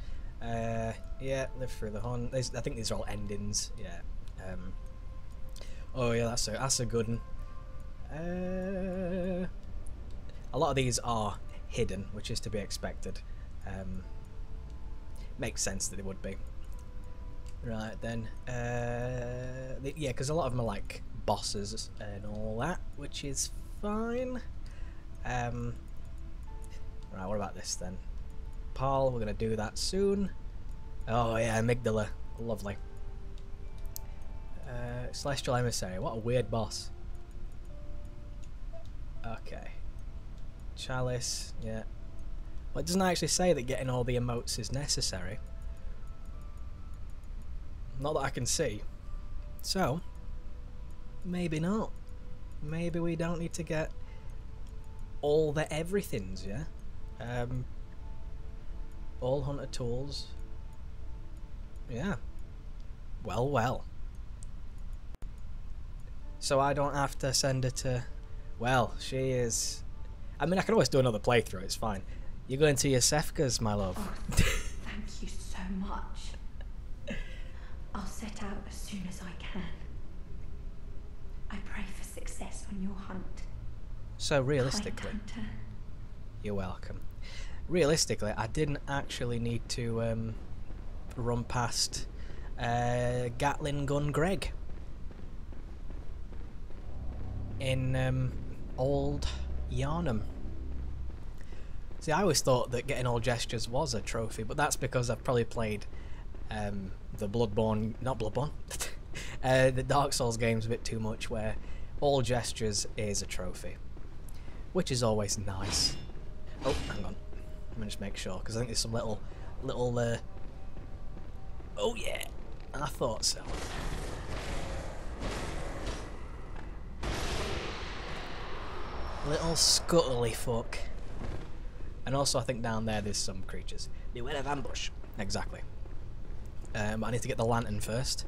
Yeah, live through the hunt. I think these are all endings, yeah. Oh yeah, that's a good one. A lot of these are hidden, which is to be expected. Makes sense that they would be. Right then, yeah, because a lot of them are like bosses and all that, which is fine. Right, what about this then? Paul, we're gonna do that soon. Oh yeah, amygdala, lovely. Celestial Emissary, what a weird boss. Okay. Chalice, yeah. Well, it doesn't actually say that getting all the emotes is necessary. Not that I can see. So, maybe not. Maybe we don't need to get all the everythings, yeah? All hunter tools. Yeah. Well, well. So I don't have to send her to... Well, she is... I mean, I can always do another playthrough, it's fine. You're going to your Sefkas, my love. Oh, thank you so much. I'll set out as soon as I can. I pray for success on your hunt. So realistically... You're welcome. Realistically, I didn't actually need to run past Gatling Gun Greg in Old Yarnham. See, I always thought that getting all gestures was a trophy, but that's because I've probably played the Bloodborne, not Bloodborne, the Dark Souls games a bit too much, where all gestures is a trophy, which is always nice. Oh, hang on. Let me just make sure, because I think there's some little, oh yeah, I thought so. Little scuttly fuck. And also I think down there there's some creatures. Beware of ambush. Exactly. But I need to get the lantern first,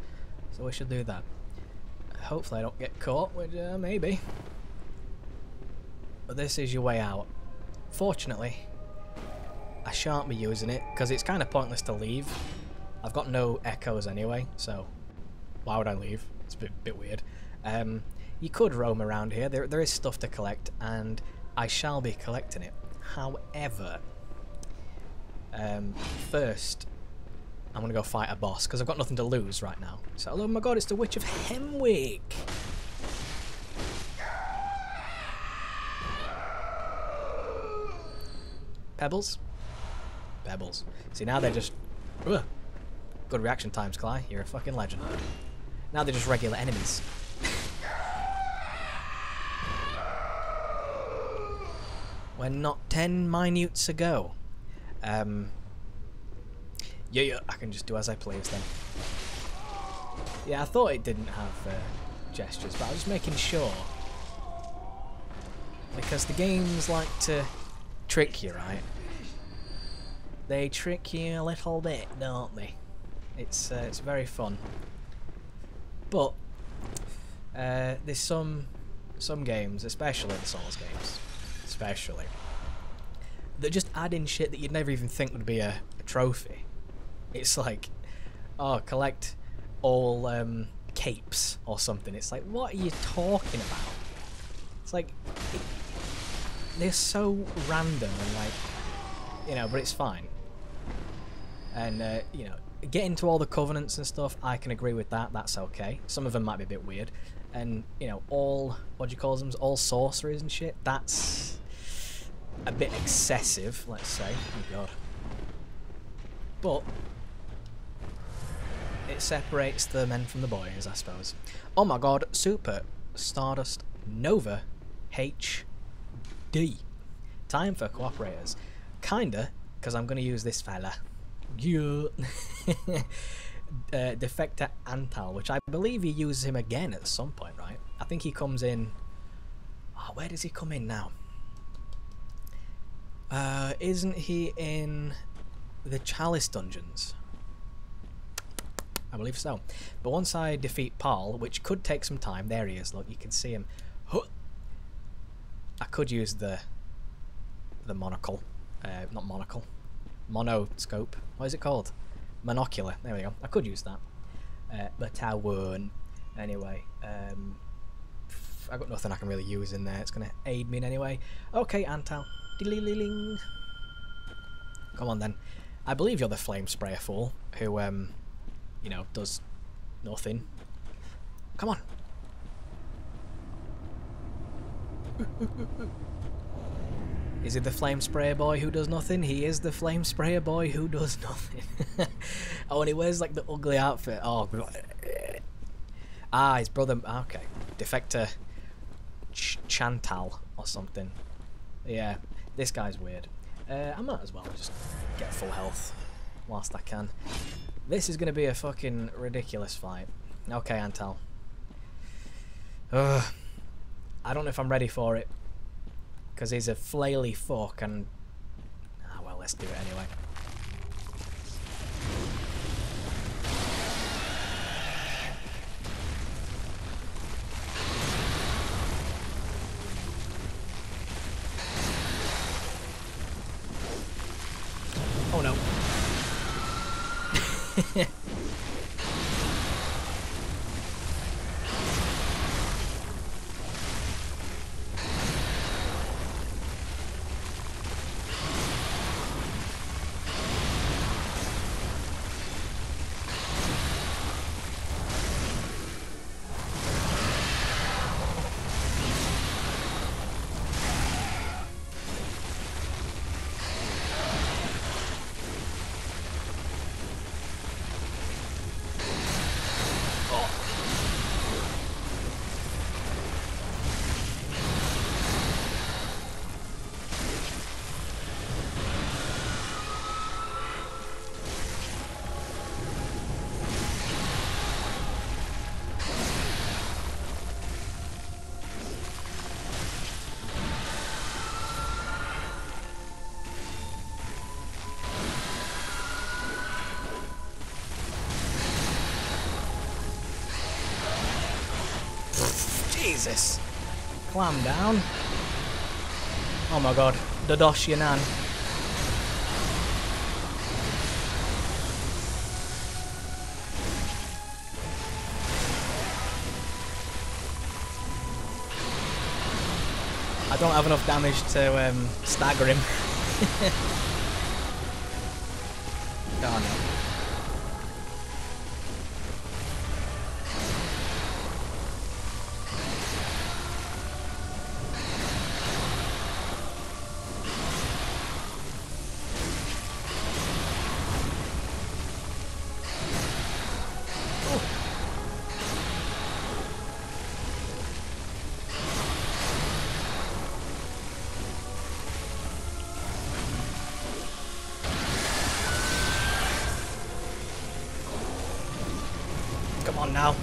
so we should do that. Hopefully I don't get caught, which maybe. But this is your way out. Fortunately, I shan't be using it, because it's kind of pointless to leave. I've got no echoes anyway, so why would I leave? It's a bit weird. You could roam around here. There is stuff to collect, and I shall be collecting it. However, first, I'm going to go fight a boss, because I've got nothing to lose right now. So, oh my god, it's the Witch of Hemwick! Pebbles? Pebbles. See, now they're just... Ugh. Good reaction times, Klye. You're a fucking legend. Now they're just regular enemies. When not 10 minutes ago. Yeah, I can just do as I please then. Yeah, I thought it didn't have gestures, but I was just making sure. Because the games like to trick you, right? They trick you a little bit, don't they? It's very fun. But there's some games, especially the Souls games, that just add in shit that you'd never even think would be a trophy. It's like, oh, collect all capes or something. It's like, what are you talking about? It's like, they're so random and like, you know, but it's fine. And, you know, getting to all the covenants and stuff, I can agree with that. That's okay. Some of them might be a bit weird. And, you know, all, what do you call them? All sorceries and shit, that's a bit excessive, let's say. Oh, God. But it separates the men from the boys, I suppose. Oh my god, Super Stardust Nova HD. Time for cooperators. Kinda, because I'm going to use this fella. Yeah. Defector Antal, which I believe you use him again at some point, right? I think he comes in... Oh, where does he come in now? Isn't he in the Chalice dungeons? I believe so. But once I defeat Paul, which could take some time, there he is, look, you can see him. I could use the monocle. Not monocle. Monoscope. What is it called? Monocular. There we go. I could use that. But I won't. Anyway, I've got nothing I can really use in there. It's going to aid me in any way. Okay, Antal. Diddly-ling. Come on then. I believe you're the flame sprayer fool who, you know, does nothing. Come on. Is he the flame sprayer boy who does nothing? He is the flame sprayer boy who does nothing. Oh, and he wears like the ugly outfit. Oh, ah, his brother. Okay, Defector Chantal or something. Yeah, this guy's weird. I might as well just get full health whilst I can. This is going to be a fucking ridiculous fight. Okay, Antal. I don't know if I'm ready for it. Because he's a flaily fuck and... Ah, well, let's do it anyway. Oh no. Jesus. Clam down. Oh my god. Dadosh Yanan. I don't have enough damage to stagger him. Darn it. Come on now.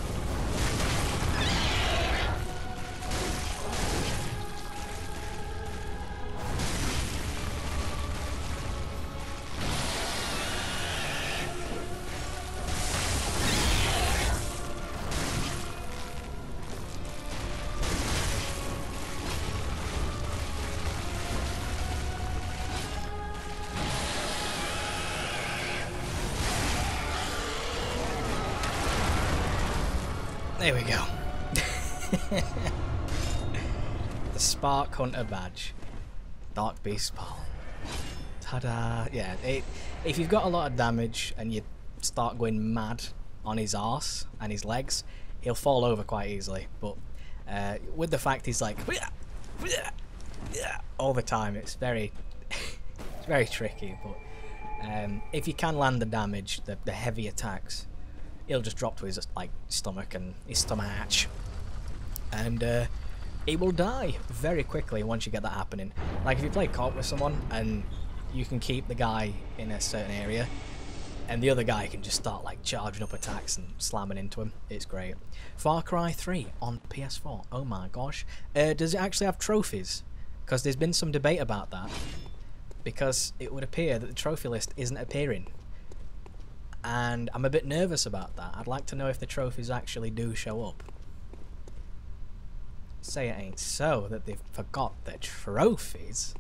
There we go. The Spark Hunter badge. Dark Beast Ball. Ta-da! Yeah, if you've got a lot of damage and you start going mad on his arse and his legs, he'll fall over quite easily. But with the fact he's like all the time, it's very it's very tricky. But if you can land the damage, the heavy attacks, he'll just drop to his like stomach and his stomach, and he will die very quickly once you get that happening. Like if you play co-op with someone and you can keep the guy in a certain area, and the other guy can just start like charging up attacks and slamming into him. It's great. Far Cry 3 on PS4. Oh my gosh. Does it actually have trophies? Because there's been some debate about that. Because it would appear that the trophy list isn't appearing. And I'm a bit nervous about that. I'd like to know if the trophies actually do show up. Say it ain't so that they've forgot the trophies.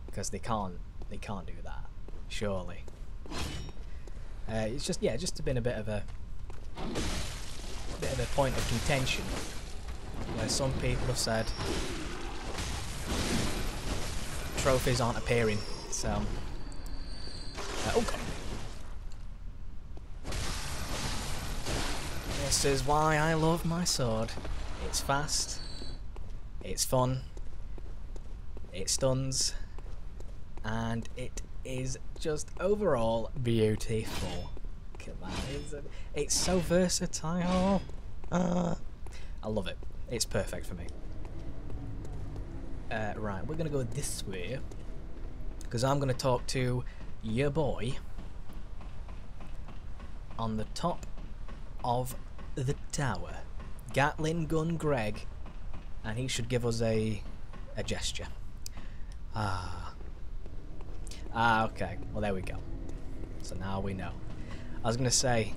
Because they can't do that. Surely. It's just, yeah, just been a bit of a point of contention where some people have said trophies aren't appearing. So, oh god. This is why I love my sword. It's fast. It's fun. It stuns. And it is just overall beautiful. Look at that. It's so versatile. I love it. It's perfect for me. Right, we're going to go this way. Because I'm going to talk to your boy on the top of the tower. Gatling Gun Greg. And he should give us a gesture. Okay. Well, there we go. So now we know. I was going to say,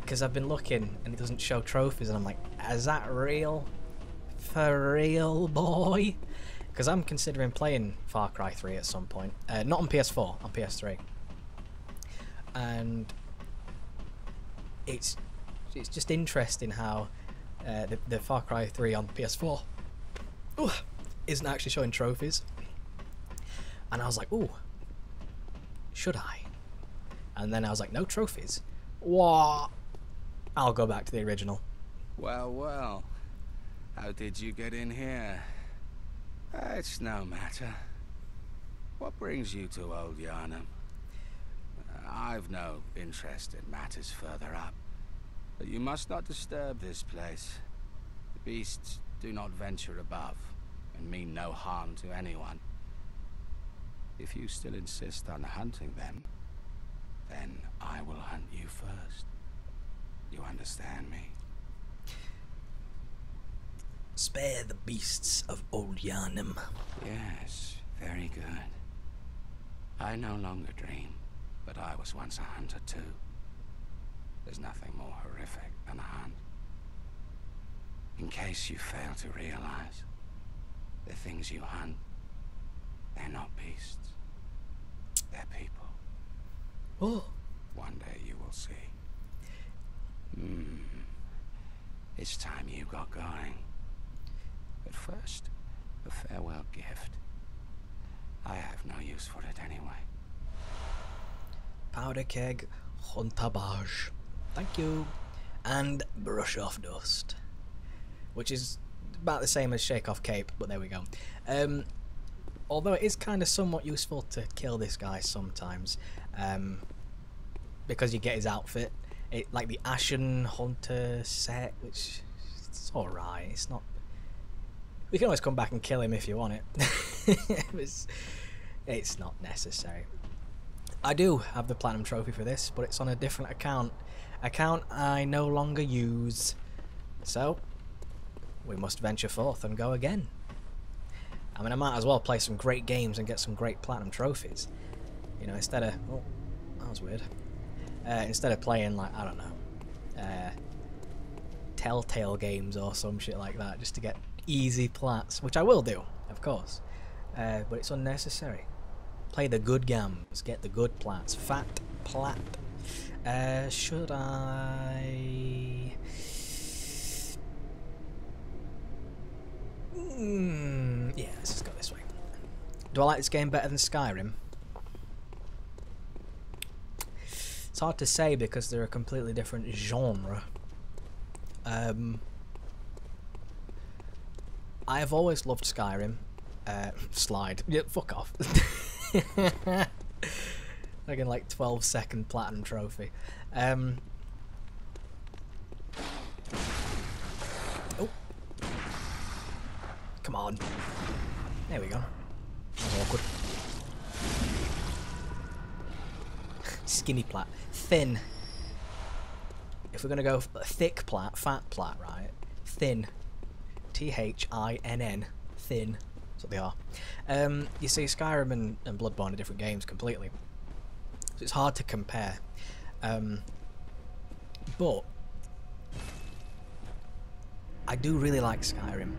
because I've been looking and it doesn't show trophies, and I'm like, is that real? For real, boy? Because I'm considering playing Far Cry 3 at some point. Not on PS4, on PS3. And it's just interesting how the Far Cry 3 on PS4 isn't actually showing trophies. And I was like, ooh, should I? And then I was like, no trophies. What? I'll go back to the original. Well, well. How did you get in here? It's no matter. What brings you to Old Yarnum? I've no interest in matters further up. But you must not disturb this place. The beasts do not venture above, and mean no harm to anyone. If you still insist on hunting them, then I will hunt you first. You understand me? Spare the beasts of Old Yarnum. Yes, very good. I no longer dream, but I was once a hunter too. There's nothing more horrific than a hunt. In case you fail to realize, the things you hunt, they're not beasts. They're people. Oh. One day you will see. It's time you got going. But first, a farewell gift. I have no use for it anyway. Powder keg, huntabage. Thank you. And brush off dust. Which is about the same as shake off cape, but there we go. Although it is kind of somewhat useful to kill this guy sometimes. Because you get his outfit. Like the Ashen Hunter set, which it's alright. It's not. We can always come back and kill him if you want it. It's not necessary. I do have the platinum trophy for this, but it's on a different account. Account I no longer use. So we must venture forth and go again. I mean, I might as well play some great games and get some great platinum trophies. You know, instead of... Oh, that was weird. Instead of playing, like, I don't know, Telltale games or some shit like that, just to get easy plats, which I will do, of course. But it's unnecessary. Play the good games, get the good plats. Fat plat. Should I... Yeah, let's just go this way. Do I like this game better than Skyrim? It's hard to say because they're a completely different genre. I have always loved Skyrim. Slide. Yeah, fuck off. Like in like 12-second platinum trophy. Oh. Come on. There we go. That's awkward. Skinny plat. Thin. If we're going to go thick plat, fat plat, right? Thin. T-H-I-N-N. Thin. That's what they are. You see, Skyrim and Bloodborne are different games completely. So it's hard to compare. But I do really like Skyrim.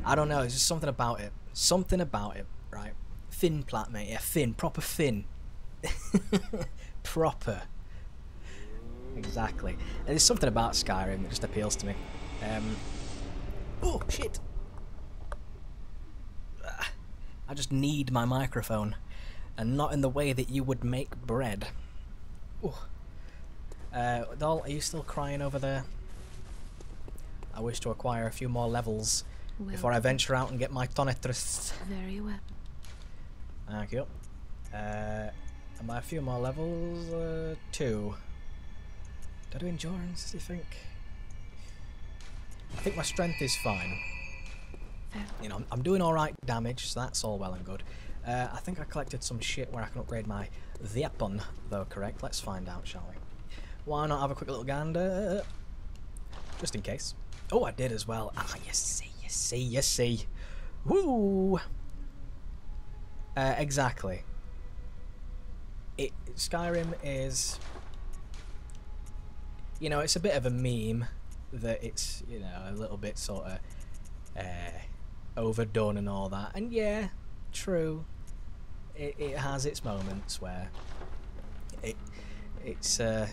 I don't know, there's just something about it. Something about it, right? Thin plat, mate. Yeah, thin. Proper thin. Proper. Exactly. And there's something about Skyrim that just appeals to me. Oh, shit. I just need my microphone. And not in the way that you would make bread. Oh. Doll, are you still crying over there? I wish to acquire a few more levels before I venture out and get my tonetrus. Very well. Thank you. And by a few more levels, 2. Did I do endurance, do you think? I think my strength is fine. You know, I'm doing alright damage, so that's all well and good. I think I collected some shit where I can upgrade my weapon, though, correct? Let's find out, shall we? Why not have a quick little gander? Just in case. Oh, I did as well. Ah, you see, you see, you see. Woo! Exactly. Skyrim is... You know, it's a bit of a meme that it's, you know, a little bit sort of overdone and all that. And yeah, true. It has its moments where it's a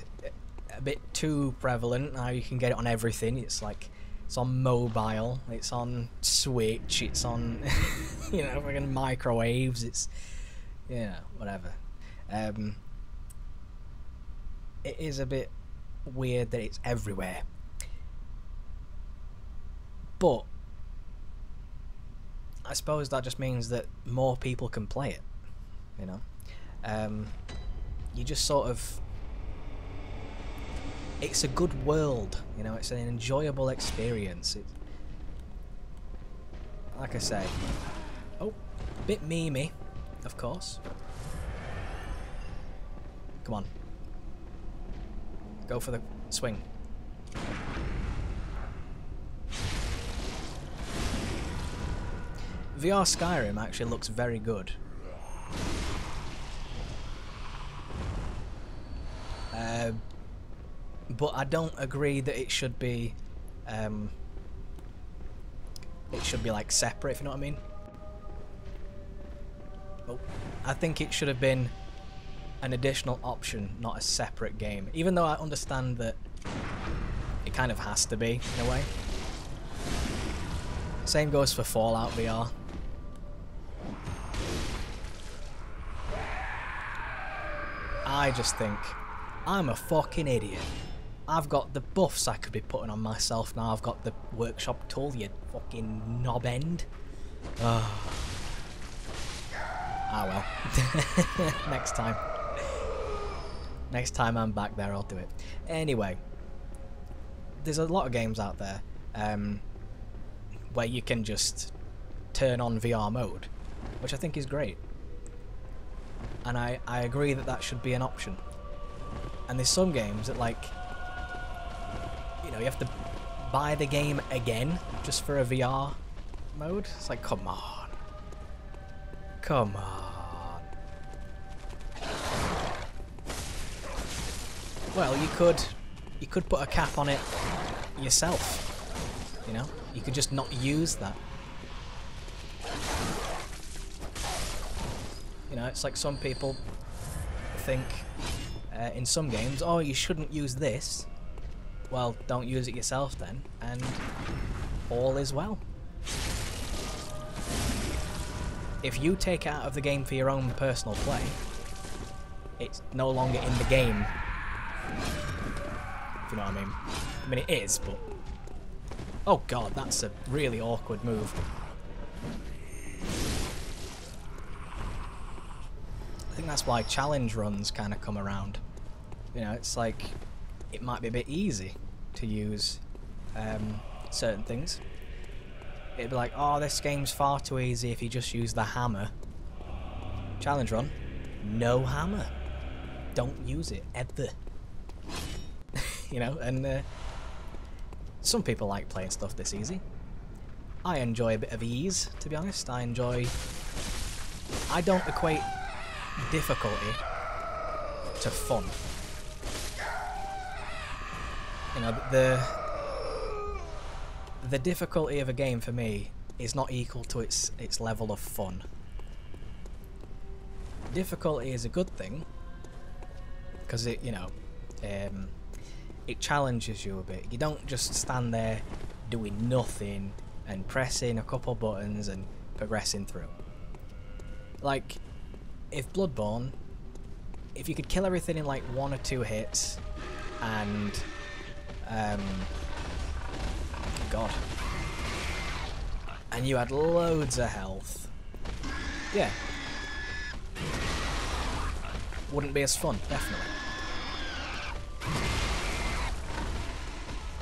bit too prevalent. Now you can get it on everything. It's like, it's on mobile, it's on Switch, it's on, you know, fucking microwaves, it's, you know, whatever. It is a bit weird that it's everywhere. But I suppose that just means that more people can play it, you know. You just sort of... It's a good world, you know, it's an enjoyable experience. Like I say, oh, bit memey, of course. Come on. Go for the swing. VR Skyrim actually looks very good. but I don't agree that it should be like separate, if you know what I mean. Oh, I think it should have been an additional option, not a separate game, even though I understand that it kind of has to be in a way. Same goes for Fallout VR. I just think I'm a fucking idiot. I've got the buffs I could be putting on myself now. I've got the workshop tool, you fucking knob end. Oh. Ah well. Next time. Next time I'm back there, I'll do it. Anyway, there's a lot of games out there where you can just turn on VR mode, which I think is great. And I agree that that should be an option. And there's some games that, like, you know, you have to buy the game again just for a VR mode. It's like, come on. Come on. Well, you could put a cap on it yourself, you know? You could just not use that. You know, it's like some people think in some games, oh, you shouldn't use this. Well, don't use it yourself then, and all is well. If you take it out of the game for your own personal play, it's no longer in the game. If you know what I mean. I mean, it is, but... Oh god, that's a really awkward move. I think that's why challenge runs kind of come around. You know, it's like, it might be a bit easy to use certain things. It'd be like, oh, this game's far too easy if you just use the hammer. Challenge run, no hammer. Don't use it, ever. You know, and some people like playing stuff this easy. I enjoy a bit of ease, to be honest. I don't equate difficulty to fun. You know, the difficulty of a game for me is not equal to its level of fun. Difficulty is a good thing because it, you know, it challenges you a bit. You don't just stand there doing nothing and pressing a couple buttons and progressing through. Like, if Bloodborne, if you could kill everything in like 1 or 2 hits and God, and you had loads of health, yeah, wouldn't be as fun, definitely.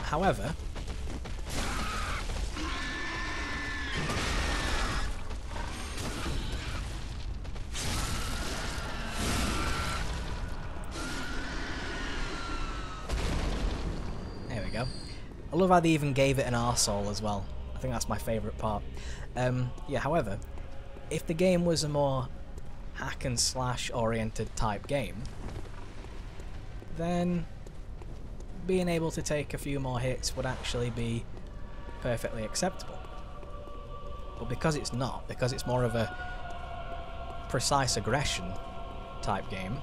However, there we go. I love how they even gave it an arsehole as well. I think that's my favourite part. Yeah, however, if the game was a more hack and slash oriented type game, then being able to take a few more hits would actually be perfectly acceptable. But because it's not, because it's more of a precise aggression type game,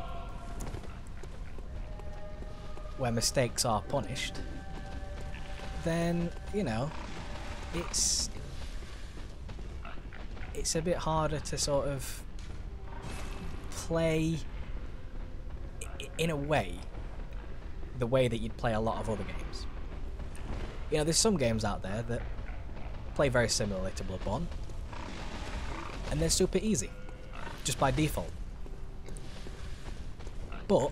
where mistakes are punished, then, you know, it's a bit harder to sort of play in a way, the way that you'd play a lot of other games. You know, there's some games out there that play very similarly to Bloodborne, and they're super easy, just by default. But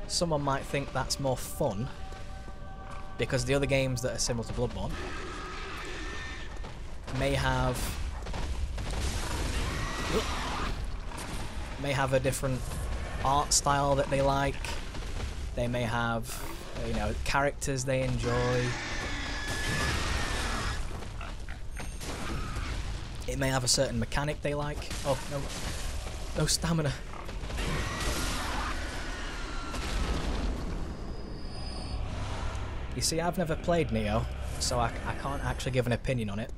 someone might think that's more fun because the other games that are similar to Bloodborne may have a different art style that they like. They may have, you know, characters they enjoy. It may have a certain mechanic they like. Oh, no stamina. You see, I've never played Neo, so I can't actually give an opinion on it.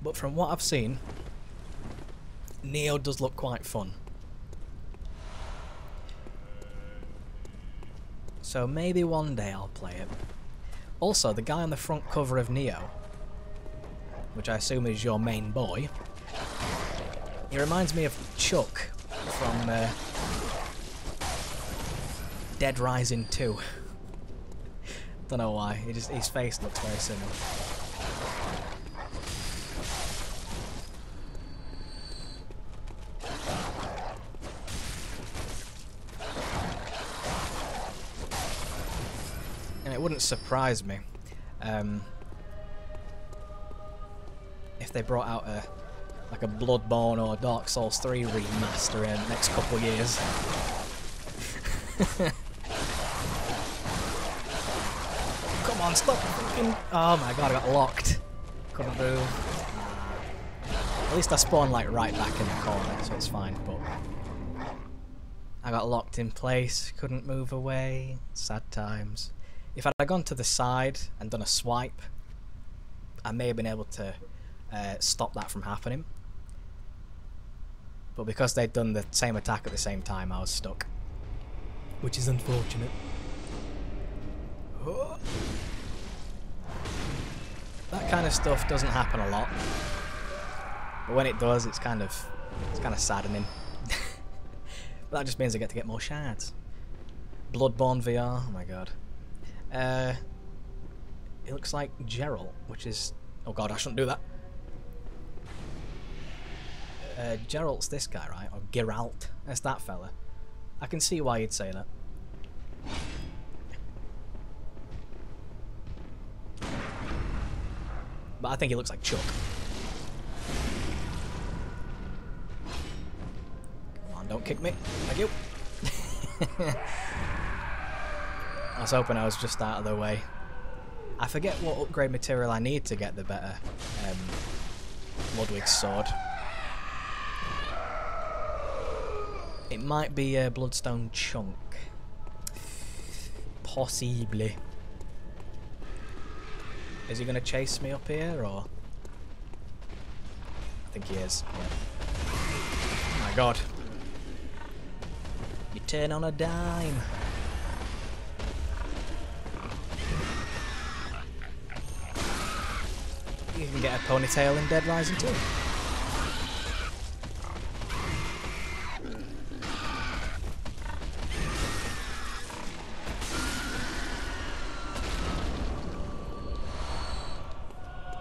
But from what I've seen, Neo does look quite fun. So maybe one day I'll play it. Also, the guy on the front cover of Neo, which I assume is your main boy, he reminds me of Chuck from Dead Rising 2. Don't know why, his face looks very similar. And it wouldn't surprise me if they brought out like a Bloodborne or Dark Souls 3 remaster in the next couple of years. Come on, stop fucking... Oh my god, I got locked. Couldn't move. At least I spawned like right back in the corner, so it's fine, but... I got locked in place, couldn't move away. Sad times. If I'd gone to the side and done a swipe, I may have been able to stop that from happening. But because they'd done the same attack at the same time, I was stuck. Which is unfortunate. Oh. That kind of stuff doesn't happen a lot. But when it does, it's kind of saddening. But that just means I get to get more shards. Bloodborne VR, oh my god. It looks like Geralt, which is... Oh god, I shouldn't do that. Geralt's this guy, right? Or Geralt. That's that fella. I can see why you'd say that. But I think he looks like Chuck. Come on, don't kick me. Thank you. I was hoping I was just out of the way. I forget what upgrade material I need to get the better Ludwig's sword. It might be a Bloodstone chunk. Possibly. Is he going to chase me up here, or...? I think he is, yeah. Oh my god. You turn on a dime. You can get a ponytail in Dead Rising 2.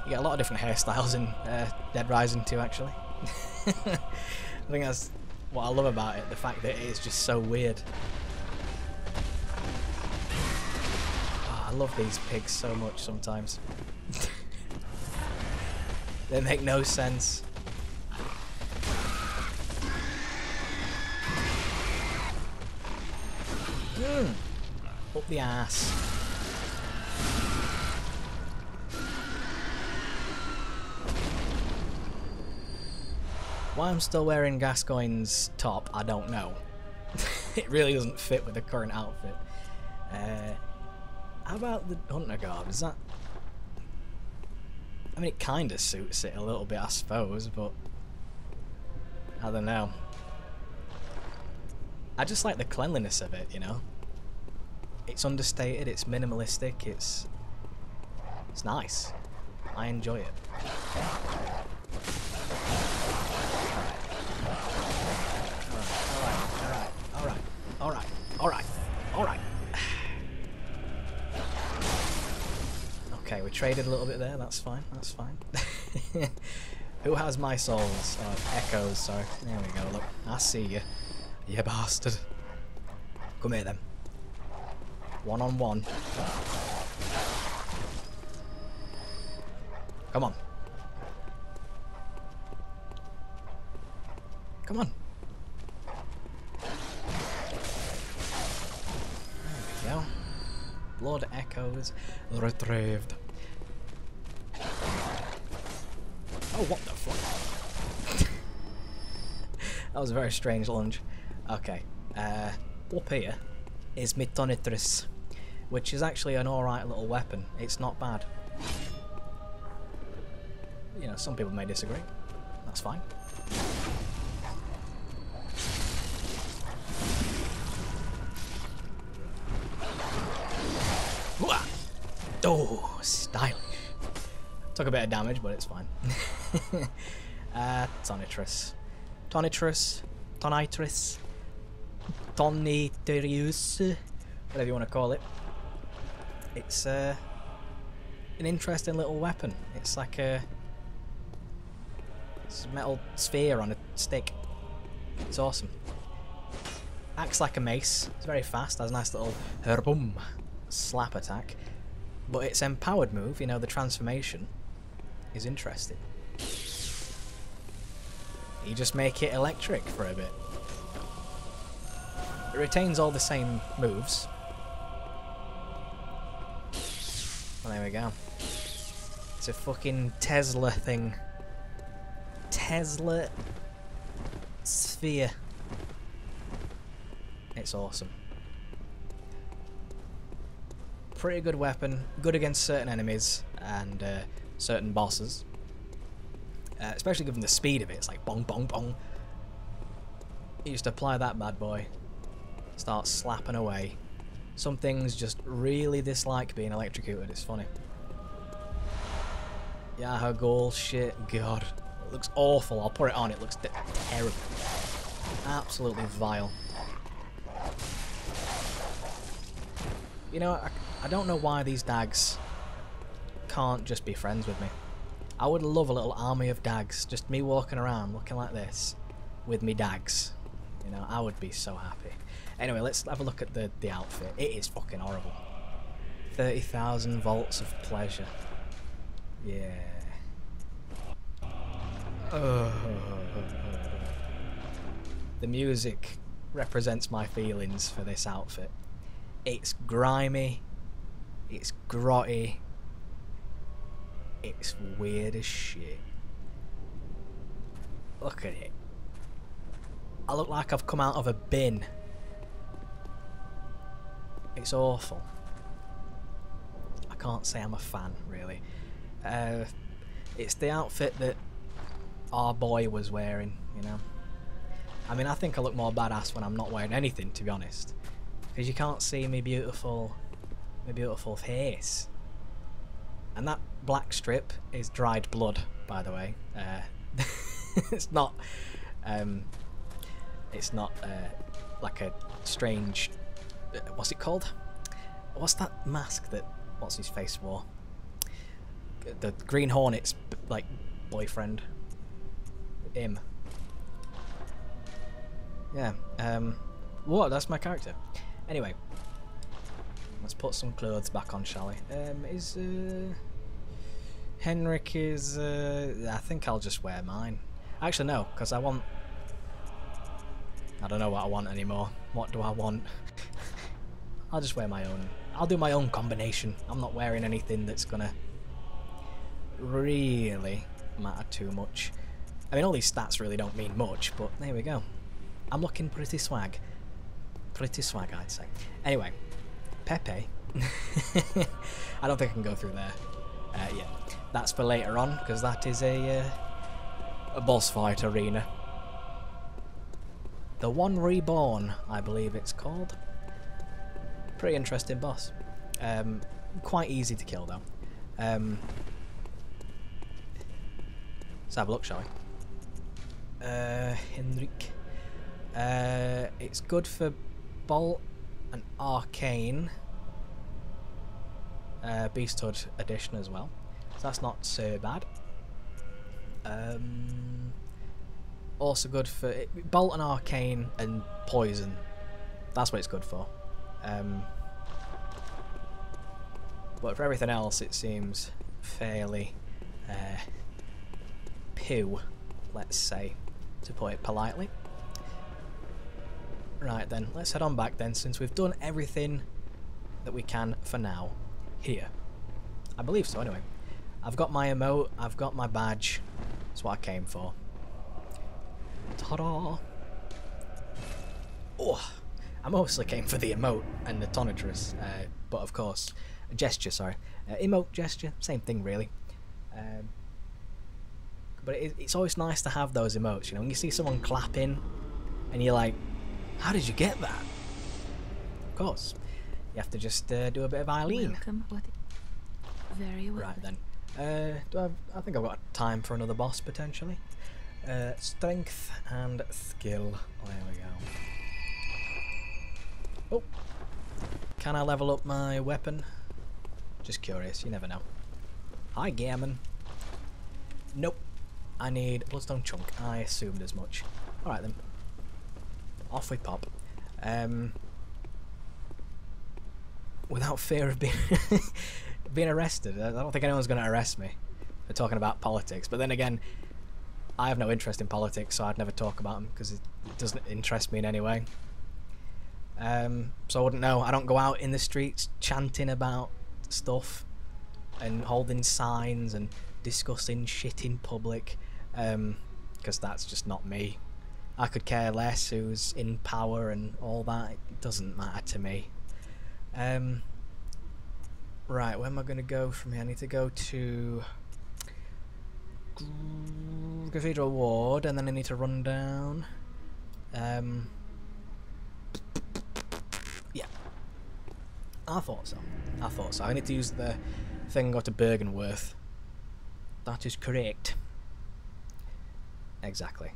You get a lot of different hairstyles in Dead Rising 2, actually. I think that's what I love about it, the fact that it is just so weird. Oh, I love these pigs so much sometimes. They make no sense. Up the ass. Why I'm still wearing Gascoigne's top, I don't know. It really doesn't fit with the current outfit. How about the Hunter garb? Is that... I mean, it kind of suits it a little bit, I suppose, but... I don't know. I just like the cleanliness of it, you know? It's understated, it's minimalistic, it's nice. I enjoy it. Alright. Okay, we traded a little bit there, that's fine. Who has my souls? Oh, echoes, sorry. There we go, look. I see you. You bastard. Come here then. One-on-one. Come on. Come on. There we go. Blood echoes retrieved. Oh, what the fuck? That was a very strange lunge. Okay. Up here is my Tonitrus. which is actually an alright little weapon. It's not bad. You know, some people may disagree. That's fine. Oh, stylish. Took a bit of damage, but it's fine. Tonitrus. Tonitrus. Tonitrus. Tonitrius. Whatever you want to call it. It's an interesting little weapon. It's like a metal sphere on a stick. It's awesome. Acts like a mace. It's very fast. Has a nice little boom slap attack. But its empowered move, you know, the transformation, is interesting. You just make it electric for a bit. It retains all the same moves. Well, there we go. It's a fucking Tesla thing. Tesla sphere. It's awesome. Pretty good weapon, good against certain enemies and certain bosses. Especially given the speed of it, it's like bong bong bong. You just apply that bad boy, start slapping away. Some things just really dislike being electrocuted, it's funny. Yahoo goal shit, god. It looks awful, I'll put it on, it looks terrible. Absolutely vile. You know, I don't know why these dags can't just be friends with me. I would love a little army of dags, just me walking around looking like this with me dags. You know, I would be so happy. Anyway, let's have a look at the outfit. It is fucking horrible. 30,000 volts of pleasure. Yeah. The music represents my feelings for this outfit. It's grimy. It's grotty. It's weird as shit. Look at it. I look like I've come out of a bin. It's awful. I can't say I'm a fan, really. It's the outfit that our boy was wearing, you know. I mean, I think I look more badass when I'm not wearing anything, to be honest. Because you can't see my beautiful face. And that black strip is dried blood, by the way. It's not like a strange, what's it called? What's that mask that what's his face wore? The Green Hornet's like boyfriend. Him. Yeah. What? That's my character. Anyway, let's put some clothes back on, shall we? Henrik is... I think I'll just wear mine. Actually, no, because I want... I don't know what I want anymore. What do I want? I'll just wear my own. I'll do my own combination. I'm not wearing anything that's gonna really matter too much. I mean, all these stats really don't mean much, but there we go. I'm looking pretty swag. Pretty swag, I'd say. Anyway, Pepe. I don't think I can go through there. Yeah, that's for later on, because that is a boss fight arena. The One Reborn, I believe it's called. Pretty interesting boss. Quite easy to kill, though. Let's have a look, shall we? Henrik. It's good for Bolt and Arcane. Beasthood edition as well. So that's not so bad. Also good for Bolt and Arcane and Poison. That's what it's good for. But for everything else, it seems fairly poo, let's say, to put it politely. Right then, let's head on back then, since we've done everything that we can for now here. I believe so, anyway. I've got my emote, I've got my badge. That's what I came for. Ta-da! Oh, I mostly came for the emote and the tonitrus, but of course, gesture, sorry. Emote, gesture, same thing really. But it's always nice to have those emotes, you know, when you see someone clapping and you're like, how did you get that? Of course, you have to just do a bit of Eileen. Welcome. What? Very well. Right then. I think I've got time for another boss potentially. Strength and skill. There we go. Oh, can I level up my weapon? Just curious. You never know. Hi, Gammon. Nope. I need bloodstone chunk. I assumed as much. All right then. Off we pop. Without fear of being being arrested. I don't think anyone's going to arrest me for talking about politics. But then again, I have no interest in politics, so I'd never talk about them because it doesn't interest me in any way. So I wouldn't know. I don't go out in the streets chanting about stuff and holding signs and discussing shit in public, because that's just not me. I could care less who's in power and all that. It doesn't matter to me. Right, where am I going to go from here? I need to go to Cathedral Ward, and then I need to run down. Yeah. I thought so. I need to use the thing and go to Bergenworth. That is correct. Exactly.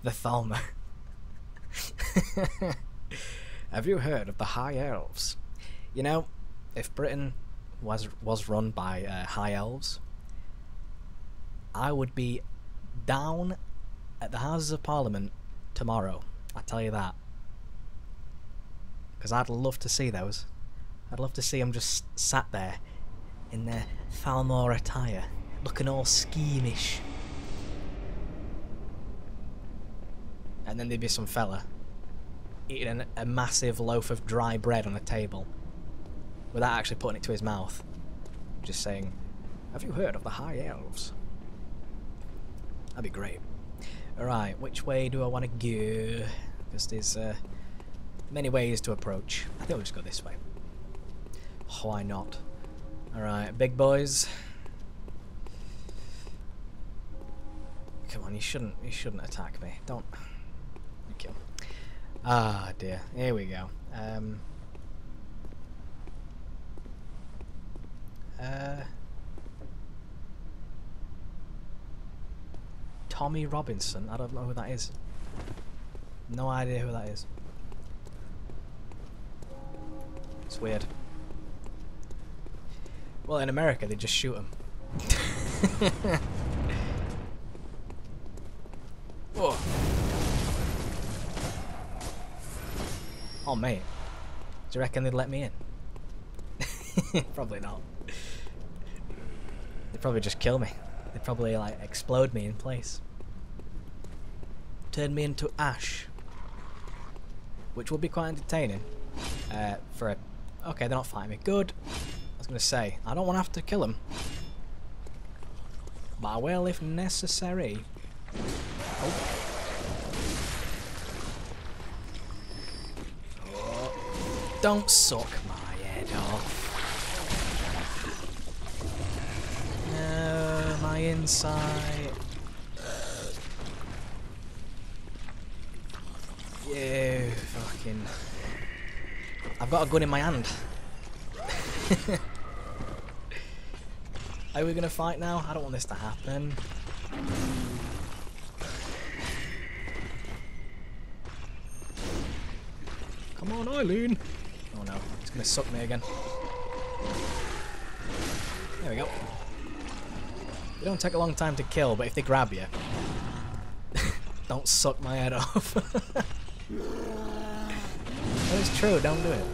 The Thalma. Have you heard of the High Elves? You know, if Britain was run by High Elves, I would be down at the Houses of Parliament tomorrow. I tell you that. Because I'd love to see those. I'd love to see them just sat there in their Thalmor attire, looking all schemish. And then there'd be some fella eating a massive loaf of dry bread on a table without actually putting it to his mouth. Just saying, have you heard of the High Elves? That'd be great. Alright, which way do I want to go? Because there's many ways to approach. I think we'll just go this way. Why not? Alright, big boys. Come on, you shouldn't attack me. Don't. Thank you. Ah dear. Here we go. Tommy Robinson. I don't know who that is. No idea who that is. It's weird. Well, in America, they just shoot him. Whoa. Oh, mate. Do you reckon they'd let me in? Probably not. They'd probably just kill me. They'd probably, like, explode me in place. Turn me into ash. Which would be quite entertaining. For a... Okay, they're not fighting me. Good. I was going to say, I don't want to have to kill them. But I will if necessary. Oh. Oh. Don't suck my head off. No, my inside. You fucking... I've got a gun in my hand. Are we gonna fight now? I don't want this to happen. Come on, Eileen. Oh no, it's gonna suck me again. There we go. They don't take a long time to kill, but if they grab you, don't suck my head off. That is true, don't do it.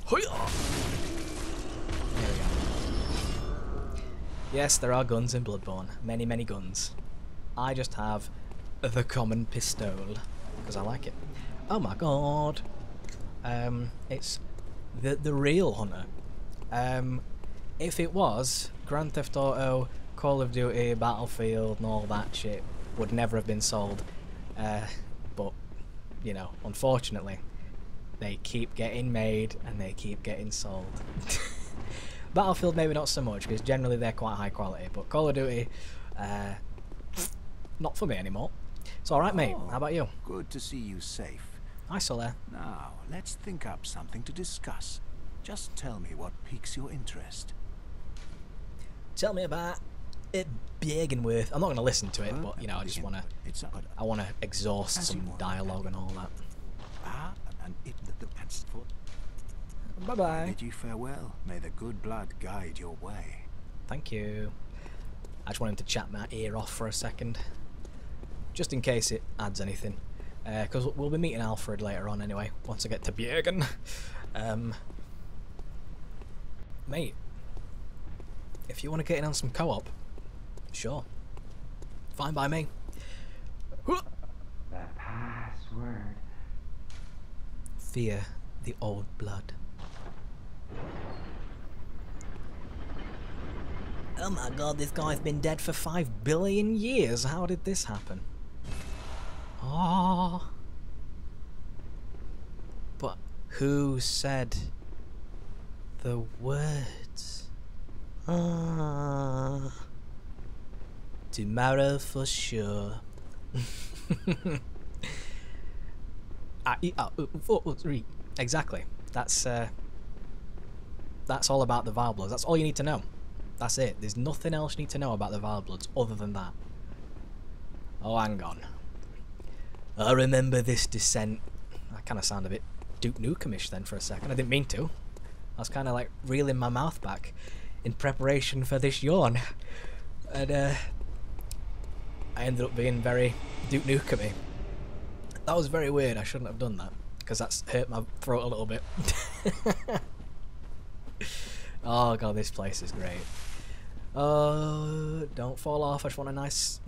There we go. Yes, there are guns in Bloodborne. Many, many guns. I just have the common pistol, because I like it. Oh my god. It's the real Hunter. If it was, Grand Theft Auto, Call of Duty, Battlefield and all that shit would never have been sold. But you know, unfortunately, they keep getting made and they keep getting sold. Battlefield maybe not so much, because generally they're quite high quality, but Call of Duty, not for me anymore. It's alright, mate. How about you? Good to see you safe. Hi, Soler. Now, let's think up something to discuss. Just tell me what piques your interest. Tell me about it Biegenworth. I'm not going to listen to it, but, you know, I just want to... I want to exhaust some dialogue and all that. Bye-bye. Bid you farewell. May the good blood guide your way. Thank you. I just want him to chat my ear off for a second. Just in case it adds anything. Because we'll be meeting Alfred later on anyway, once I get to Bjergen. Mate, if you want to get in on some co-op, sure. Fine by me. The password. Fear the old blood. Oh my god, this guy's been dead for 5 billion years. How did this happen? Oh. But who said the words? Tomorrow for sure. 4, 3. Exactly. That's all about the Vile Bloods. That's all you need to know. That's it. There's nothing else you need to know about the Vile Bloods other than that. Oh, hang on. I remember this descent. I kind of sound a bit Duke Nukem-ish then for a second. I didn't mean to. I was kind of like reeling my mouth back in preparation for this yawn. And I ended up being very Duke Nukem-y. That was very weird. I shouldn't have done that, because that's hurt my throat a little bit. Oh god, this place is great. Don't fall off. I just want a nice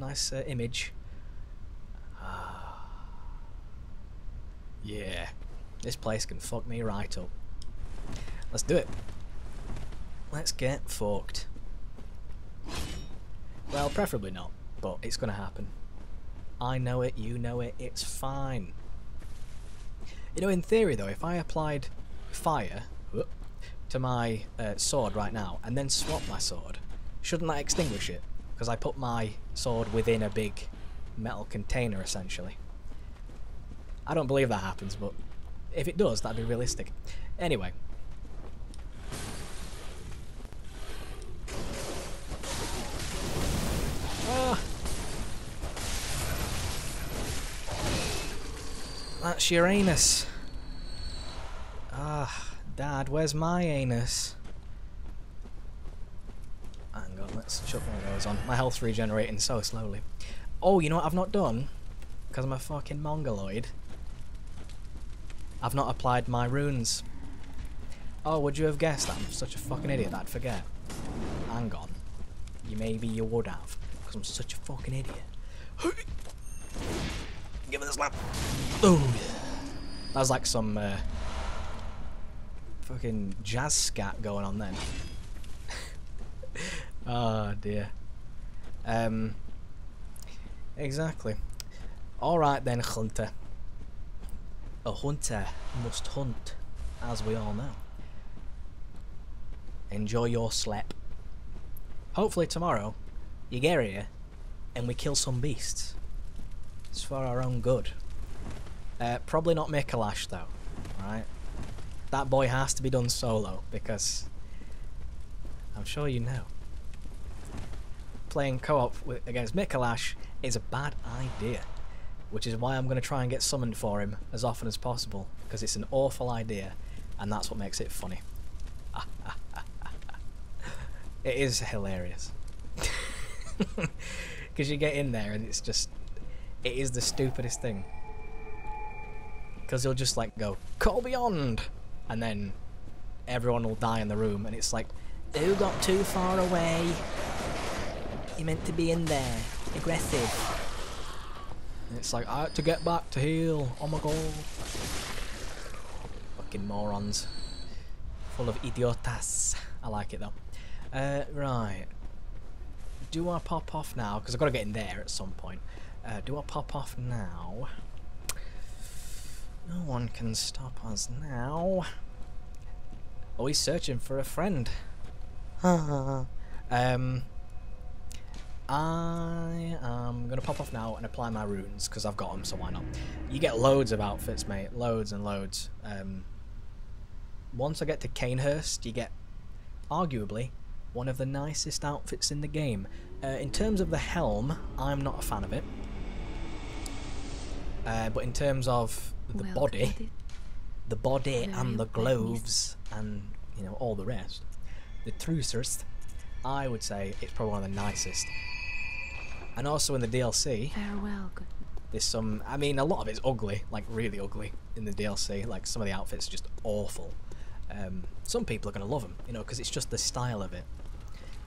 image. Yeah, this place can fuck me right up. Let's do it. Let's get fucked. Well, preferably not, but it's gonna happen. I know it, you know it, it's fine. You know, in theory though, if I applied fire to my sword right now and then swap my sword, shouldn't that extinguish it? Because I put my sword within a big metal container essentially. I don't believe that happens, but if it does, that'd be realistic. Anyway. That's your anus. Dad, where's my anus? Hang on, let's chuck one of those on. My health's regenerating so slowly. Oh, you know what I've not done? Because I'm a fucking mongoloid. I've not applied my runes. Oh, would you have guessed that I'm such a fucking idiot that I'd forget? Hang on. Maybe you would have. Because I'm such a fucking idiot. Give it a slap. Oh, yeah. That was like some fucking jazz scat going on then. Oh dear. Exactly. Alright then, hunter. A hunter must hunt, as we all know. Enjoy your sleep. Hopefully tomorrow you get here and we kill some beasts. It's for our own good. Probably not Mikolash though, right? That boy has to be done solo, because I'm sure you know, playing co-op against Mikolash is a bad idea, which is why I'm going to try and get summoned for him as often as possible, because it's an awful idea and that's what makes it funny. It is hilarious. Because you get in there and it's just, it is the stupidest thing. Because he'll just like go, call beyond! And then everyone will die in the room and it's like, who got too far away? You meant to be in there. Aggressive. And it's like, I had to get back to heal. Oh my god. Fucking morons. Full of idiotas. I like it though. Right. Do I pop off now? Because I've got to get in there at some point. Do I pop off now? No one can stop us now. Oh, he's searching for a friend. I am gonna pop off now and apply my runes because I've got them, so why not? You get loads of outfits, mate. Loads and loads. Once I get to Canehurst, you get arguably one of the nicest outfits in the game. In terms of the helm, I'm not a fan of it. But in terms of the body and the gloves and, you know, all the rest, the trousers, I would say it's probably one of the nicest. And also in the DLC, Farewell, good. there's some, I mean, a lot of it's ugly, like really ugly in the DLC. Like some of the outfits are just awful. Some people are going to love them, you know, because it's just the style of it.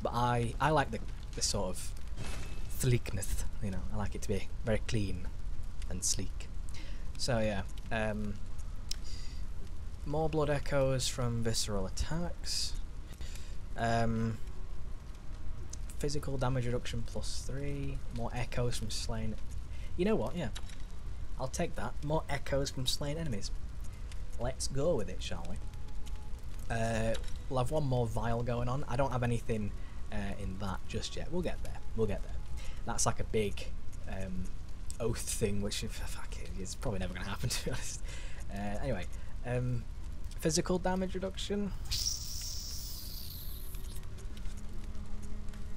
But I like the sort of sleekness, you know. I like it to be very clean and sleek. So yeah, more blood echoes from visceral attacks. Physical damage reduction +3. More echoes from slain. You know what? Yeah, I'll take that. More echoes from slain enemies. Let's go with it, shall we? We'll have one more vial going on. I don't have anything in that just yet. We'll get there. We'll get there. That's like a big oath thing, which fuck it, it's probably never going to happen, to be honest. Anyway, physical damage reduction.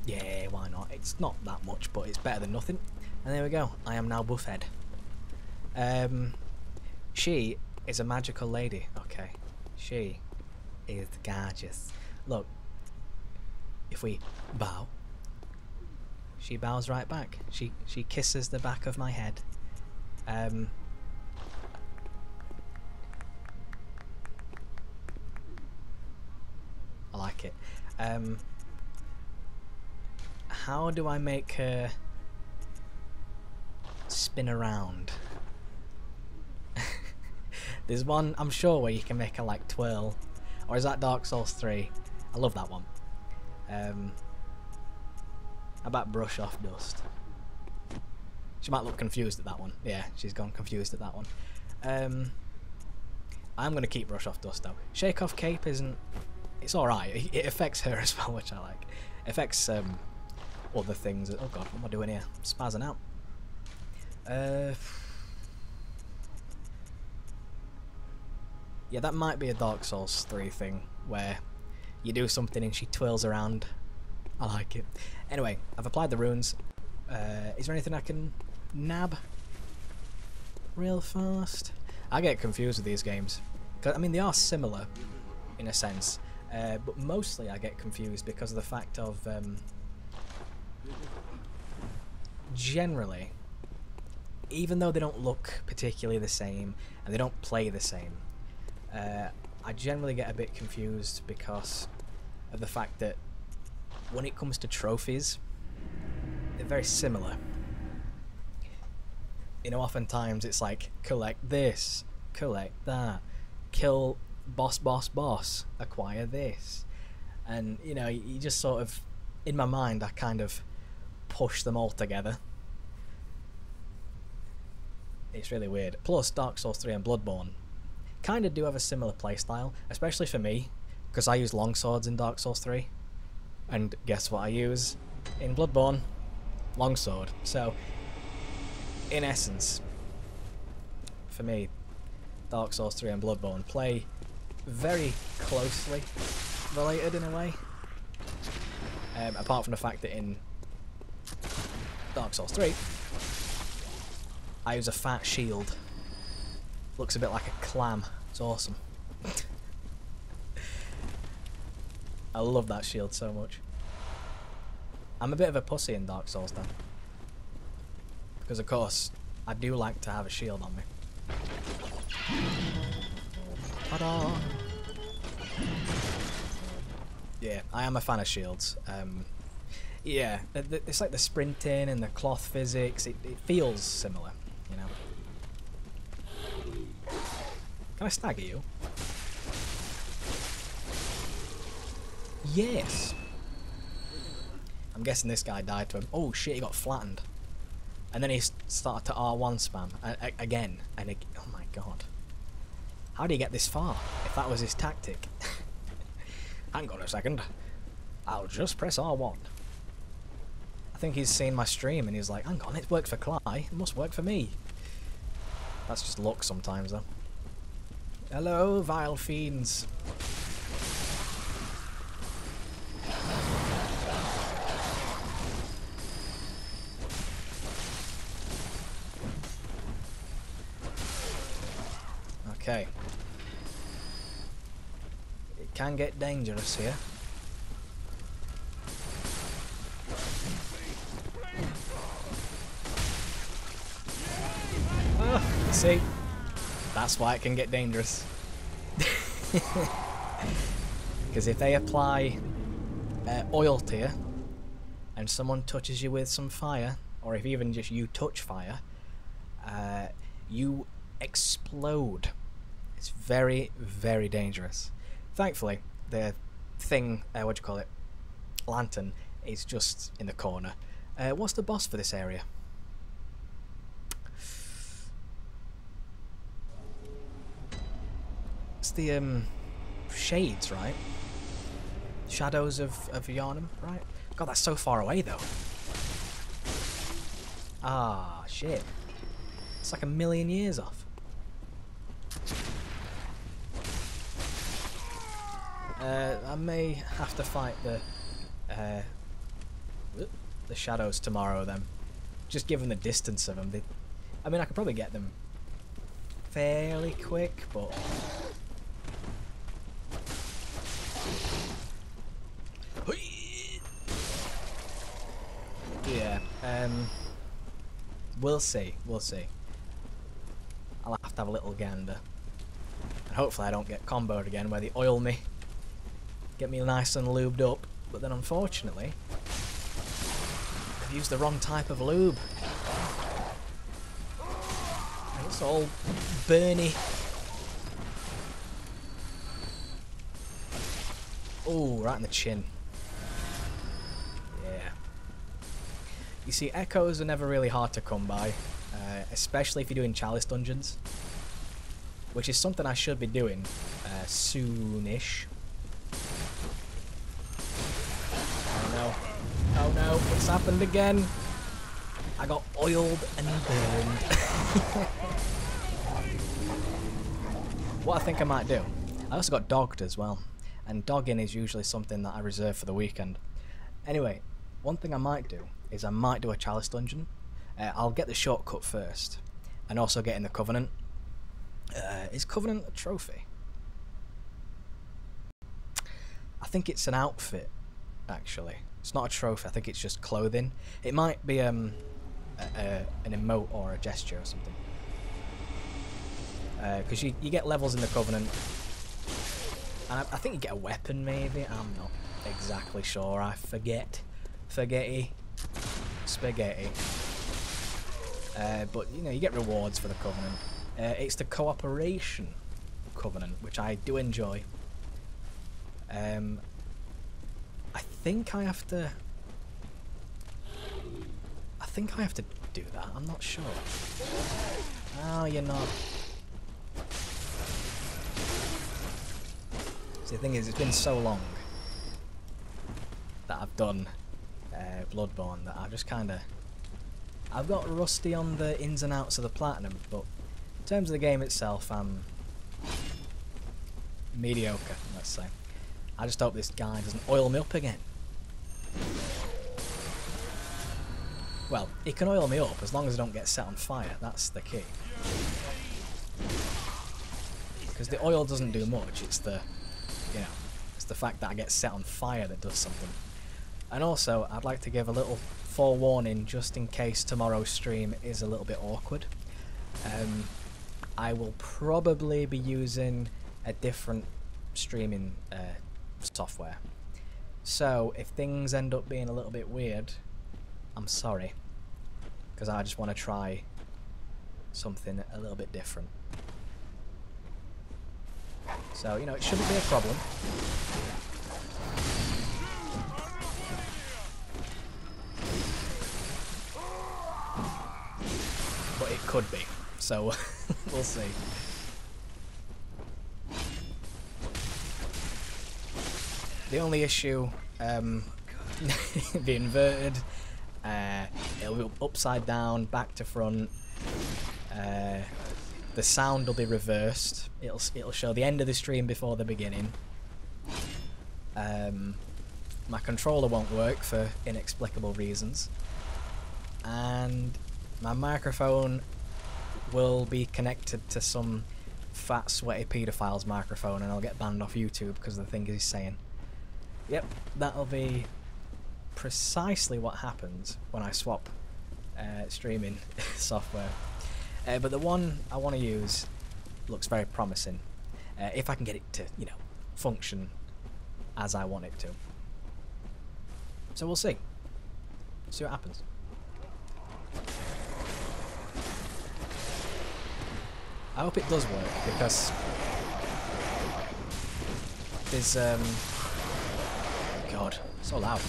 Yeah, why not? It's not that much, but it's better than nothing. And there we go. I am now buffhead. She is a magical lady. Okay. She is gorgeous. Look. If we bow, she bows right back. She kisses the back of my head. I like it. How do I make her spin around? There's one, I'm sure, where you can make her like twirl. Or is that Dark Souls 3? I love that one. How about brush off dust? She might look confused at that one. Yeah, she's gone confused at that one. I'm going to keep brush off dust though. Shake off cape isn't... It's alright. It affects her as well, which I like. It affects other things. Oh god, what am I doing here? I'm spazzing out. Yeah, that might be a Dark Souls 3 thing, where you do something and she twirls around. I like it. Anyway, I've applied the runes. Is there anything I can nab real fast? I get confused with these games. 'Cause, I mean, they are similar, in a sense. But mostly I get confused because of the fact of... generally, even though they don't look particularly the same, and they don't play the same, I generally get a bit confused because of the fact that when it comes to trophies, they're very similar. You know, oftentimes it's like, collect this, collect that, kill boss, acquire this. And, you know, you just sort of, in my mind, I kind of push them all together. It's really weird. Plus, Dark Souls 3 and Bloodborne kind of do have a similar playstyle, especially for me, because I use longswords in Dark Souls 3. And guess what I use in Bloodborne? Longsword. So, in essence, for me, Dark Souls 3 and Bloodborne play very closely related in a way. Apart from the fact that in Dark Souls 3, I use a fat shield. Looks a bit like a clam. It's awesome. I love that shield so much. I'm a bit of a pussy in Dark Souls then. Because of course, I do like to have a shield on me. Ta-da! Yeah, I am a fan of shields. Yeah, it's like the sprinting and the cloth physics, it feels similar, you know. Can I stagger you? Yes! I'm guessing this guy died to him. Oh shit, he got flattened. And then he started to R1 spam. Again. And oh my god. How do you get this far, if that was his tactic? Hang on a second. I'll just press R1. I think he's seen my stream and he's like, hang on, it worked for Klye, it must work for me. That's just luck sometimes, though. Hello, vile fiends. Okay. It can get dangerous here. Oh, see? That's why it can get dangerous. Because if they apply oil to you, and someone touches you with some fire, or if even just you touch fire, you explode. It's very, very dangerous. Thankfully, the thing, what do you call it, lantern, is just in the corner. What's the boss for this area? It's the shades, right? Shadows of Yharnam, right? God, that's so far away though. Ah, shit. It's like a million years off. I may have to fight the shadows tomorrow then. Just given the distance of them. I mean, I could probably get them fairly quick, but... Yeah, we'll see, we'll see. I'll have to have a little gander. And hopefully I don't get comboed again where they oil me. Get me nice and lubed up, but then unfortunately I've used the wrong type of lube. And it's all burny. Oh, right in the chin. Yeah. You see, echoes are never really hard to come by, especially if you're doing chalice dungeons, which is something I should be doing soonish. Oh no, it's happened again. I got oiled and burned. What I think I might do, I also got dogged as well. And dogging is usually something that I reserve for the weekend. Anyway, one thing I might do is I might do a chalice dungeon. I'll get the shortcut first. And also get in the Covenant. Is Covenant a trophy? I think it's an outfit, actually. It's not a trophy, I think it's just clothing. It might be an emote or a gesture or something. Because you get levels in the Covenant. And I think you get a weapon maybe, I'm not exactly sure, I forget. Spaghetti. But you know, you get rewards for the Covenant. It's the cooperation Covenant, which I do enjoy. I think I have to do that, I'm not sure. Oh, you're not. See, the thing is, it's been so long that I've done Bloodborne that I've just kinda... I've got rusty on the ins and outs of the platinum, but in terms of the game itself, I'm mediocre, let's say. I just hope this guy doesn't oil me up again. Well, he can oil me up as long as I don't get set on fire, that's the key. Because the oil doesn't do much, it's the, you know, it's the fact that I get set on fire that does something. And also, I'd like to give a little forewarning just in case tomorrow's stream is a little bit awkward. I will probably be using a different streaming software. So if things end up being a little bit weird, I'm sorry, because I just want to try something a little bit different. So, you know, it shouldn't be a problem. But it could be, so we'll see. The only issue, the inverted, it'll be upside down, back to front. The sound will be reversed. It'll show the end of the stream before the beginning. My controller won't work for inexplicable reasons, and my microphone will be connected to some fat sweaty paedophile's microphone, and I'll get banned off YouTube because of the thing he's saying. Yep, that'll be precisely what happens when I swap streaming software. But the one I want to use looks very promising, if I can get it to, you know, function as I want it to. So we'll see. See what happens. I hope it does work, because there's God, so loud.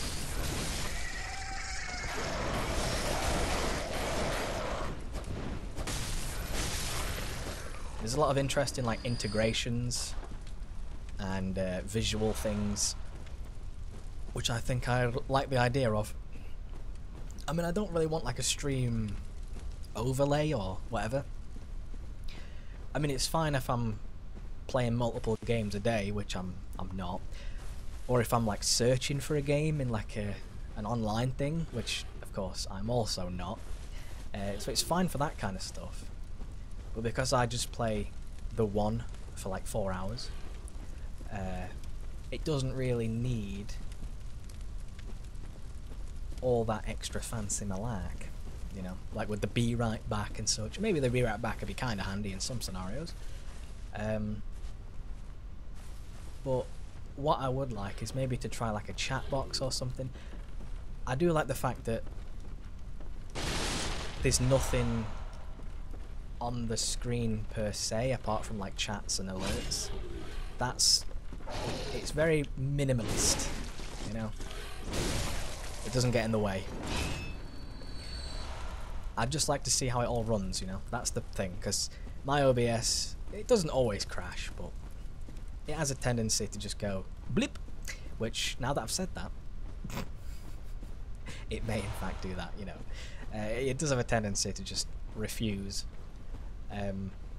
There's a lot of interest in like integrations and visual things, which I think I like the idea of. I mean, I don't really want like a stream overlay or whatever. I mean, it's fine if I'm playing multiple games a day, which I'm not, or if I'm like searching for a game in like an online thing, which of course I'm also not. So it's fine for that kind of stuff. But because I just play the one for like 4 hours, it doesn't really need all that extra fancy malark, you know, like with the be right back and such. Maybe the be right back would be kind of handy in some scenarios. But what I would like is maybe to try like a chat box or something. I do like the fact that there's nothing on the screen per se apart from like chats and alerts. It's very minimalist, you know. It doesn't get in the way. I'd just like to see how it all runs, you know. That's the thing, because my OBS, it doesn't always crash, but it has a tendency to just go blip, which, now that I've said that, it may in fact do that, you know. It does have a tendency to just refuse.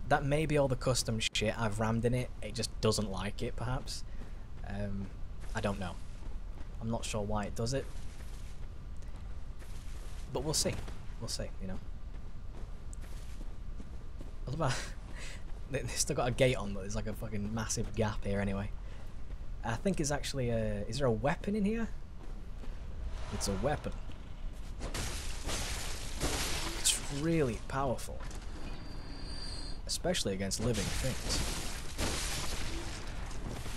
That may be all the custom shit I've rammed in it. It just doesn't like it, perhaps. I don't know. I'm not sure why it does it. But we'll see. We'll see, you know. I love how they've still got a gate on, but there's like a fucking massive gap here anyway. I think it's actually a... Is there a weapon in here? It's a weapon. It's really powerful. Especially against living things.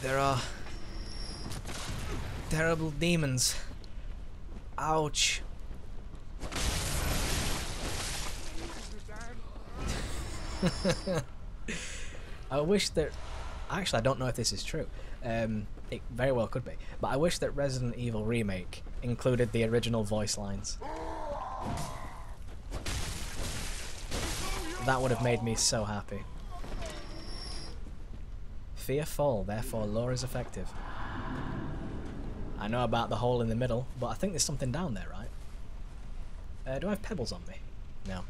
There are terrible demons. Ouch. I wish that... Actually, I don't know if this is true. It very well could be. But I wish that Resident Evil Remake included the original voice lines. That would have made me so happy. Fear fall, therefore lure is effective. I know about the hole in the middle, but I think there's something down there, right? Do I have pebbles on me? No.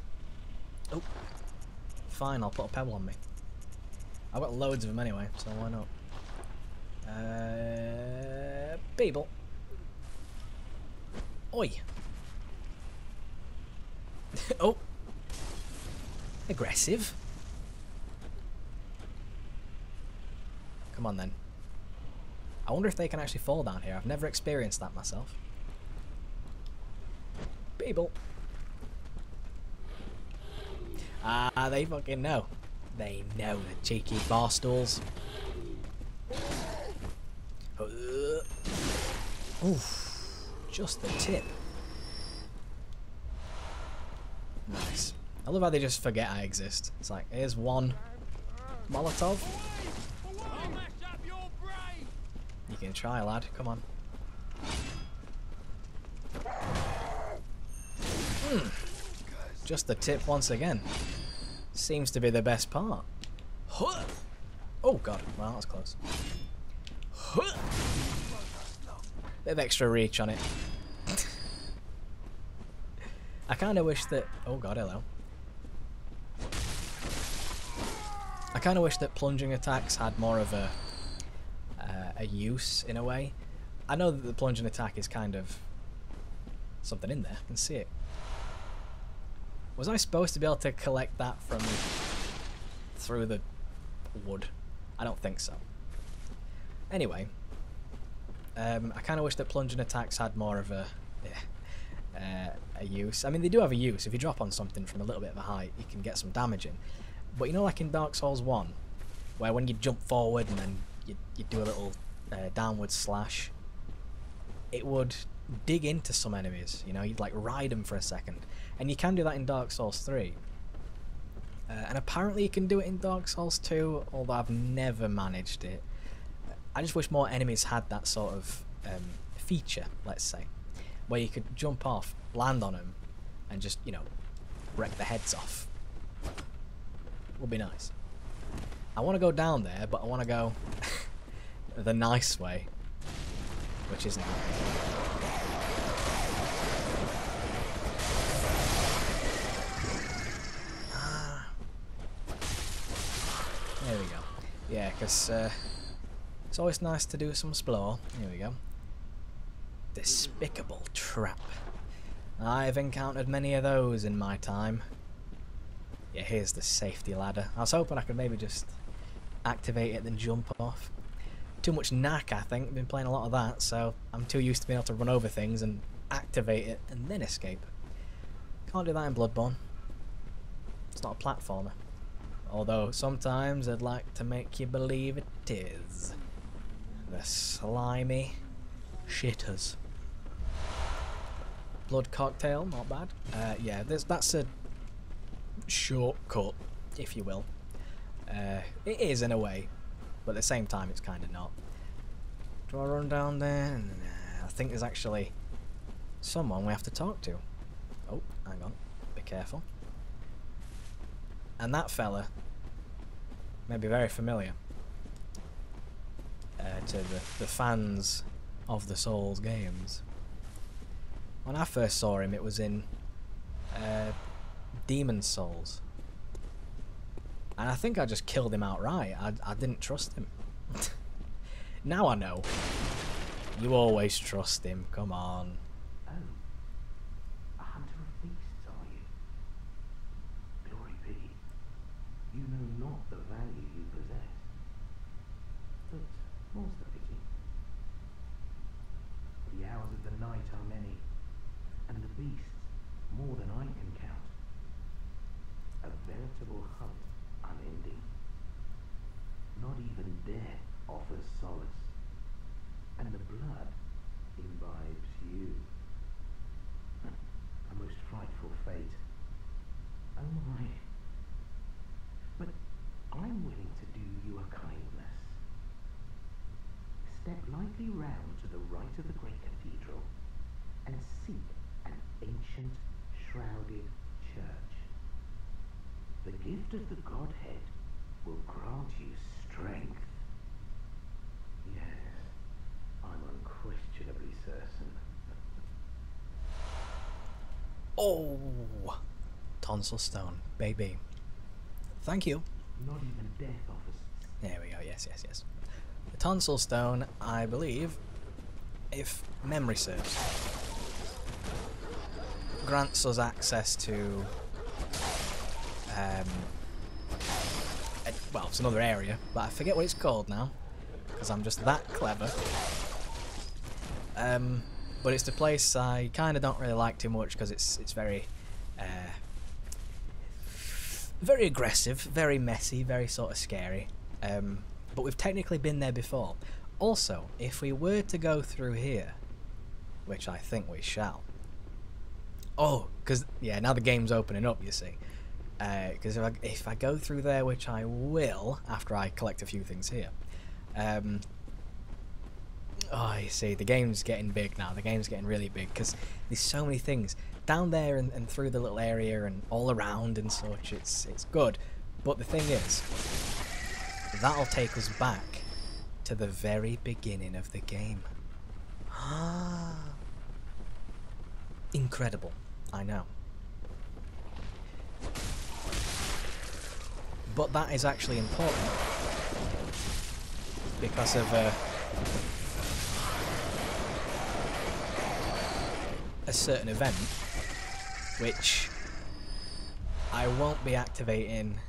Oh. Fine, I'll put a pebble on me. I've got loads of them anyway, so why not? People. Oi. Oh. Aggressive. Come on then. I wonder if they can actually fall down here. I've never experienced that myself. People. Ah, they fucking know. They know, the cheeky barstools. Oof. Just the tip. Nice. I love how they just forget I exist. It's like, here's one Molotov. You can try, lad. Come on. Just the tip once again. Seems to be the best part. Oh god, well that was close. Bit of extra reach on it. I kind of wish that... Oh god, hello. I kind of wish that plunging attacks had more of a use, in a way. I know that the plunging attack is kind of... something in there. I can see it. Was I supposed to be able to collect that from... through the wood? I don't think so. Anyway. I kind of wish that plunging attacks had more of a use. I mean, they do have a use. If you drop on something from a little bit of a height, you can get some damage in. But you know, like in Dark Souls 1, where when you jump forward and then you do a little downward slash, it would dig into some enemies. You know, you'd like ride them for a second. And you can do that in Dark Souls 3. And apparently you can do it in Dark Souls 2, although I've never managed it. I just wish more enemies had that sort of feature, let's say, where you could jump off, land on them, and just, you know, wreck the heads off. Would be nice. I want to go down there, but I want to go the nice way, which isn't. There we go. Yeah, because it's always nice to do some explore. Here we go. Despicable trap. I've encountered many of those in my time. Yeah, here's the safety ladder. I was hoping I could maybe just activate it and jump off. Too much knack, I think. Been playing a lot of that, so I'm too used to being able to run over things and activate it and then escape. Can't do that in Bloodborne. It's not a platformer. Although sometimes I'd like to make you believe it is. The slimy shitters. Blood cocktail, not bad. Yeah, that's a shortcut, if you will. It is in a way, but at the same time it's kind of not. Do I run down there? Nah, I think there's actually someone we have to talk to. Oh, hang on. Be careful. And that fella may be very familiar to the fans of the Souls games. When I first saw him, it was in Demon Souls. And I think I just killed him outright. I didn't trust him. Now I know. You always trust him, come on. Oh, a hunter of beasts, are you? Glory be. You know not the value you possess. But more's the pity. The hours of the night are many, and the beasts more than I can count. A veritable hunt, unending. Not even death offers solace, and the blood imbibes you. A most frightful fate. Oh my. But I'm willing to do you a kindness. Step lightly round to the right of the great cathedral and seek an ancient, shrouded church. The gift of the Godhead will grant you strength. Yes, I'm unquestionably certain. Oh, tonsil stone, baby. Thank you. Not even death offers. There we go. Yes, yes, yes. The tonsil stone, I believe, if memory serves, grants us access to well, it's another area, but I forget what it's called now because I'm just that clever. But it's the place I kind of don't really like too much because it's very very aggressive, very messy, very sort of scary. But we've technically been there before. Also, if we were to go through here, which I think we shall. Oh, because yeah, now the game's opening up, you see. Because if I go through there, which I will after I collect a few things here. Oh, you see, the game's getting big now. The game's getting really big because there's so many things down there and through the little area and all around and such. It's good, but the thing is, that'll take us back to the very beginning of the game. Incredible, I know. But that is actually important because of a certain event which I won't be activating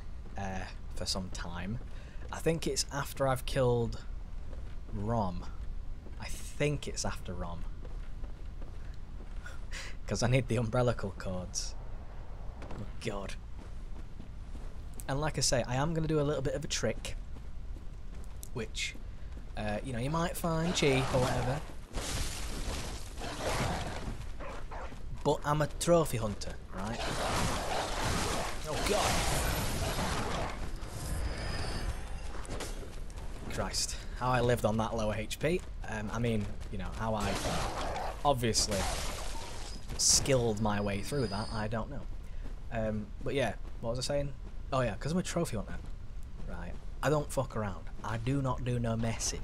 for some time. I think it's after I've killed Rom. I think it's after Rom. Because I need the umbilical cords. Oh god. And like I say, I am going to do a little bit of a trick. Which, you know, you might find cheap or whatever. But I'm a trophy hunter, right? Oh god. Christ. How I lived on that lower HP. I mean, you know, how I obviously skilled my way through that, I don't know. But yeah, what was I saying? Oh yeah, because I'm a trophy hunter. Right. I don't fuck around. I do not do no messing.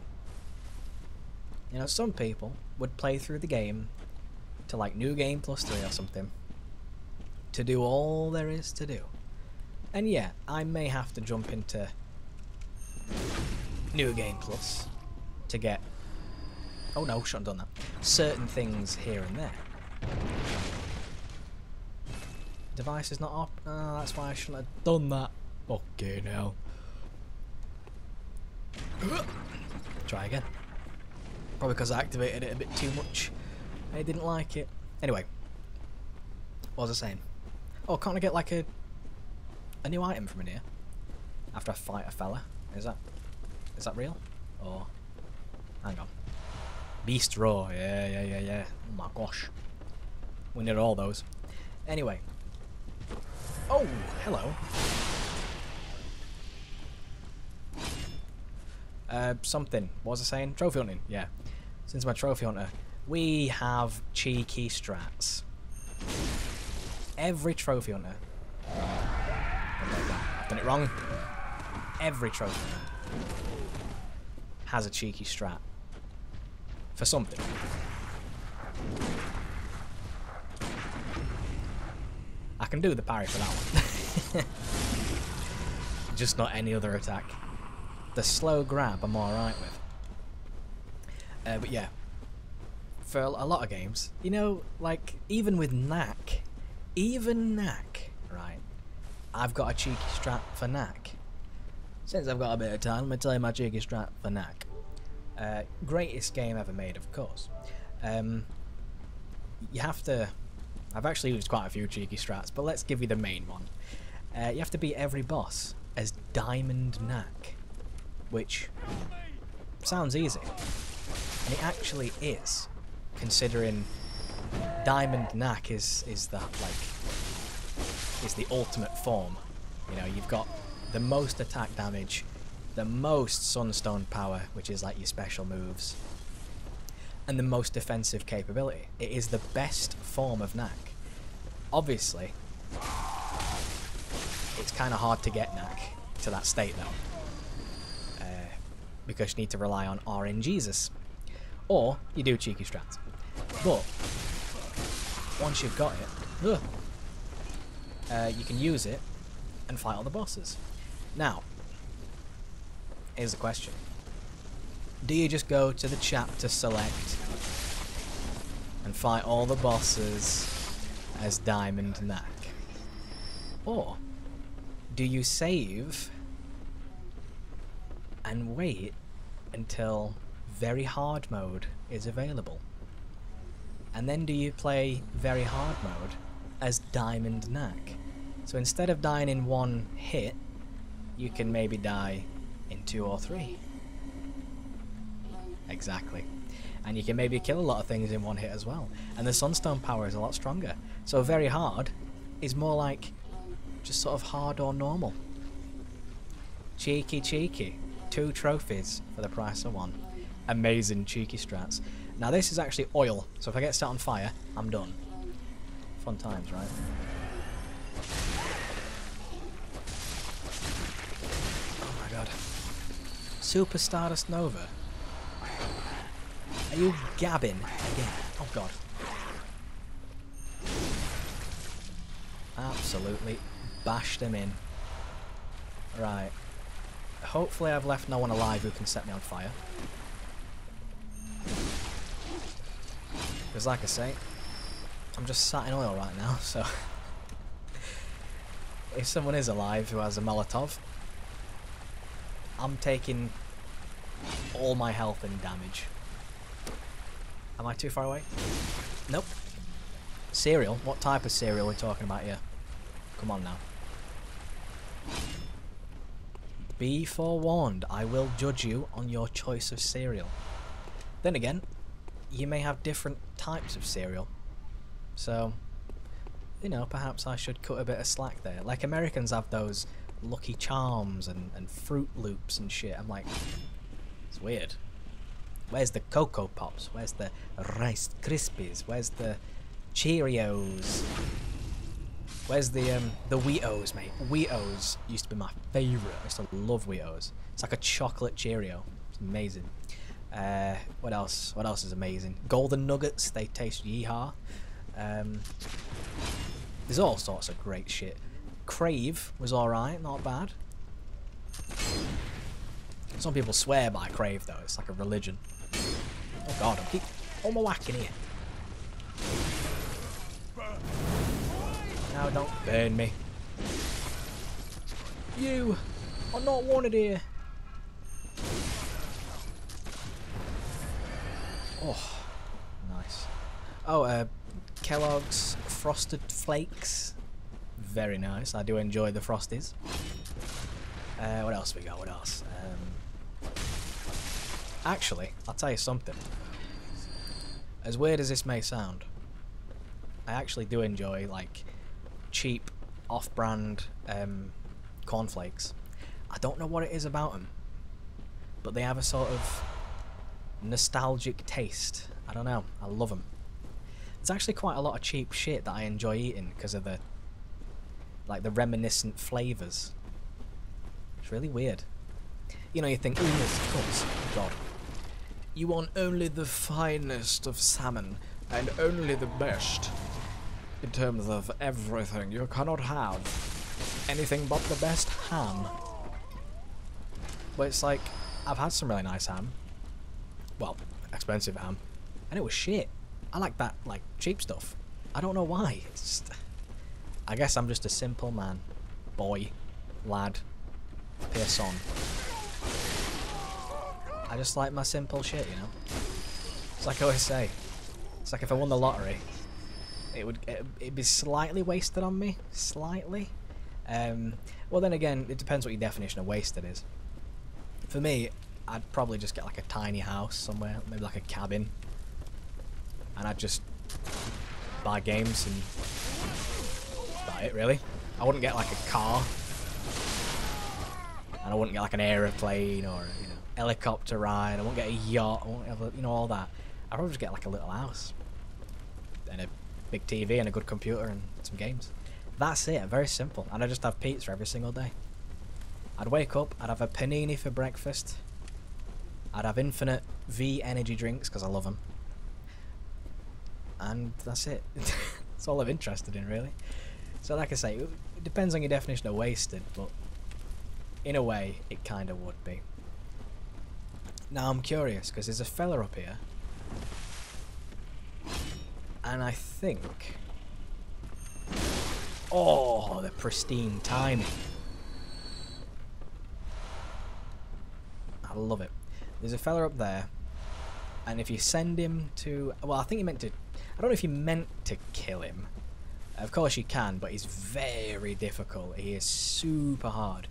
You know, some people would play through the game to like New Game Plus 3 or something to do all there is to do. And yeah, I may have to jump into New Game Plus to get... Oh no, shouldn't have done that. Certain things here and there. Device is not up. Oh, that's why I shouldn't have done that. Okay, now. Try again. Probably because I activated it a bit too much. I didn't like it. Anyway. What was I saying? Oh, can't I get like a new item from in here? After I fight a fella? Is that real? Or... Hang on. Beast Roar. Yeah. Oh my gosh. We need all those. Anyway. Oh, hello. Something. What was I saying? Trophy hunting. Yeah. Since I'm a trophy hunter, we have cheeky strats. Every trophy hunter. I've done it wrong. Every trophy hunter has a cheeky strat. For something. I can do the parry for that one. Just not any other attack. The slow grab I'm alright with. But yeah. For a lot of games, you know, like, even with Knack, right, I've got a cheeky strat for Knack. Since I've got a bit of time, let me tell you my cheeky strat for Knack. Greatest game ever made, of course. You have to... I've actually used quite a few cheeky strats, but let's give you the main one. You have to beat every boss as Diamond Knack, which sounds easy, and it actually is, considering Diamond Knack is the ultimate form. You know, you've got the most attack damage, the most Sunstone power, which is like your special moves, and the most defensive capability. It is the best form of Knack. Obviously, it's kind of hard to get Knack to that state though, because you need to rely on RNGesus, or you do cheeky strats. But once you've got it, you can use it and fight all the bosses. Now, here's the question. Do you just go to the chapter select and fight all the bosses as Diamond Knack? Or do you save and wait until very hard mode is available? And then do you play very hard mode as Diamond Knack? So instead of dying in one hit, you can maybe die in 2 or 3. Exactly. And you can maybe kill a lot of things in one hit as well. And the Sunstone power is a lot stronger. So very hard is more like just sort of hard or normal. Cheeky. 2 trophies for the price of 1. Amazing cheeky strats. Now this is actually oil, so if I get set on fire, I'm done. Fun times, right? Oh my god. Super Stardust Nova. Are you gabbing again? Oh god. Absolutely bashed him in. Right. Hopefully I've left no one alive who can set me on fire. Because like I say, I'm just sat in oil right now, so... if someone is alive who has a Molotov, I'm taking all my health and damage. Am I too far away? Nope. Cereal? What type of cereal are we talking about here? Come on now. Be forewarned, I will judge you on your choice of cereal. Then again, you may have different types of cereal. So, you know, perhaps I should cut a bit of slack there. Like Americans have those Lucky Charms and Fruit Loops and shit. I'm like, it's weird. Where's the Cocoa Pops? Where's the Rice Krispies? Where's the Cheerios? Where's the Wheatos, mate? Wheatos used to be my favourite. I used to love Wheatos. It's like a chocolate Cheerio. It's amazing. What else? What else is amazing? Golden Nuggets. They taste yeehaw. There's all sorts of great shit. Crave was alright, not bad. Some people swear by Crave though. It's like a religion. Oh god, I'm keep my whack in here. Now don't burn me. You are not wanted here. Oh, nice. Oh, Kellogg's Frosted Flakes. Very nice. I do enjoy the Frosties. What else we got? What else? Actually, I'll tell you something. As weird as this may sound, I actually do enjoy like cheap, off-brand cornflakes. I don't know what it is about them, but they have a sort of nostalgic taste. I don't know. I love them. There's actually quite a lot of cheap shit that I enjoy eating because of the reminiscent flavours. It's really weird. You know, you think, ooh, of course, God. You want only the finest of salmon and only the best in terms of everything. You cannot have anything but the best ham. But it's like, I've had some really nice ham. Well, expensive ham. And it was shit. I like that, like, cheap stuff. I don't know why. It's just... I guess I'm just a simple man. Boy. Lad. Person. I just like my simple shit, you know? It's like I always say. It's like if I won the lottery, it'd be slightly wasted on me. Slightly. Well then again, it depends what your definition of wasted is. For me, I'd probably just get like a tiny house somewhere, maybe like a cabin. And I'd just buy games and buy it, really. I wouldn't get like a car. And I wouldn't get like an aeroplane or, you know, helicopter ride. I won't get a yacht. I won't have, you know, all that. I'd probably just get like a little house. And a big TV and a good computer and some games. That's it. Very simple. And I'd just have pizza every single day. I'd wake up. I'd have a panini for breakfast. I'd have infinite V energy drinks because I love them. And that's it. That's all I'm interested in, really. So like I say, it depends on your definition of wasted, but in a way, it kind of would be. Now I'm curious, because there's a fella up here. And I think... Oh, the pristine timing. I love it. There's a fella up there, and if you send him to... Well, I think he meant to... I don't know if he meant to kill him. Of course you can, but he's very difficult. He is super hard.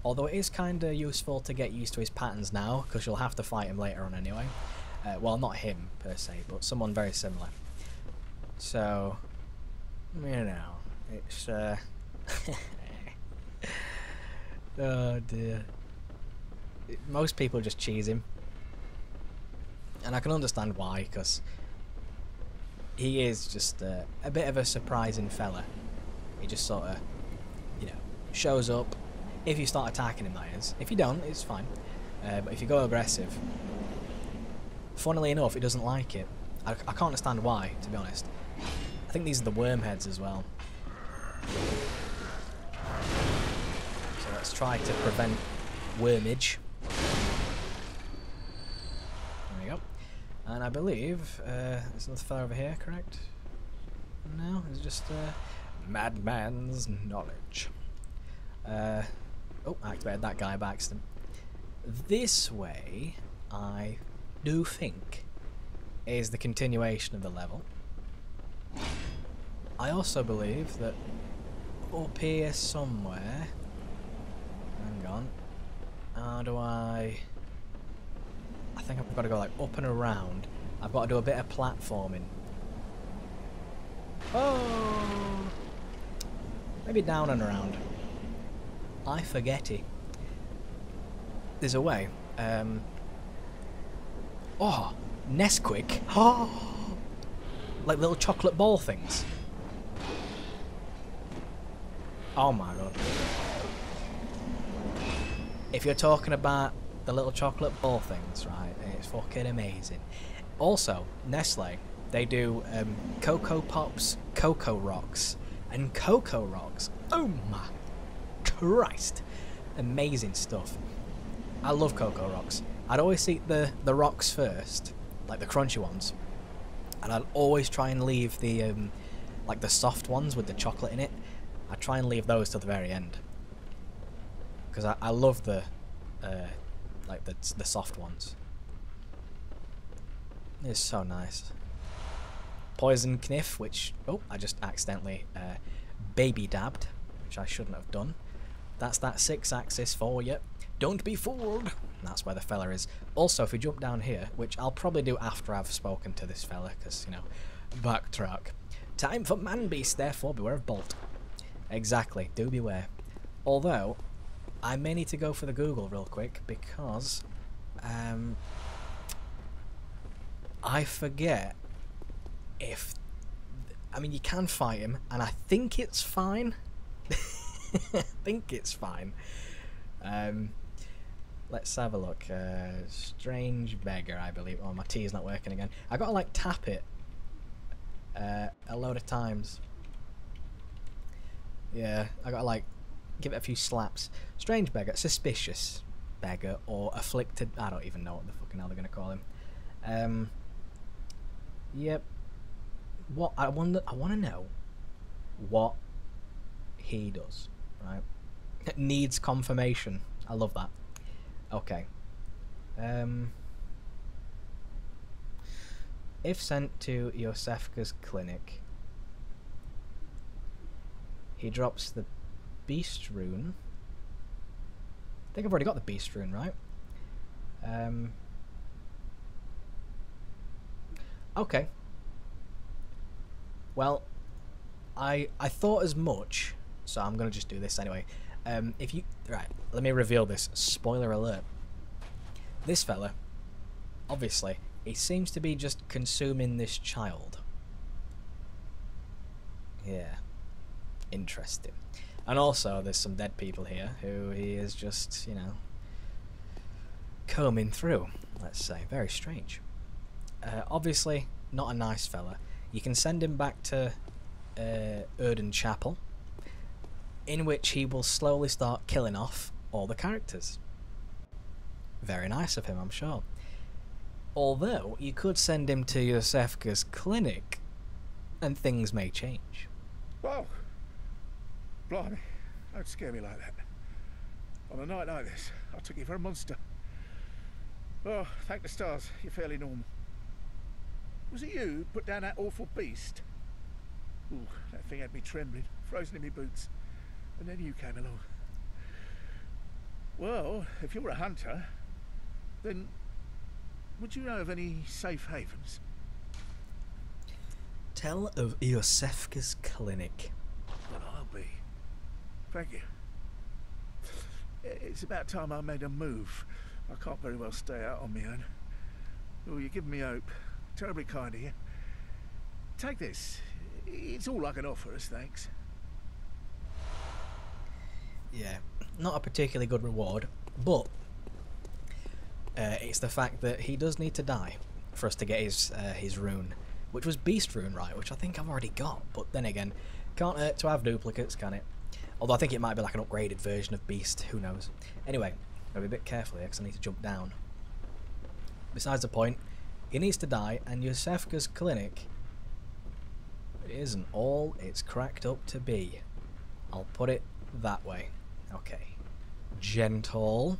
Although it is kind of useful to get used to his patterns now, because you'll have to fight him later on anyway. Well, not him, per se, but someone very similar. So, you know, it's... oh dear. Most people just cheese him. And I can understand why, because he is just a bit of a surprising fella. He just sort of, you know, shows up. If you start attacking him, that is. If you don't, it's fine. But if you go aggressive, Funnily enough, it doesn't like it. I can't understand why, to be honest. I think these are the worm heads as well. So let's try to prevent wormage. There we go. And I believe there's another fella over here, correct? No, it's just madman's knowledge. Oh, I activated that guy by accident. This way, I do think, is the continuation of the level. I also believe that up here somewhere... Hang on. How do I think I've got to go like up and around. I've got to do a bit of platforming. Oh! Maybe down and around. I forget it. There's a way. Oh! Nesquik. Oh! Like little chocolate ball things. Oh my god. If you're talking about the little chocolate ball things, right, it's fucking amazing. Also, Nestle, they do Cocoa Pops, Cocoa Rocks, and Cocoa Rocks. Oh my Christ. Amazing stuff. I love Cocoa Rocks. I'd always eat the rocks first, like the crunchy ones, and I'd always try and leave the like the soft ones with the chocolate in it. I'd try and leave those till the very end, because I love the like the soft ones. It's so nice. Poison Kniff, which I just accidentally baby dabbed, which I shouldn't have done. That's that 6-axis for you. Don't be fooled. That's where the fella is. Also, if we jump down here, which I'll probably do after I've spoken to this fella, because, you know, backtrack. Time for man-beast, therefore beware of bolt. Exactly, do beware. Although, I may need to go for the Google real quick, because I forget if... I mean, you can fight him, and I think it's fine. I think it's fine. Let's have a look. Strange beggar, I believe. Oh, my T is not working again. I gotta like tap it a load of times. Yeah, I gotta like give it a few slaps. Strange beggar, suspicious beggar, or afflicted. I don't even know what the fucking hell they're gonna call him. Yep. What I want to know what he does. Right. Needs confirmation. I love that. Okay. If sent to Yosefka's clinic, he drops the beast rune. I think I've already got the beast rune, right? Okay. Well, I thought as much, so I'm gonna just do this anyway. Right, let me reveal this. Spoiler alert. This fella, obviously, he seems to be just consuming this child. Yeah. Interesting. And also, there's some dead people here who he is just, you know, combing through, let's say. Very strange. Obviously, not a nice fella. You can send him back to Erden Chapel, in which he will slowly start killing off all the characters. Very nice of him, I'm sure. Although, you could send him to Yosefka's clinic, and things may change. Whoa! Blimey, don't scare me like that. On a night like this, I took you for a monster. Oh, thank the stars, you're fairly normal. Was it you who put down that awful beast? Ooh, that thing had me trembling, frozen in my boots. And then you came along. Well, if you're a hunter, then would you know of any safe havens? Tell of Yosefka's clinic. Well, I'll be. Thank you. It's about time I made a move. I can't very well stay out on my own. Oh, you're giving me hope. Terribly kind of you. Take this. It's all I can offer us, thanks. Yeah, not a particularly good reward, but it's the fact that he does need to die for us to get his rune, which was Beast Rune, right? Which I think I've already got. But then again, can't hurt to have duplicates, can it? Although I think it might be like an upgraded version of Beast. Who knows? Anyway, gotta be a bit careful here because I need to jump down. Besides the point, he needs to die, and Yusefka's clinic isn't all it's cracked up to be. I'll put it that way. Okay. Gentle.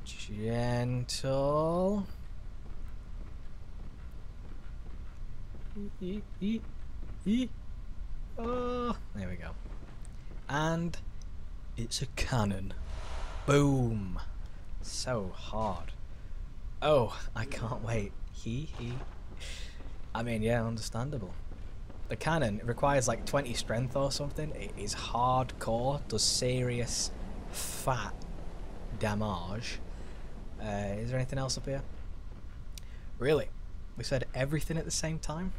Gentle. Oh, there we go. And it's a cannon. Boom. So hard. Oh, I can't wait. I mean, yeah, understandable. The cannon, it requires like 20 strength or something. It is hardcore, does serious fat damage. Is there anything else up here? Really? We said everything at the same time?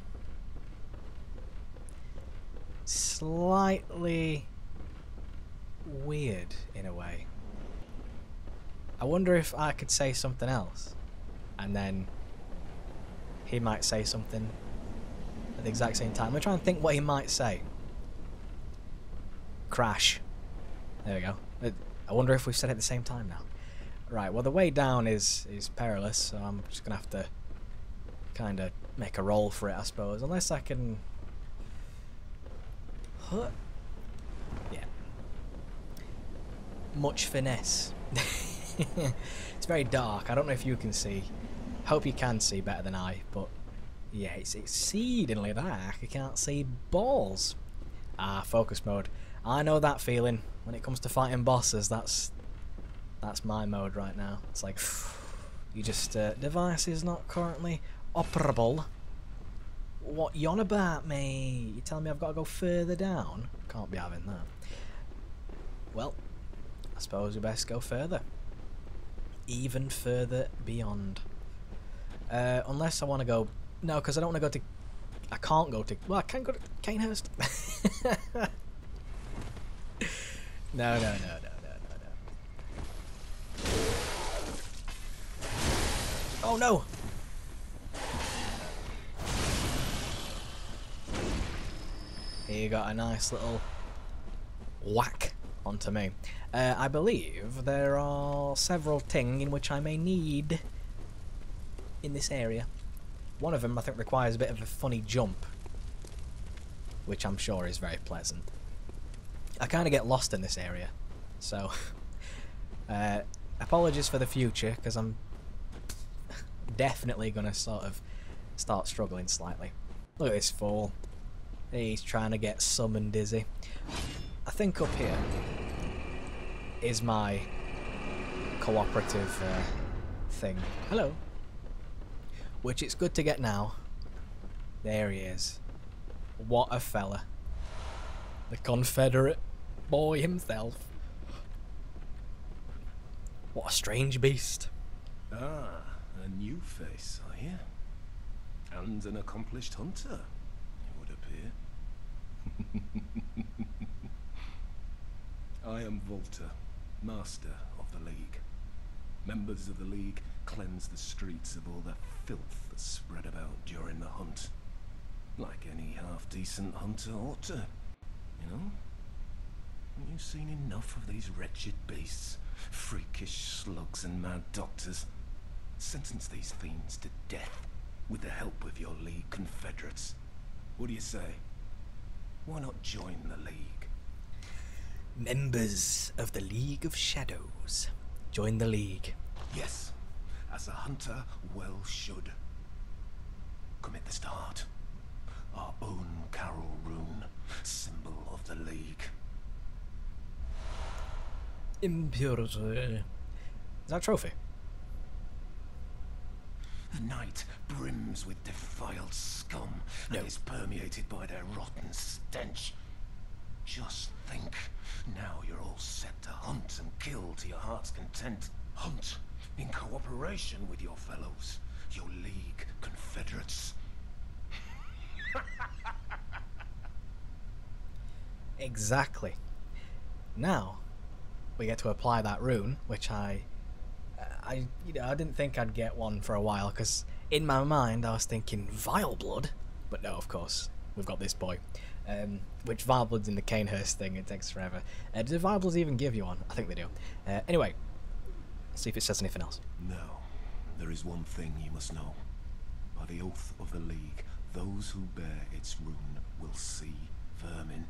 Slightly weird in a way. I wonder if I could say something else and then he might say something at the exact same time. I'm trying to think what he might say. Crash. There we go. I wonder if we've said it at the same time now. Right, well the way down is perilous, so I'm just gonna have to kind of make a roll for it, I suppose. Unless I can... Huh. Yeah. Much finesse. It's very dark. I don't know if you can see. Hope you can see better than I, but yeah, it's exceedingly dark. I can't see balls. Ah, focus mode. I know that feeling. When it comes to fighting bosses, that's my mode right now. It's like, you just, device is not currently operable. What you on about, mate? You telling me I've got to go further down? Can't be having that. Well, I suppose we best go further. Even further beyond. Unless I want to go... No, because I don't want to go to... I can't go to... Well, I can go to Canehurst. No. Oh no! Here you got a nice little whack onto me. I believe there are several things in which I may need in this area. One of them I think requires a bit of a funny jump, which I'm sure is very pleasant. I kind of get lost in this area, so apologies for the future, because I'm definitely going to sort of start struggling slightly. Look at this fool. He's trying to get summoned, is he? I think up here is my cooperative thing. Hello. Which it's good to get now. There he is. What a fella. The Confederate boy himself. What a strange beast. Ah, a new face, are you? And an accomplished hunter, it would appear. I am Volta, master of the League. Members of the League cleanse the streets of all the filth that's spread about during the hunt. Like any half-decent hunter ought to, you know? Haven't you seen enough of these wretched beasts? Freakish slugs and mad doctors. Sentence these fiends to death with the help of your League confederates. What do you say? Why not join the League? Members of the League of Shadows. Join the League. Yes, as a hunter well should. Commit the start. Our own Carol rune, symbol of the League. Impurity. Is that a trophy? The night brims with defiled scum and is permeated by their rotten stench. Just think, now you're all set to hunt and kill to your heart's content. Hunt in cooperation with your fellows, your League confederates. Exactly. Now we get to apply that rune, which I I didn't think I'd get one for a while, because in my mind I was thinking vile blood, but no, of course we've got this boy. Which vile blood's in the Canehurst thing, it takes forever. Do vile bloods even give you one? I think they do. Anyway, see if it says anything else. Now, there is one thing you must know. By the oath of the League, those who bear its rune will see vermin.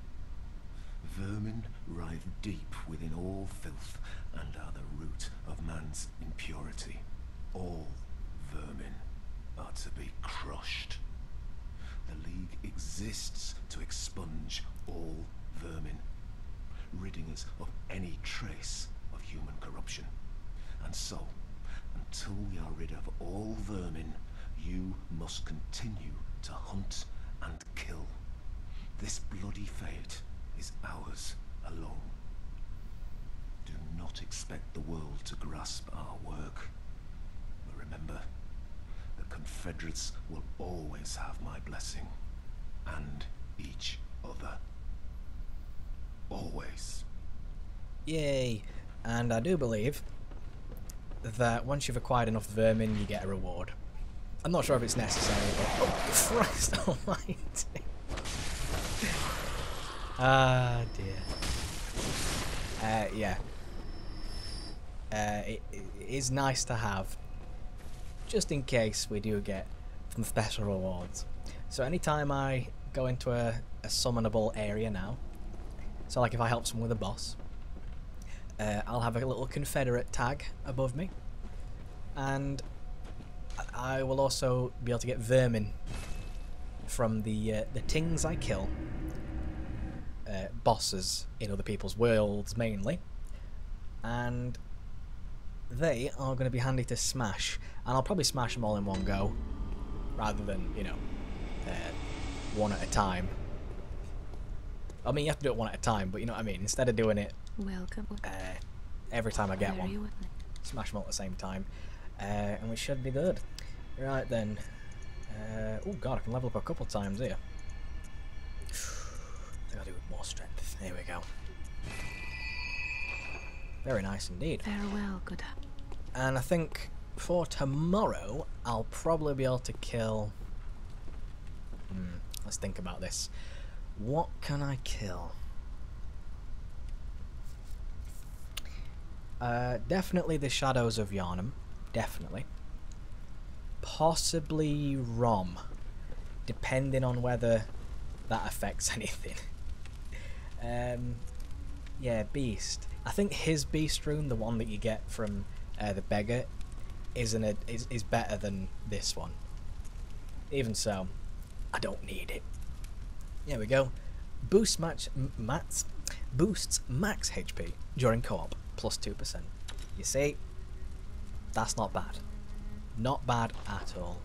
Vermin writhe deep within all filth and are the root of man's impurity. All vermin are to be crushed. The League exists to expunge all vermin, ridding us of any trace of human corruption. And so, until we are rid of all vermin, you must continue to hunt and kill. This bloody fate is ours alone. Do not expect the world to grasp our work. But remember, the Confederates will always have my blessing, and each other. Always. Yay! And I do believe that once you've acquired enough vermin, you get a reward. I'm not sure if it's necessary, but oh Christ almighty. Ah dear. Yeah. It is nice to have, just in case we do get some special rewards. So anytime I go into a summonable area now, so like if I help someone with a boss, I'll have a little Confederate tag above me, and I will also be able to get vermin from the things I kill, bosses in other people's worlds mainly, and they are going to be handy to smash, and I'll probably smash them all in one go rather than, you know, one at a time. I mean, you have to do it one at a time, but you know what I mean, instead of doing it every time I get one, smash them all at the same time, and we should be good. Right then. Oh god, I can level up a couple times here. I think I'll do it with more strength. There we go. Very nice indeed. Farewell, good. And I think for tomorrow, I'll probably be able to kill... let's think about this. What can I kill? Definitely the Shadows of Yharnam. Definitely. Possibly Rom, depending on whether that affects anything. Yeah, Beast. I think his Beast rune, the one that you get from the beggar, is better than this one. Even so, I don't need it. There we go. Boosts max HP during co-op, plus 2%. You see, that's not bad. Not bad at all.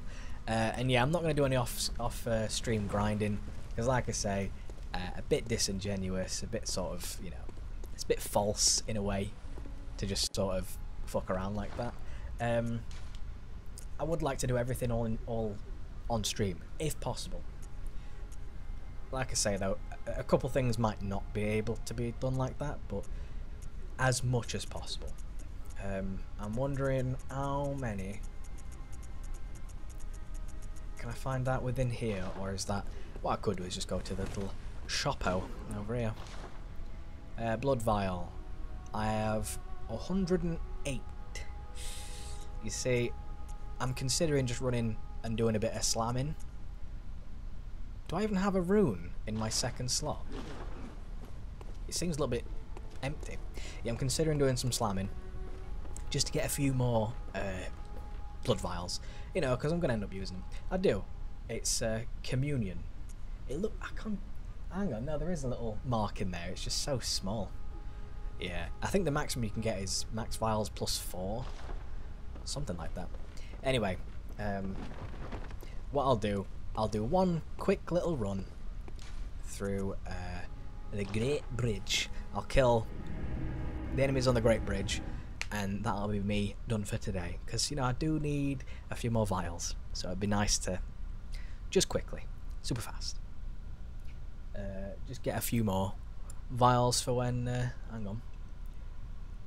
And yeah, I'm not going to do any off stream grinding, because like I say, a bit disingenuous, a bit sort of, you know, it's a bit false in a way to just sort of fuck around like that. I would like to do everything all on stream, if possible. Like I say though, a couple things might not be able to be done like that, but as much as possible. I'm wondering how many. Can I find that within here, or is that... What I could do is just go to the little shopo over here. Blood vial. I have 108. You see, I'm considering just running and doing a bit of slamming. Do I even have a rune in my second slot? It seems a little bit empty. Yeah, I'm considering doing some slamming, just to get a few more blood vials. You know, because I'm going to end up using them. I do. It's communion. I can't... Hang on, no, there is a little mark in there. It's just so small. Yeah, I think the maximum you can get is max vials plus 4. Something like that. Anyway, what I'll do one quick little run through the Great Bridge. I'll kill the enemies on the Great Bridge, and that'll be me done for today. Because, you know, I do need a few more vials, so it'd be nice to just quickly, super fast, just get a few more vials for when, hang on,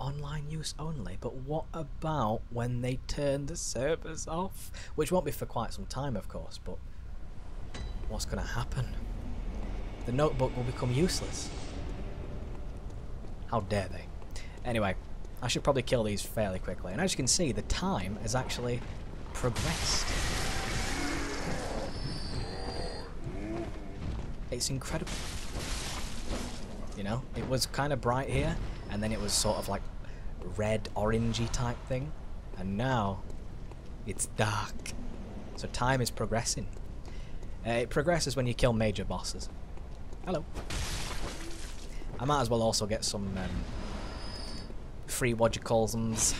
online use only, but what about when they turn the servers off? Which won't be for quite some time, of course, but what's going to happen? The notebook will become useless. How dare they? Anyway, I should probably kill these fairly quickly. And as you can see, the time has actually progressed. It's incredible. You know, it was kind of bright here, and then it was sort of like red, orangey type thing. And now, it's dark. So time is progressing. It progresses when you kill major bosses. Hello. I might as well also get some free whatchamacalls,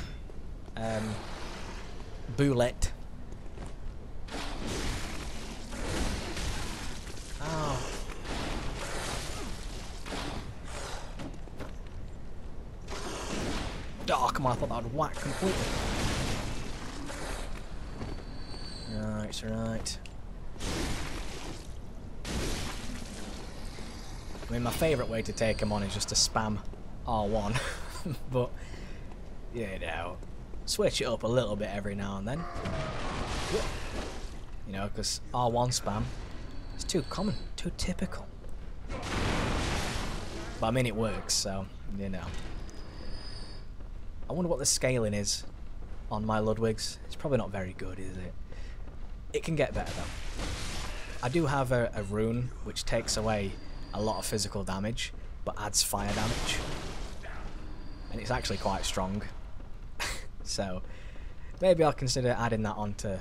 bullet. Oh. Oh, come on, I thought that would whack completely. Right, right. I mean, my favourite way to take him on is just to spam R1, but, you know, switch it up a little bit every now and then. You know, because R1 spam is too common, too typical. But I mean, it works, so, you know. I wonder what the scaling is on my Ludwigs. It's probably not very good, is it? It can get better, though. I do have a rune which takes away a lot of physical damage, but adds fire damage. And it's actually quite strong. So, maybe I'll consider adding that onto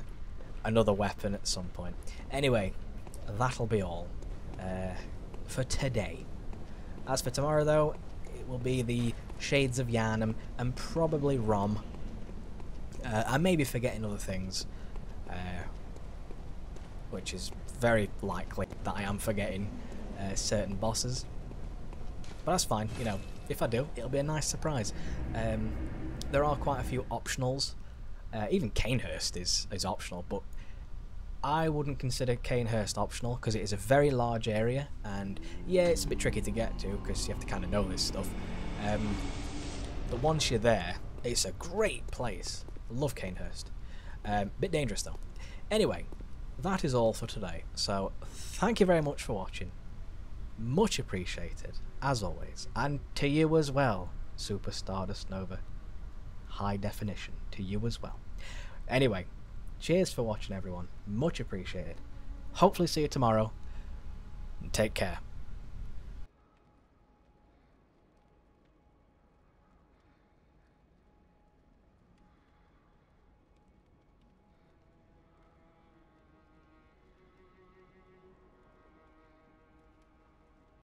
another weapon at some point. Anyway, that'll be all for today. As for tomorrow, though, it will be the Shades of Yharnam and probably Rom. I may be forgetting other things, which is very likely that I am forgetting certain bosses. But that's fine, you know, if I do, it'll be a nice surprise. There are quite a few optionals. Even Canehurst is optional, but I wouldn't consider Canehurst optional because it is a very large area, and yeah, it's a bit tricky to get to because you have to kind of know this stuff. But once you're there, it's a great place. I love Canehurst. Bit dangerous though. Anyway, that is all for today. So thank you very much for watching. Much appreciated, as always. And to you as well, Super Stardust Nova. High definition to you as well. Anyway, cheers for watching, everyone. Much appreciated. Hopefully see you tomorrow. And take care.